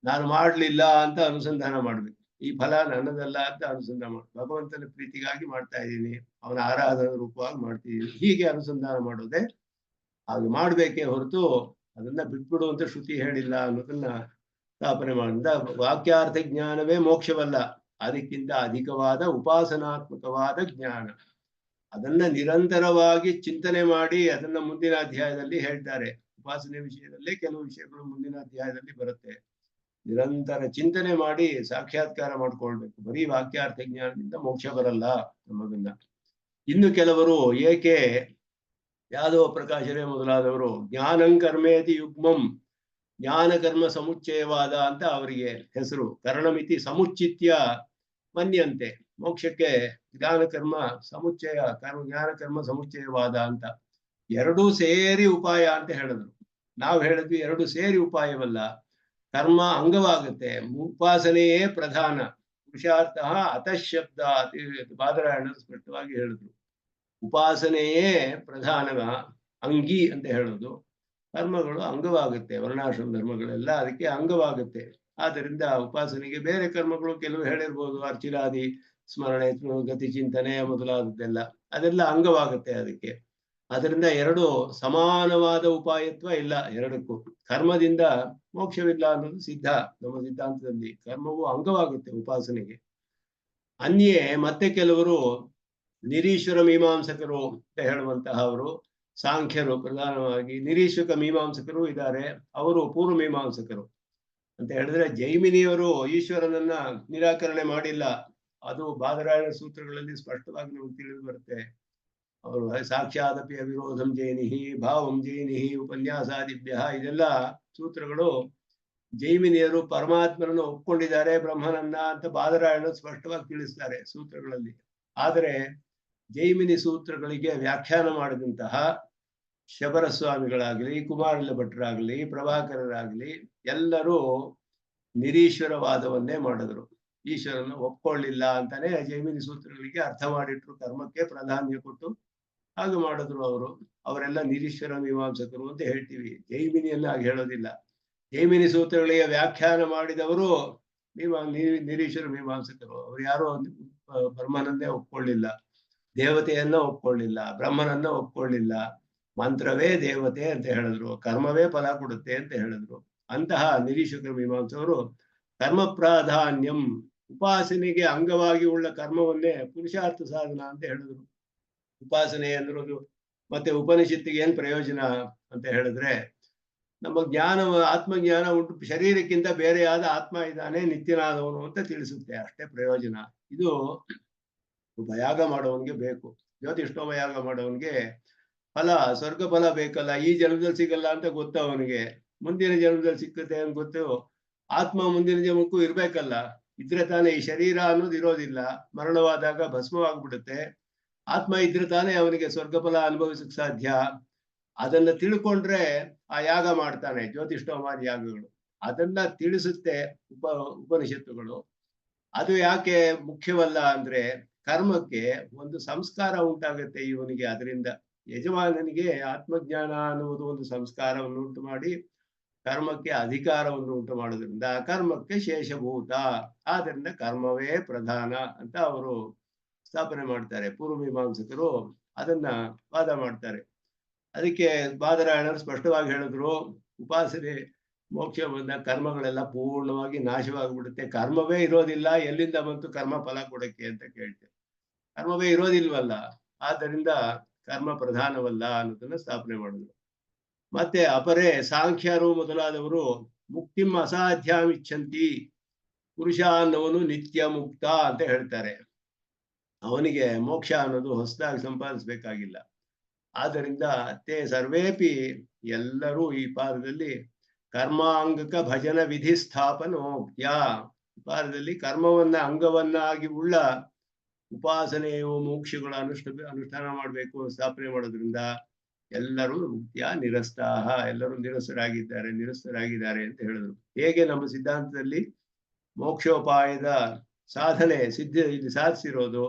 ನಾನು ಮಾಡ್ಲಿಲ್ಲ ಅಂತ ಅನುಸಂಧಾನ ಮಾಡ್ಬೇಕು. ಈ ಫಲ ನನ್ನದಲ್ಲ ಅಂತ ಅನುಸಂಧಾನ ಮಾಡು. ಭಗವಂತನ ಪ್ರೀತಿಗಾಗಿ ಮಾಡ್ತಾ ಇದ್ದೀನಿ, ಅವನ ಆರಾಧನಾ ರೂಪವಾಗಿ ಮಾಡ್ತಿದ್ದೀನಿ, ಹೀಗೆ ಅನುಸಂಧಾನ ಮಾಡೋದೇ. ಅದು ಮಾಡ್ಬೇಕೇ ಹೊರತು ಅದನ್ನ ಬಿಟ್ಬಿಡು ಅಂತ ಶ್ರುತಿ ಹೇಳಿಲ್ಲ ಅನ್ನೋದನ್ನ ಸ್ಥಾಪನೆ ಮಾಡಿದ. ವಾಕ್ಯಾರ್ಥ ಜ್ಞಾನವೇ ಮೋಕ್ಷವಲ್ಲ, ಅದಕ್ಕಿಂತ ಅಧಿಕವಾದ ಉಪಾಸನಾತ್ಮಕವಾದ ಜ್ಞಾನ, ಅದನ್ನ ನಿರಂತರವಾಗಿ ಚಿಂತನೆ ಮಾಡಿ ಅದನ್ನ ಮುಂದಿನ ಅಧ್ಯಾಯದಲ್ಲಿ ಹೇಳ್ತಾರೆ. ಉಪಾಸನೆ ವಿಷಯದಲ್ಲೇ ಕೆಲವು ವಿಷಯಗಳು ಮುಂದಿನ ಅಧ್ಯಾಯದಲ್ಲಿ ಬರುತ್ತೆ. ನಿರಂತರ ಚಿಂತನೆ ಮಾಡಿ ಸಾಕ್ಷಾತ್ಕಾರ ಮಾಡ್ಕೊಳ್ಬೇಕು. ಬರೀ ವಾಕ್ಯಾರ್ಥ ಜ್ಞಾನದಿಂದ ಮೋಕ್ಷ ಬರಲ್ಲ ಅನ್ನೋದನ್ನ. ಇನ್ನು ಕೆಲವರು ಏಕೆ ಯಾದವ ಪ್ರಕಾಶರೇ ಮೊದಲಾದವರು ಜ್ಞಾನಂ ಕರ್ಮೇತಿ ಯುಗ್ಮಂ, ಜ್ಞಾನ ಕರ್ಮ ಸಮುಚ್ಚಯವಾದ ಅಂತ ಅವರಿಗೆ ಹೆಸರು. ಕರಣಮಿತಿ ಸಮುಚ್ಚಿತ್ಯ ಮನ್ಯಂತೆ, ಮೋಕ್ಷಕ್ಕೆ ಜ್ಞಾನ ಕರ್ಮ ಸಮುಚ್ಚಯ, ಜ್ಞಾನ ಕರ್ಮ ಸಮುಚ್ಚಯವಾದ ಅಂತ ಎರಡೂ ಸೇರಿ ಉಪಾಯ ಅಂತ ಹೇಳಿದ್ರು. ನಾವು ಹೇಳಿದ್ವಿ ಎರಡು ಸೇರಿ ಉಪಾಯವಲ್ಲ, ಕರ್ಮ ಅಂಗವಾಗುತ್ತೆ, ಉಪಾಸನೆಯೇ ಪ್ರಧಾನ. ಪುರುಷಾರ್ಥ ಅತಃಶಬ್ದ ಬಾದರಾಯಣರು ಸ್ಪಷ್ಟವಾಗಿ ಹೇಳಿದ್ರು. ಉಪಾಸನೆಯೇ ಪ್ರಧಾನ ಅಂಗಿ ಅಂತ ಹೇಳೋದು, ಕರ್ಮಗಳು ಅಂಗವಾಗುತ್ತೆ, ವರ್ಣಾಶ್ರಮ ಧರ್ಮಗಳೆಲ್ಲ ಅದಕ್ಕೆ ಅಂಗವಾಗುತ್ತೆ. ಆದ್ದರಿಂದ ಉಪಾಸನೆಗೆ ಬೇರೆ ಕರ್ಮಗಳು ಕೆಲವು ಹೇಳಿರ್ಬೋದು, ಅರ್ಚಿರಾದಿ ಸ್ಮರಣೆ, ಗತಿ ಚಿಂತನೆ ಮೊದಲಾದದ್ದೆಲ್ಲ, ಅದೆಲ್ಲ ಅಂಗವಾಗುತ್ತೆ ಅದಕ್ಕೆ. ಅದರಿಂದ ಎರಡು ಸಮಾನವಾದ ಉಪಾಯತ್ವ ಇಲ್ಲ ಎರಡಕ್ಕೂ. ಕರ್ಮದಿಂದ ಮೋಕ್ಷವಿಲ್ಲ ಅನ್ನೋದು ಸಿದ್ಧ ನಮ್ಮ ಸಿದ್ಧಾಂತದಲ್ಲಿ. ಕರ್ಮವು ಅಂಗವಾಗುತ್ತೆ ಉಪಾಸನೆಗೆ. ಅನ್ಯೇ ಮತ್ತೆ ಕೆಲವರು ನಿರೀಶ್ವರ ಮೀಮಾಂಸಕರು ಅಂತ ಹೇಳುವಂತಹ ಅವರು ಸಾಂಖ್ಯರು ಪ್ರಧಾನವಾಗಿ, ನಿರೀಶ್ವಕ ಮೀಮಾಂಸಕರು ಇದ್ದಾರೆ, ಅವರು ಪೂರ್ವ ಮೀಮಾಂಸಕರು ಅಂತ ಹೇಳಿದ್ರೆ ಜೈಮಿನಿಯವರು ಈಶ್ವರನನ್ನ ನಿರಾಕರಣೆ ಮಾಡಿಲ್ಲ. ಅದು ಬಾದರಾಯಣ ಸೂತ್ರಗಳಲ್ಲಿ ಸ್ಪಷ್ಟವಾಗಿ ನಮಗೆ ತಿಳಿದು ಬರುತ್ತೆ. ಅವರು ಸಾಕ್ಷಾದಪಿ ಅವಿರೋಧಂ ಜೈನಿಹಿ ಭಾವಂ ಜೈನಿಹಿ ಉಪನ್ಯಾಸಾದಿಭ್ಯ, ಇದೆಲ್ಲ ಸೂತ್ರಗಳು ಜೈಮಿನಿಯರು ಪರಮಾತ್ಮನನ್ನು ಒಪ್ಕೊಂಡಿದ್ದಾರೆ ಬ್ರಹ್ಮನನ್ನ ಅಂತ ಬಾದರಾಯಣ ಸ್ಪಷ್ಟವಾಗಿ ತಿಳಿಸ್ತಾರೆ ಸೂತ್ರಗಳಲ್ಲಿ. ಆದರೆ ಜೈಮಿನಿ ಸೂತ್ರಗಳಿಗೆ ವ್ಯಾಖ್ಯಾನ ಮಾಡಿದಂತಹ ಶಬರ ಸ್ವಾಮಿಗಳಾಗಲಿ, ಕುಮಾರಿಲ ಭಟ್ರಾಗಲಿ, ಪ್ರಭಾಕರರಾಗಲಿ ಎಲ್ಲರೂ ನಿರೀಶ್ವರವಾದವನ್ನೇ ಮಾಡಿದ್ರು. ಈಶ್ವರನ ಒಪ್ಕೊಳ್ಳಿಲ್ಲ ಅಂತಾನೆ ಜೈಮಿನಿ ಸೂತ್ರಗಳಿಗೆ ಅರ್ಥ ಮಾಡಿಟ್ರು, ಕರ್ಮಕ್ಕೆ ಪ್ರಾಧಾನ್ಯ ಕೊಟ್ಟು ಹಾಗೆ ಮಾಡಿದ್ರು ಅವರು. ಅವರೆಲ್ಲ ನಿರೀಶ್ವರ ಮೀಮಾಂಸಕರು ಅಂತ ಹೇಳ್ತೀವಿ, ಜೈಮಿನಿಯನ್ನ ಹಾಗೆ ಹೇಳೋದಿಲ್ಲ. ಜೈಮಿನಿ ಸೂತ್ರಗಳಿಗೆ ವ್ಯಾಖ್ಯಾನ ಮಾಡಿದವರು ನಿರೀಶ್ವರ ಮೀಮಾಂಸಕರು. ಅವ್ರು ಯಾರು ಬ್ರಹ್ಮನನ್ನೇ ಒಪ್ಕೊಳ್ಳಿಲ್ಲ, ದೇವತೆಯನ್ನ ಒಪ್ಕೊಳ್ಳಿಲ್ಲ, ಬ್ರಹ್ಮನನ್ನ ಒಪ್ಕೊಳ್ಳಿಲ್ಲ. ಮಂತ್ರವೇ ದೇವತೆ ಅಂತ ಹೇಳಿದ್ರು, ಕರ್ಮವೇ ಫಲ ಕೊಡುತ್ತೆ ಅಂತ ಹೇಳಿದ್ರು. ಅಂತಹ ನಿರೀಶ್ವರ ಮೀಮಾಂಸಕರು ಕರ್ಮ ಪ್ರಾಧಾನ್ಯಂ, ಉಪಾಸನೆಗೆ ಅಂಗವಾಗಿ ಉಳ್ಳ ಕರ್ಮವನ್ನೇ ಪುರುಷಾರ್ಥ ಸಾಧನ ಅಂತ ಹೇಳಿದ್ರು. ಉಪಾಸನೆ ಅನ್ನೋದು ಮತ್ತೆ ಉಪನಿಷತ್ತಿಗೆ ಏನ್ ಪ್ರಯೋಜನ ಅಂತ ಹೇಳಿದ್ರೆ, ನಮ್ಮ ಜ್ಞಾನ, ಆತ್ಮಜ್ಞಾನ ಉಂಟು, ಶರೀರಕ್ಕಿಂತ ಬೇರೆಯಾದ ಆತ್ಮ ಇದ್ದಾನೆ, ನಿತ್ಯನಾದವನು ಅಂತ ತಿಳಿಸುತ್ತೆ, ಅಷ್ಟೇ ಪ್ರಯೋಜನ. ಇದು ಯಾಗ ಮಾಡೋವನ್ಗೆ ಬೇಕು. ಜ್ಯೋತಿಷ್ಠೋಮ ಯಾಗ ಮಾಡೋವನ್ಗೆ ಫಲ, ಸ್ವರ್ಗ ಫಲ ಬೇಕಲ್ಲ, ಈ ಜನ್ಮದಲ್ಲಿ ಸಿಗಲ್ಲ ಅಂತ ಗೊತ್ತು ಅವನಿಗೆ, ಮುಂದಿನ ಜನ್ಮದಲ್ಲಿ ಸಿಕ್ಕುತ್ತೆ ಅಂತ ಗೊತ್ತು. ಆತ್ಮ ಮುಂದಿನ ಜನ್ಮಕ್ಕೂ ಇರ್ಬೇಕಲ್ಲ, ಇದ್ರೆ ತಾನೇ, ಈ ಶರೀರ ಅನ್ನೋದು ಇರೋದಿಲ್ಲ, ಮರಣವಾದಾಗ ಭಸ್ಮವಾಗ್ಬಿಡುತ್ತೆ. ಆತ್ಮ ಇದ್ರೆ ತಾನೇ ಅವನಿಗೆ ಸ್ವರ್ಗ ಫಲ ಅನುಭವಿಸಕ್ ಸಾಧ್ಯ. ಅದನ್ನ ತಿಳ್ಕೊಂಡ್ರೆ ಆ ಯಾಗ ಮಾಡ್ತಾನೆ. ಜ್ಯೋತಿಷ್ಠೋಮಾದಿ ಯಾಗಗಳು ಅದನ್ನ ತಿಳಿಸುತ್ತೆ ಉಪನಿಷತ್ತುಗಳು. ಅದು ಯಾಕೆ ಮುಖ್ಯವಲ್ಲ ಅಂದ್ರೆ, ಕರ್ಮಕ್ಕೆ ಒಂದು ಸಂಸ್ಕಾರ ಉಂಟಾಗುತ್ತೆ ಇವನಿಗೆ. ಅದರಿಂದ ಯಜಮಾನನಿಗೆ ಆತ್ಮಜ್ಞಾನ ಅನ್ನುವುದು ಒಂದು ಸಂಸ್ಕಾರವನ್ನು ಉಂಟು ಮಾಡಿ ಕರ್ಮಕ್ಕೆ ಅಧಿಕಾರವನ್ನು ಉಂಟು ಮಾಡೋದ್ರಿಂದ ಕರ್ಮಕ್ಕೆ ಶೇಷಭೂತ, ಆದ್ರಿಂದ ಕರ್ಮವೇ ಪ್ರಧಾನ ಅಂತ ಅವರು ಸ್ಥಾಪನೆ ಮಾಡ್ತಾರೆ. ಪೂರ್ವಮೀಮಾಂಸಕರು ಅದನ್ನ ವಾದ ಮಾಡ್ತಾರೆ. ಅದಕ್ಕೆ ಬಾದರಾಯಣರು ಸ್ಪಷ್ಟವಾಗಿ ಹೇಳಿದ್ರು, ಉಪಾಸನೆ ಮೋಕ್ಷ ಬಂದ ಕರ್ಮಗಳೆಲ್ಲ ಪೂರ್ಣವಾಗಿ ನಾಶವಾಗಿಬಿಡುತ್ತೆ, ಕರ್ಮವೇ ಇರೋದಿಲ್ಲ, ಎಲ್ಲಿಂದ ಬಂತು ಕರ್ಮ ಫಲ ಕೊಡಕ್ಕೆ ಅಂತ ಕೇಳ್ತೇವೆ. ಕರ್ಮವೇ ಇರೋದಿಲ್ವಲ್ಲ, ಆದ್ದರಿಂದ ಕರ್ಮ ಪ್ರಧಾನವಲ್ಲ ಅನ್ನೋದನ್ನ ಸ್ಥಾಪನೆ ಮಾಡಿದ್ರು. ಮತ್ತೆ ಅಪರೇ ಸಾಂಖ್ಯರು ಮೊದಲಾದವರು ಮುಕ್ತಿಂ ಅಸಾಧ್ಯಾಮಿಚ್ಛಂತಿ, ಪುರುಷ ಅನ್ನೋನು ನಿತ್ಯ ಮುಕ್ತ ಅಂತ ಹೇಳ್ತಾರೆ. ಅವನಿಗೆ ಮೋಕ್ಷ ಅನ್ನೋದು ಹೊಸದಾಗಿ ಸಂಪಾದಿಸಬೇಕಾಗಿಲ್ಲ. ಆದ್ದರಿಂದ ತೇ ಸರ್ವೇಪಿ, ಎಲ್ಲರೂ ಈ ಪಾದದಲ್ಲಿ ಕರ್ಮಾಂಗಕ ಭಜನ ವಿಧಿ ಸ್ಥಾಪನೋಕ್ತ್ಯ, ಪಾದದಲ್ಲಿ ಕರ್ಮವನ್ನ ಅಂಗವನ್ನಾಗಿ ಉಳ್ಳ ಉಪಾಸನೆಯು ಮೋಕ್ಷಗಳ ಅನುಷ್ಠಾನ ಮಾಡಬೇಕು ಸ್ಥಾಪನೆ ಮಾಡೋದ್ರಿಂದ ಎಲ್ಲರೂ ಮುಕ್ತಿಯ ನಿರಸ್ತಾಹ, ಎಲ್ಲರೂ ನಿರಸ್ತರಾಗಿದ್ದಾರೆ ಅಂತ ಹೇಳಿದ್ರು. ಹೇಗೆ ನಮ್ಮ ಸಿದ್ಧಾಂತದಲ್ಲಿ ಮೋಕ್ಷೋಪಾಯದ ಸಾಧನೆ ಇಲ್ಲಿ ಸಾಧಿಸಿರೋದು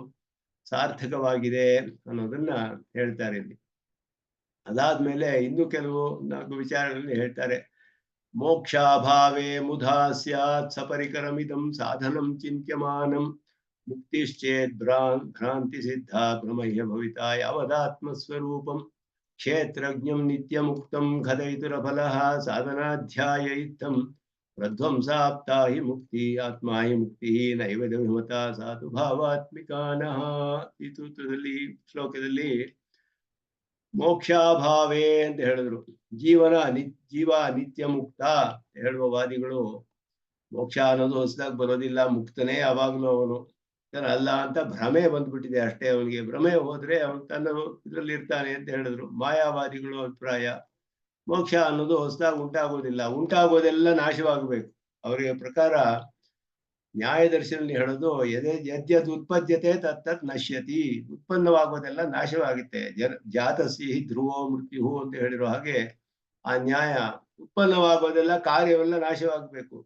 ಸಾರ್ಥಕವಾಗಿದೆ ಅನ್ನೋದನ್ನ ಹೇಳ್ತಾರೆ ಇಲ್ಲಿ. ಅದಾದ್ಮೇಲೆ ಇನ್ನು ಕೆಲವು 4 ವಿಚಾರಗಳಲ್ಲಿ ಹೇಳ್ತಾರೆ. ಮೋಕ್ಷಾಭಾವೇ ಮುಧಾ ಸ್ಯಾತ್ ಸಪರಿಕರಮಿದಂ ಸಾಧನಂ ಚಿಂತ್ಯಮಾನಂ ಮುಕ್ತಿಶ್ಚೇದ್ ಭ್ರಾಂತಿ ಸಿದ್ಧ ಭ್ರಮಹ್ಯ ಭವಿತಾ ಯಾವದಾತ್ಮಸ್ವರೂಪಂ ಕ್ಷೇತ್ರಜ್ಞಂ ನಿತ್ಯ ಮುಕ್ತಂ ಖದಯಿತುರ ಫಲಃ ಸಾಧನಾಧ್ಯಾಯ ಇತ್ತಂ ಪ್ರಧ್ವಂಸಾಪ್ತಾ ಹಿ ಮುಕ್ತಿ ಆತ್ಮ ಹಿ ಮುಕ್ತಿ ನೈವೇದ ವಿಮತ ಸಾಧು ಭಾವಾತ್ಮಿಕಾನಃ. ಈ ಸೂತ್ರದಲ್ಲಿ, ಶ್ಲೋಕದಲ್ಲಿ ಮೋಕ್ಷಾಭಾವೇ ಅಂತ ಹೇಳಿದ್ರು. ಜೀವ ನಿತ್ಯ ಮುಕ್ತ ಹೇಳುವ ವಾದಿಗಳು ಮೋಕ್ಷ ಅನ್ನೋದು ಹೊಸದಾಗಿ ಬರೋದಿಲ್ಲ, ಮುಕ್ತನೇ ಯಾವಾಗ್ಲೂ ಅವನು ಅಲ್ಲ ಅಂತ ಭ್ರಮೆ ಬಂದ್ಬಿಟ್ಟಿದೆ ಅಷ್ಟೇ. ಅವನಿಗೆ ಭ್ರಮೆ ಹೋದ್ರೆ ಅವನು ತನ್ನ ಇದ್ರಲ್ಲಿ ಇರ್ತಾನೆ ಅಂತ ಹೇಳಿದ್ರು. ಮಾಯಾವಾದಿಗಳು ಅಭಿಪ್ರಾಯ, ಮೋಕ್ಷ ಅನ್ನೋದು ಹೊಸದಾಗಿ ಉಂಟಾಗೋದಿಲ್ಲ, ಉಂಟಾಗೋದೆಲ್ಲ ನಾಶವಾಗಬೇಕು. ಅವರಿಗೆ ಪ್ರಕಾರ ನ್ಯಾಯದರ್ಶನ ಹೇಳೋದು ಯದ್ಯದ್ ಉತ್ಪದ್ಯತೆ ತತ್ತತ್ ನಶ್ಯತಿ, ಉತ್ಪನ್ನವಾಗೋದೆಲ್ಲ ನಾಶವಾಗುತ್ತೆ. ಜಾತಸಿ ಧ್ರುವೋ ಮೃತ್ಯು ಅಂತ ಹೇಳಿರೋ ಹಾಗೆ ಆ ನ್ಯಾಯ, ಉತ್ಪನ್ನವಾಗೋದೆಲ್ಲ ಕಾರ್ಯವೆಲ್ಲ ನಾಶವಾಗಬೇಕು.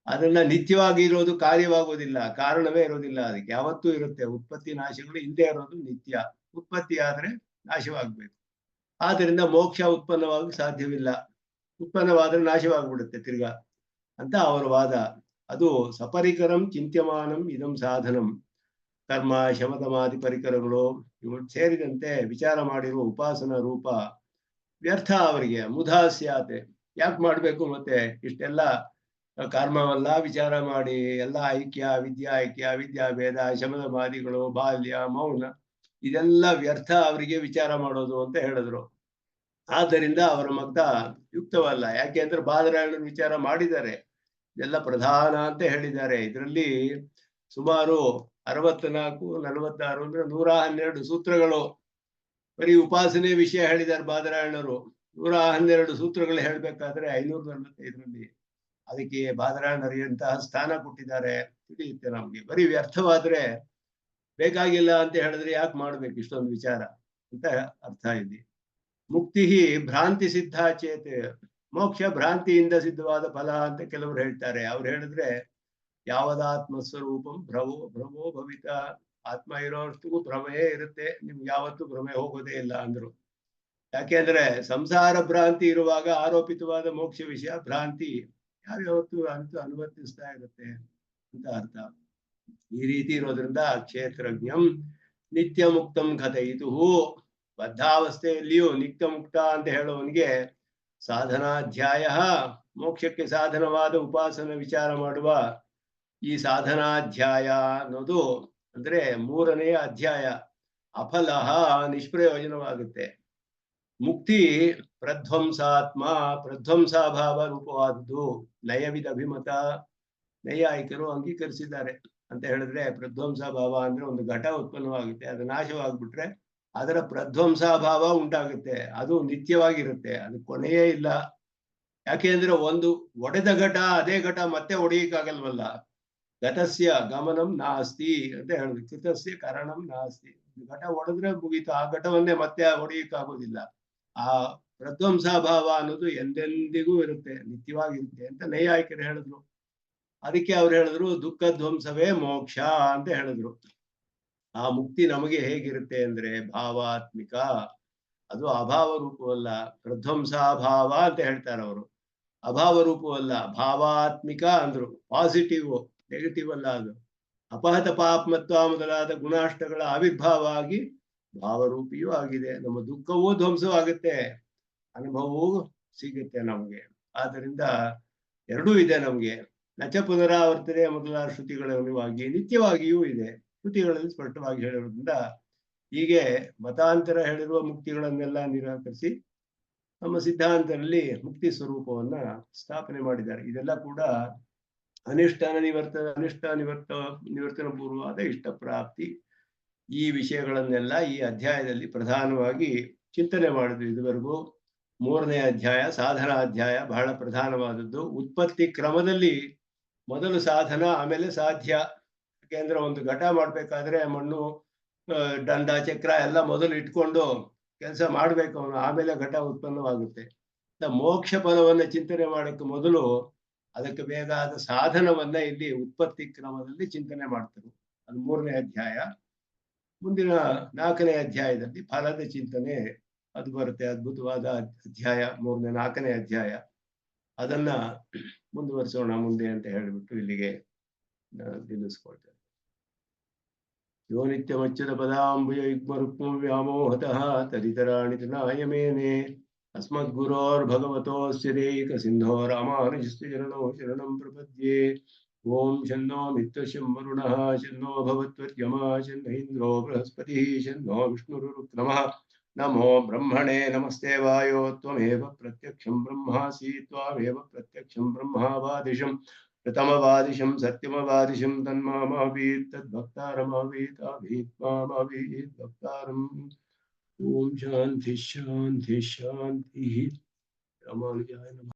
ಅದನ್ನ ನಿತ್ಯವಾಗಿ ಇರೋದು ಕಾರ್ಯವಾಗೋದಿಲ್ಲ, ಕಾರಣವೇ ಇರೋದಿಲ್ಲ, ಅದಕ್ಕೆ ಯಾವತ್ತೂ ಇರುತ್ತೆ. ಉತ್ಪತ್ತಿ ನಾಶಗಳು ಹಿಂದೆ ಇರೋದು ನಿತ್ಯ, ಉತ್ಪತ್ತಿ ಆದ್ರೆ ನಾಶವಾಗ್ಬೇಕು. ಆದ್ರಿಂದ ಮೋಕ್ಷ ಉತ್ಪನ್ನವಾಗಿ ಸಾಧ್ಯವಿಲ್ಲ, ಉತ್ಪನ್ನವಾದ್ರೆ ನಾಶವಾಗ್ಬಿಡುತ್ತೆ ತಿರ್ಗಾ ಅಂತ ಅವರ ವಾದ. ಅದು ಸಪರಿಕರಂ ಚಿಂತ್ಯಮಾನಂ ಇದಂ ಸಾಧನಂ, ಕರ್ಮ ಶಮತಮಾದಿ ಪರಿಕರಗಳು ಇವು ಸೇರಿದಂತೆ ವಿಚಾರ ಮಾಡಿರುವ ಉಪಾಸನಾ ರೂಪ ವ್ಯರ್ಥ ಅವರಿಗೆ. ಮುಧಾಸ್ಯಾತೆ, ಯಾಕೆ ಮಾಡ್ಬೇಕು ಮತ್ತೆ ಇಷ್ಟೆಲ್ಲ ಕರ್ಮವಲ್ಲ ವಿಚಾರ ಮಾಡಿ, ಎಲ್ಲ ಐಕ್ಯ ವಿದ್ಯಾ ಭೇದ ಶಮತಮಾದಿಗಳು ಬಾಲ್ಯ ಮೌನ ಇದೆಲ್ಲ ವ್ಯರ್ಥ ಅವರಿಗೆ ವಿಚಾರ ಮಾಡೋದು ಅಂತ ಹೇಳಿದ್ರು. ಆದ್ದರಿಂದ ಅವರ ಮತ ಯುಕ್ತವಲ್ಲ. ಯಾಕೆಂದ್ರೆ ಬಾದರಾಯಣರು ವಿಚಾರ ಮಾಡಿದ್ದಾರೆ, ಇದೆಲ್ಲ ಪ್ರಧಾನ ಅಂತ ಹೇಳಿದ್ದಾರೆ. ಇದರಲ್ಲಿ ಸುಮಾರು 64, 46 ಅಂದ್ರೆ 112 ಸೂತ್ರಗಳು ಬರೀ ಉಪಾಸನೆ ವಿಷಯ ಹೇಳಿದ್ದಾರೆ ಬಾದರಾಯಣರು. 112 ಸೂತ್ರಗಳು ಹೇಳ್ಬೇಕಾದ್ರೆ 545ರಲ್ಲಿ ಅದಕ್ಕೆ ಬಾದರಾಯಣರು ಎಂತಹ ಸ್ಥಾನ ಕೊಟ್ಟಿದ್ದಾರೆ ತಿಳಿಯುತ್ತೆ ನಮ್ಗೆ. ಬರೀ ವ್ಯರ್ಥವಾದ್ರೆ ಬೇಕಾಗಿಲ್ಲ ಅಂತ ಹೇಳಿದ್ರೆ ಯಾಕೆ ಮಾಡ್ಬೇಕು ಇಷ್ಟೊಂದು ವಿಚಾರ ಅಂತ ಅರ್ಥ ಇದೆ. ಮುಕ್ತಿ ಭ್ರಾಂತಿ ಸಿದ್ಧ ಚೇತ್, ಮೋಕ್ಷ ಭ್ರಾಂತಿಯಿಂದ ಸಿದ್ಧವಾದ ಫಲ ಅಂತ ಕೆಲವರು ಹೇಳ್ತಾರೆ. ಅವ್ರು ಹೇಳಿದ್ರೆ ಯಾವದಾತ್ಮಸ್ವರೂಪಂ ಭ್ರಮೋ ಭವಿತ, ಆತ್ಮ ಇರೋಷ್ಟು ಭ್ರಮೆಯೇ ಇರುತ್ತೆ, ನಿಮ್ಗೆ ಯಾವತ್ತೂ ಭ್ರಮೆ ಹೋಗೋದೇ ಇಲ್ಲ ಅಂದ್ರು. ಯಾಕೆಂದ್ರೆ ಸಂಸಾರ ಭ್ರಾಂತಿ ಇರುವಾಗ ಆರೋಪಿತವಾದ ಮೋಕ್ಷ ವಿಷಯ ಭ್ರಾಂತಿ ಯಾವ್ಯಾವತ್ತು ಅನುವರ್ತಿಸ್ತಾ ಇರುತ್ತೆ ಅಂತ ಅರ್ಥ. ಈ ರೀತಿ ಇರೋದ್ರಿಂದ ಕ್ಷೇತ್ರಜ್ಞಂ ನಿತ್ಯ ಮುಕ್ತಂ ಕಥಯಿತು, ಬದ್ಧಾವಸ್ಥೆಯಲ್ಲಿಯೂ ನಿತ್ಯ ಮುಕ್ತ ಅಂತ ಹೇಳುವವನಿಗೆ ಸಾಧನಾಧ್ಯಾಯ, ಮೋಕ್ಷಕ್ಕೆ ಸಾಧನವಾದ ಉಪಾಸನ ವಿಚಾರ ಮಾಡುವ ಈ ಸಾಧನಾಧ್ಯಾಯ ಅನ್ನೋದು ಅಂದ್ರೆ 3ನೇ ಅಧ್ಯಾಯ ಅಫಲಃ, ನಿಷ್ಪ್ರಯೋಜನವಾಗುತ್ತೆ. ಮುಕ್ತಿ ಪ್ರಧ್ವಂಸಾತ್ಮ, ಪ್ರಧ್ವಂಸಾಭಾವ ರೂಪವಾದದ್ದು. ನಯವಿದ ಅಭಿಮತ, ನೈಯಾಯಿಕರು ಅಂಗೀಕರಿಸಿದ್ದಾರೆ. ಅಂತ ಹೇಳಿದ್ರೆ ಪ್ರಧ್ವಂಸಾಭಾವ ಅಂದ್ರೆ ಒಂದು ಘಟ ಉತ್ಪನ್ನವಾಗುತ್ತೆ, ಅದು ನಾಶವಾಗ್ಬಿಟ್ರೆ ಅದರ ಪ್ರಧ್ವಂಸಾಭಾವ ಉಂಟಾಗುತ್ತೆ, ಅದು ನಿತ್ಯವಾಗಿರುತ್ತೆ, ಅದು ಕೊನೆಯೇ ಇಲ್ಲ. ಯಾಕೆಂದ್ರೆ ಒಂದು ಒಡೆದ ಘಟ ಅದೇ ಘಟ ಮತ್ತೆ ಒಡೆಯಕ್ಕಾಗಲ್ವಲ್ಲ. ಘಟಸ್ಯ ಗಮನಂ ನಾಸ್ತಿ ಅಂತ ಹೇಳಿದ್ರು, ಕೃತಸ್ಯ ಕರಣಂ ನಾಸ್ತಿ. ಘಟ ಒಡೆದ್ರೆ ಮುಗೀತು, ಆ ಘಟವನ್ನೇ ಮತ್ತೆ ಹೊಡೆಯಕ್ಕಾಗೋದಿಲ್ಲ. ಆ ಪ್ರಧ್ವಂಸಾಭಾವ ಅನ್ನೋದು ಎಂದೆಂದಿಗೂ ಇರುತ್ತೆ, ನಿತ್ಯವಾಗಿರುತ್ತೆ ಅಂತ ನೈಯಾಯಿಕರು ಹೇಳಿದ್ರು. ಅದಕ್ಕೆ ಅವ್ರು ಹೇಳಿದ್ರು ದುಃಖ ಧ್ವಂಸವೇ ಮೋಕ್ಷ ಅಂತ ಹೇಳಿದ್ರು. ಆ ಮುಕ್ತಿ ನಮಗೆ ಹೇಗಿರುತ್ತೆ ಅಂದ್ರೆ ಭಾವಾತ್ಮಿಕ, ಅದು ಅಭಾವ ರೂಪವಲ್ಲ. ಪ್ರಧ್ವಂಸಾಭಾವ ಅಂತ ಹೇಳ್ತಾರೆ ಅವರು, ಅಭಾವ ರೂಪವಲ್ಲ, ಭಾವಾತ್ಮಿಕ ಅಂದ್ರು. ಪಾಸಿಟಿವ್, ನೆಗೆಟಿವ್ ಅಲ್ಲ. ಅದು ಅಪಹತ ಪಾಪ್ಮತ್ವ ಮೊದಲಾದ ಗುಣಾಷ್ಟಗಳ ಆವಿರ್ಭಾವ ಆಗಿ ಭಾವರೂಪಿಯೂ ಆಗಿದೆ. ನಮ್ಮ ದುಃಖವೂ ಧ್ವಂಸವಾಗುತ್ತೆ, ಅನುಭವವೂ ಸಿಗುತ್ತೆ ನಮ್ಗೆ. ಆದ್ದರಿಂದ ಎರಡೂ ಇದೆ ನಮ್ಗೆ. ನಚ ಪುನರಾವರ್ತನೆ ಮೊದಲಾದ ಶ್ರುತಿಗಳ ಅನುವಾಗಿ ನಿತ್ಯವಾಗಿಯೂ ಇದೆ, ಶ್ರುತಿಗಳಲ್ಲಿ ಸ್ಪಷ್ಟವಾಗಿ ಹೇಳಿರೋದ್ರಿಂದ ಹೀಗೆ ಮತಾಂತರ ಹೇಳಿರುವ ಮುಕ್ತಿಗಳನ್ನೆಲ್ಲ ನಿರಾಕರಿಸಿ ನಮ್ಮ ಸಿದ್ಧಾಂತದಲ್ಲಿ ಮುಕ್ತಿ ಸ್ವರೂಪವನ್ನ ಸ್ಥಾಪನೆ ಮಾಡಿದ್ದಾರೆ. ಇದೆಲ್ಲ ಕೂಡ ಅನಿಷ್ಟ ನಿವರ್ತನ ಪೂರ್ವವಾದ ಇಷ್ಟ ಪ್ರಾಪ್ತಿ, ಈ ವಿಷಯಗಳನ್ನೆಲ್ಲ ಈ ಅಧ್ಯಾಯದಲ್ಲಿ ಪ್ರಧಾನವಾಗಿ ಚಿಂತನೆ ಮಾಡಿದ್ವಿ ಇದುವರೆಗೂ. 3ನೇ ಅಧ್ಯಾಯ ಸಾಧನಾಧ್ಯಾಯ ಬಹಳ ಪ್ರಧಾನವಾದದ್ದು. ಉತ್ಪತ್ತಿ ಕ್ರಮದಲ್ಲಿ ಮೊದಲು ಸಾಧನ, ಆಮೇಲೆ ಸಾಧ್ಯ. ಯಾಕೆಂದ್ರೆ ಒಂದು ಘಟ ಮಾಡ್ಬೇಕಾದ್ರೆ ಮಣ್ಣು, ದಂಡ, ಚಕ್ರ ಎಲ್ಲ ಮೊದಲು ಇಟ್ಕೊಂಡು ಕೆಲಸ ಮಾಡ್ಬೇಕು ಅವನು, ಆಮೇಲೆ ಘಟ ಉತ್ಪನ್ನವಾಗುತ್ತೆ. ಮೋಕ್ಷ ಫಲವನ್ನ ಚಿಂತನೆ ಮಾಡಕ್ಕೆ ಮೊದಲು ಅದಕ್ಕೆ ಬೇಕಾದ ಸಾಧನವನ್ನ ಇಲ್ಲಿ ಉತ್ಪತ್ತಿ ಕ್ರಮದಲ್ಲಿ ಚಿಂತನೆ ಮಾಡ್ತಾರೆ. ಅದು 3ನೇ ಅಧ್ಯಾಯ. ಮುಂದಿನ 4ನೇ ಅಧ್ಯಾಯದಲ್ಲಿ ಫಲದ ಚಿಂತನೆ ಅದು ಬರುತ್ತೆ. ಅದ್ಭುತವಾದ ಅಧ್ಯಾಯ 3ನೇ 4ನೇ ಅಧ್ಯಾಯ. ಅದನ್ನ ಮುಂದುವರಿಸೋಣ ಮುಂದೆ ಅಂತ ಹೇಳಿಬಿಟ್ಟು ಇಲ್ಲಿಗೆ ನಿಲ್ಲಿಸ್ಕೊಳ್ತೇನೆ. ಯೋ ನಿತ್ಯಮಚ್ಯುತ ಪದಾಂಬುಜ ಯುಗ್ಮ ರುಕ್ಮ ವ್ಯಾಮೋಹತಃ ತದಿತರಾಣಿ ತೃಣಾಯ ಮೇನೆ ಅಸ್ಮದ್ಗುರೋರ್ಭಗವತೋಸ್ಯ ದೇಹಿಕ ಸಿಂಧೋ ರಾಮಾನುಜಸ್ಯ ಚರಣೋ ಶರಣಂ ಪ್ರಪದ್ಯೆ. ಓಂ ಶನ್ನೋ ಮಿತ್ರಶಂ ವರುಣಃ ಶನ್ನೋ ಭವತ್ವರ್ಯಮಾ ಶನ್ನ ಇಂದ್ರೋ ಬೃಹಸ್ಪತಿಃ ಶನ್ನೋ ವಿಷ್ಣುರುಕ್ರಮಃ. ನಮೋ ಬ್ರಹ್ಮಣೇ ನಮಸ್ತೆ ವಾಯೋ ತ್ವಮೇವ ಪ್ರತ್ಯಕ್ಷಂ ಬ್ರಹ್ಮಾಸಿ ತ್ವಾಮೇವ ಪ್ರತ್ಯಕ್ಷಂ ಬ್ರಹ್ಮಾವಾದಿಶಂ ಪ್ರಥಮವಾದಿಶಂ ಸತ್ಯಮವಾದಿಶಂ ತನ್ಮಾಮಾವೀತ್ ತದ್ಭಕ್ತಾರಮಾವೀತ್ ಆವೀತ್ ಮಾಮಾವೀತ್ ಭಕ್ತಾರಂ. ಓಂ ಶಾಂತಿ ಶಾಂತಿ ಶಾಂತಿ. ರಾಮಾನುಜಾಯ ನಮಃ.